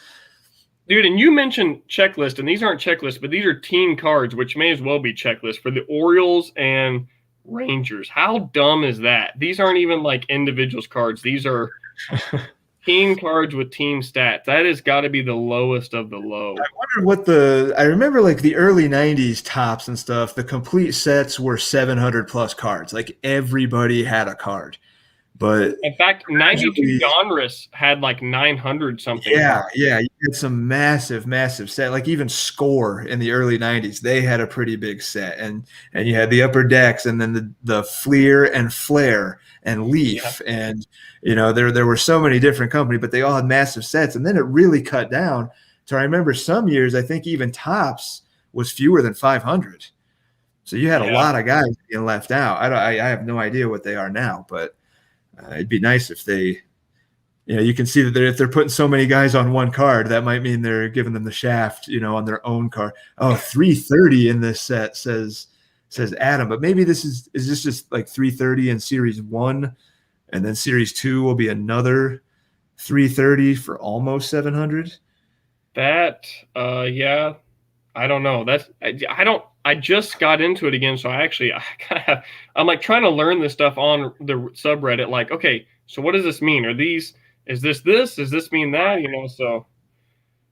Speaker 2: Dude, and you mentioned checklist, and these aren't checklists, but these are team cards, which may as well be checklists for the Orioles and – Rangers. How dumb is that? These aren't even like individuals cards. These are team cards with team stats. That has got to be the lowest of the low.
Speaker 1: I wonder I remember like the early 90s tops and stuff, the complete sets were 700 plus cards. Like everybody had a card. But
Speaker 2: in fact, 92 Donruss had like 900 something.
Speaker 1: Yeah. You had some massive set. Like even Score in the early 90s, they had a pretty big set. And you had the Upper Decks and then the Fleer and Flare and Leaf. Yeah. And, there were so many different companies, but they all had massive sets. And then it really cut down to, I remember some years, I think even Topps was fewer than 500. So you had a lot of guys being left out. I have no idea what they are now, but it'd be nice if they, you can see that if they're putting so many guys on one card, that might mean they're giving them the shaft, on their own card. Oh, 330 in this set says Adam, but maybe is this just like 330 in series 1, and then series 2 will be another 330 for almost 700.
Speaker 2: That, I don't know. I just got into it again, so I'm like trying to learn this stuff on the subreddit. Like, okay, so what does this mean? Is this? Does this mean that? So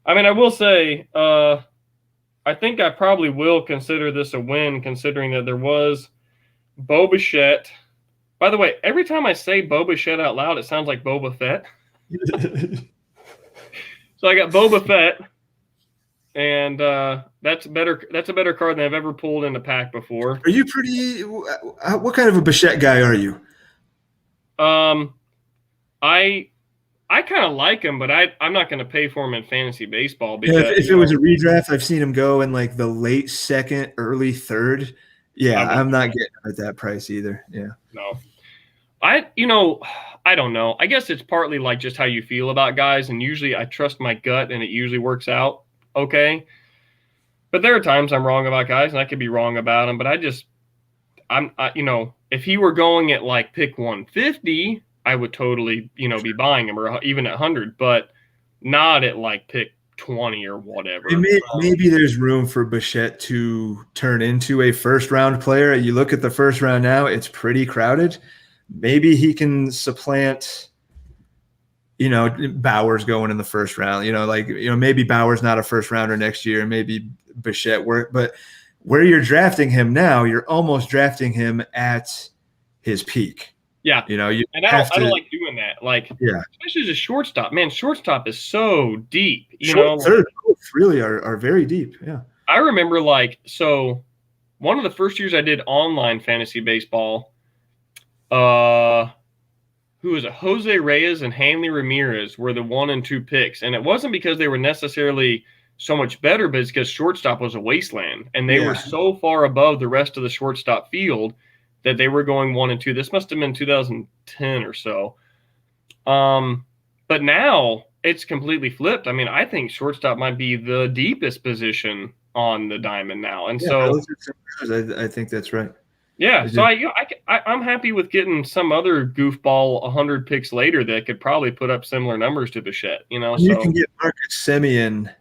Speaker 2: I mean, I will say, I think I probably will consider this a win, considering that there was Bo Bichette. By the way, every time I say Bo Bichette out loud, it sounds like Boba Fett. So I got Boba Fett, and that's a better card than I've ever pulled in the pack before.
Speaker 1: Are you pretty? What kind of a Bichette guy are you?
Speaker 2: I kind of like him, but I'm not going to pay for him in fantasy baseball because
Speaker 1: if it was a redraft, I've seen him go in like the late second, early third. Yeah, I'm not getting at that price either. Yeah.
Speaker 2: No. I don't know. I guess it's partly like just how you feel about guys, and usually I trust my gut, and it usually works out okay. But there are times I'm wrong about guys, and I could be wrong about them. But if he were going at like pick 150, I would totally, be buying him, or even at 100, but not at like pick 20 or whatever.
Speaker 1: Maybe there's room for Bichette to turn into a first-round player. You look at the first round now; it's pretty crowded. Maybe he can supplant, Bauer's going in the first round. Maybe Bauer's not a first rounder next year. Maybe Bichette but where you're drafting him now, you're almost drafting him at his peak.
Speaker 2: Yeah.
Speaker 1: I
Speaker 2: don't like doing that. Like, especially as a shortstop. Man, shortstop is so deep.
Speaker 1: Third really are very deep. Yeah.
Speaker 2: I remember one of the first years I did online fantasy baseball, who was it? Jose Reyes and Hanley Ramirez were the 1 and 2 picks. And it wasn't because they were necessarily so much better, but it's because shortstop was a wasteland. And they were so far above the rest of the shortstop field that they were going 1 and 2. This must have been 2010 or so. But now it's completely flipped. I mean, I think shortstop might be the deepest position on the diamond now. And
Speaker 1: I think that's right.
Speaker 2: Yeah, so I'm happy with getting some other goofball 100 picks later that could probably put up similar numbers to Bichette. You
Speaker 1: can get Marcus Semien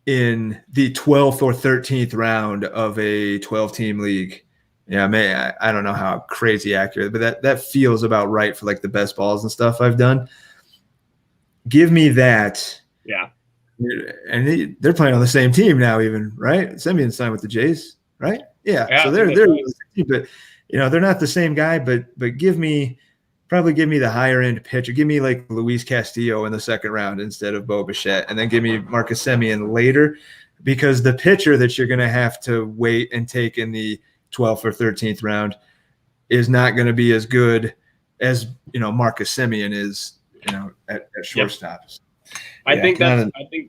Speaker 1: in the 12th or 13th round of a 12-team league. Yeah, I don't know how crazy accurate, but that feels about right for like the best balls and stuff I've done. Give me that.
Speaker 2: Yeah.
Speaker 1: And they're playing on the same team now, even, right? Semien signed with the Jays, right? Yeah. So they're but they're not the same guy, but give me the higher end pitcher. Give me like Luis Castillo in the second round instead of Bo Bichette, and then give me Marcus Semien later, because the pitcher that you're going to have to wait and take in the 12th or 13th round is not going to be as good as Marcus Semien is at shortstop.
Speaker 2: Yep. I think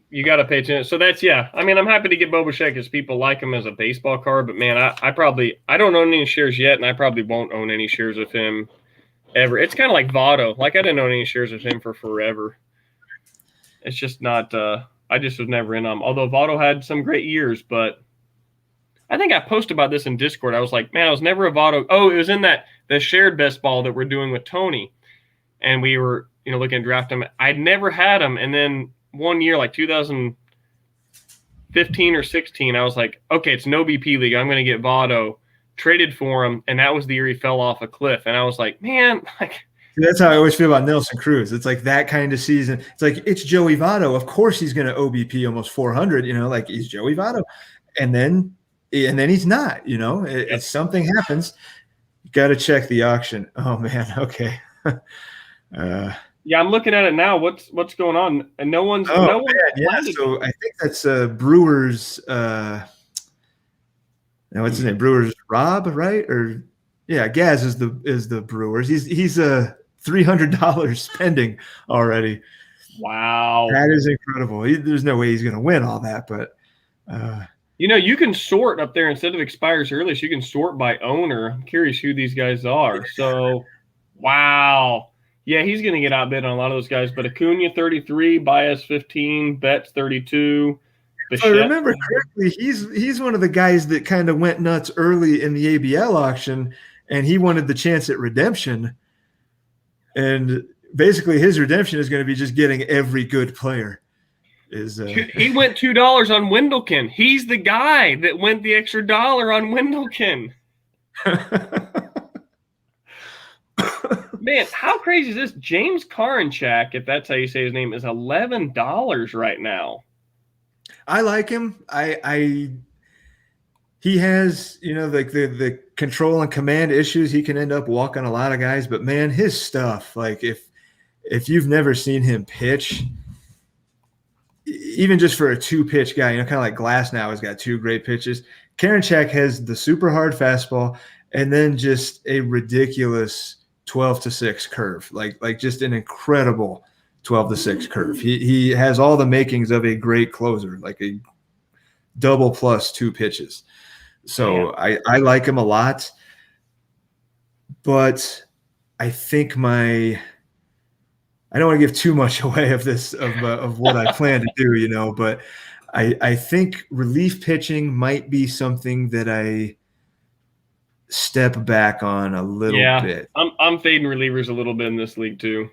Speaker 2: you got to pay attention. So I mean, I'm happy to get Bo Bichette because people like him as a baseball card, but man, I don't own any shares yet, and I probably won't own any shares of him ever. It's kind of like Votto. Like, I didn't own any shares of him for forever. It's just not, I just was never in on him. Although Votto had some great years, but I think I posted about this in Discord. I was like, man, I was never a Votto. Oh, it was in the shared best ball that we're doing with Tony. And we were, looking to draft him. I'd never had him. And then one year, like 2015 or 16, I was like, okay, it's no BP league. I'm going to get Votto. Traded for him. And that was the year he fell off a cliff. And I was like, man,
Speaker 1: that's how I always feel about Nelson Cruz. It's like that kind of season. It's like, it's Joey Votto. Of course he's going to OBP almost 400, like he's Joey Votto. And then he's not, if something happens, you got to check the auction. Oh man. Okay.
Speaker 2: Yeah, I'm looking at it now. What's going on? And no one's.
Speaker 1: Yeah. So I think that's Brewers. What's his name? Brewers Rob, right? Or Gaz is the Brewers. He's $300 spending already.
Speaker 2: Wow,
Speaker 1: that is incredible. There's no way he's going to win all that, but.
Speaker 2: You can sort up there instead of expires early. So you can sort by owner. I'm curious who these guys are. So, wow. Yeah, he's going to get outbid on a lot of those guys. But Acuna 33, Baez 15, Betts 32.
Speaker 1: If I remember correctly, he's one of the guys that kind of went nuts early in the ABL auction, and he wanted the chance at redemption. And basically his redemption is going to be just getting every good player. is
Speaker 2: He went $2 on Wendelken. He's the guy that went the extra $1 on Wendelken. Man, how crazy is this? James Karinchak, if that's how you say his name, is $11 right now.
Speaker 1: I like him. He has, like the control and command issues. He can end up walking a lot of guys, but man, his stuff, like if you've never seen him pitch, even just for a 2-pitch guy, kind of like Glass now has got 2 great pitches. Karinchak has the super hard fastball and then just a ridiculous 12-6 curve, like just an incredible 12-6 curve. He has all the makings of a great closer, like a double plus 2 pitches. So I like him a lot, but I think I don't want to give too much away of what I plan to do, but I think relief pitching might be something that I step back on a little bit.
Speaker 2: I'm fading relievers a little bit in this league too.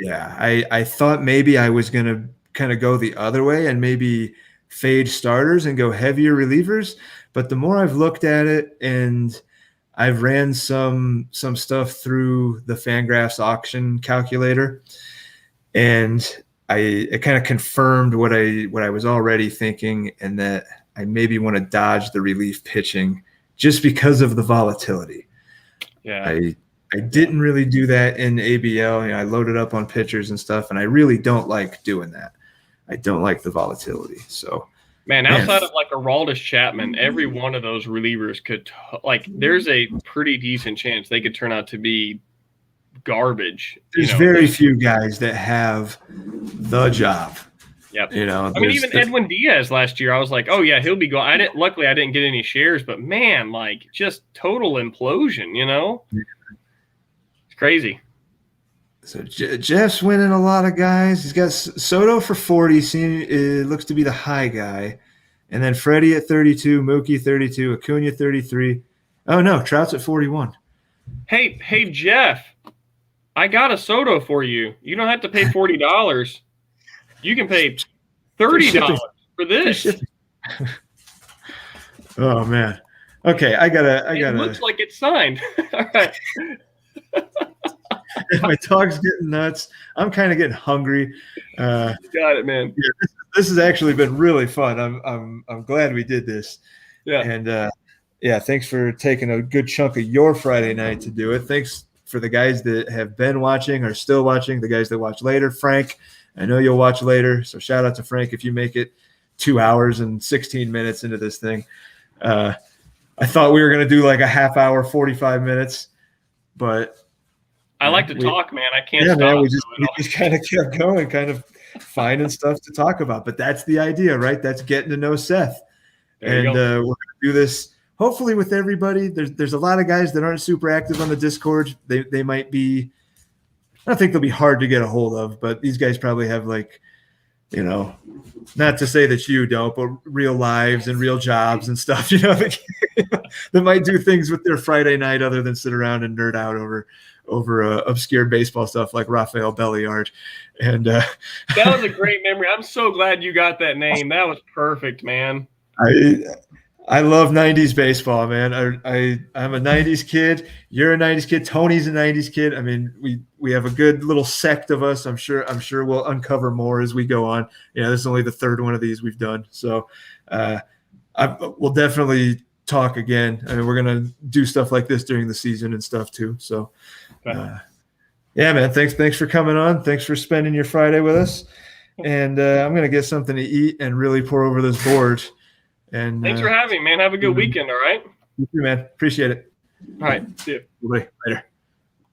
Speaker 1: Yeah, I thought maybe I was going to kind of go the other way and maybe fade starters and go heavier relievers. But the more I've looked at it and I've ran some stuff through the Fangraphs auction calculator, and it kind of confirmed what I was already thinking, and that I maybe want to dodge the relief pitching just because of the volatility.
Speaker 2: Yeah.
Speaker 1: I didn't really do that in ABL. I loaded up on pitchers and stuff, and I really don't like doing that. I don't like the volatility. So,
Speaker 2: man, outside of like Aroldis Chapman, every one of those relievers could there's a pretty decent chance they could turn out to be garbage.
Speaker 1: There's very few guys that have the job.
Speaker 2: Yep. I mean, even Edwin Diaz last year, I was like, oh yeah, he'll be going. Luckily I didn't get any shares, but man, like just total implosion, It's crazy.
Speaker 1: So Jeff's winning a lot of guys. He's got Soto for 40. It looks to be the high guy. And then Freddie at 32, Mookie 32, Acuna 33. Oh no, Trout's at 41.
Speaker 2: Hey Jeff, I got a Soto for you. You don't have to pay $40. You can pay $30 for this.
Speaker 1: Oh man. Okay, I gotta.
Speaker 2: It looks like it's signed. All right.
Speaker 1: My dog's getting nuts. I'm kind of getting hungry.
Speaker 2: Got it, man.
Speaker 1: Yeah, this has actually been really fun. I'm glad we did this.
Speaker 2: Yeah.
Speaker 1: And thanks for taking a good chunk of your Friday night to do it. Thanks for the guys that have been watching or still watching, the guys that watch later. Frank, I know you'll watch later, so shout out to Frank if you make it 2 hours and 16 minutes into this thing. I thought we were going to do like a half hour, 45 minutes, but
Speaker 2: I like to talk, man. I can't stop.
Speaker 1: Man, we just kind of kept going, kind of finding stuff to talk about. But that's the idea, right? That's getting to know Seth. And we're going to do this hopefully with everybody. There's a lot of guys that aren't super active on the Discord. They might be – I don't think they'll be hard to get a hold of, but these guys probably have not to say that you don't, but real lives and real jobs and stuff, they might do things with their Friday night other than sit around and nerd out over obscure baseball stuff like Rafael Belliard. And that
Speaker 2: was a great memory. I'm so glad you got that name. That was perfect, man.
Speaker 1: I love 90s baseball, man. I'm a 90s kid. You're a 90s kid. Tony's a 90s kid. I mean, we have a good little sect of us. I'm sure we'll uncover more as we go on. This is only the third one of these we've done. So we'll definitely talk again. I mean, we're going to do stuff like this during the season and stuff too. So man, thanks for coming on. Thanks for spending your Friday with us. And I'm going to get something to eat and really pour over this board. And
Speaker 2: thanks for having me, man. Have a good weekend, all right?
Speaker 1: You too, man. Appreciate it.
Speaker 2: All right. See you.
Speaker 1: Later.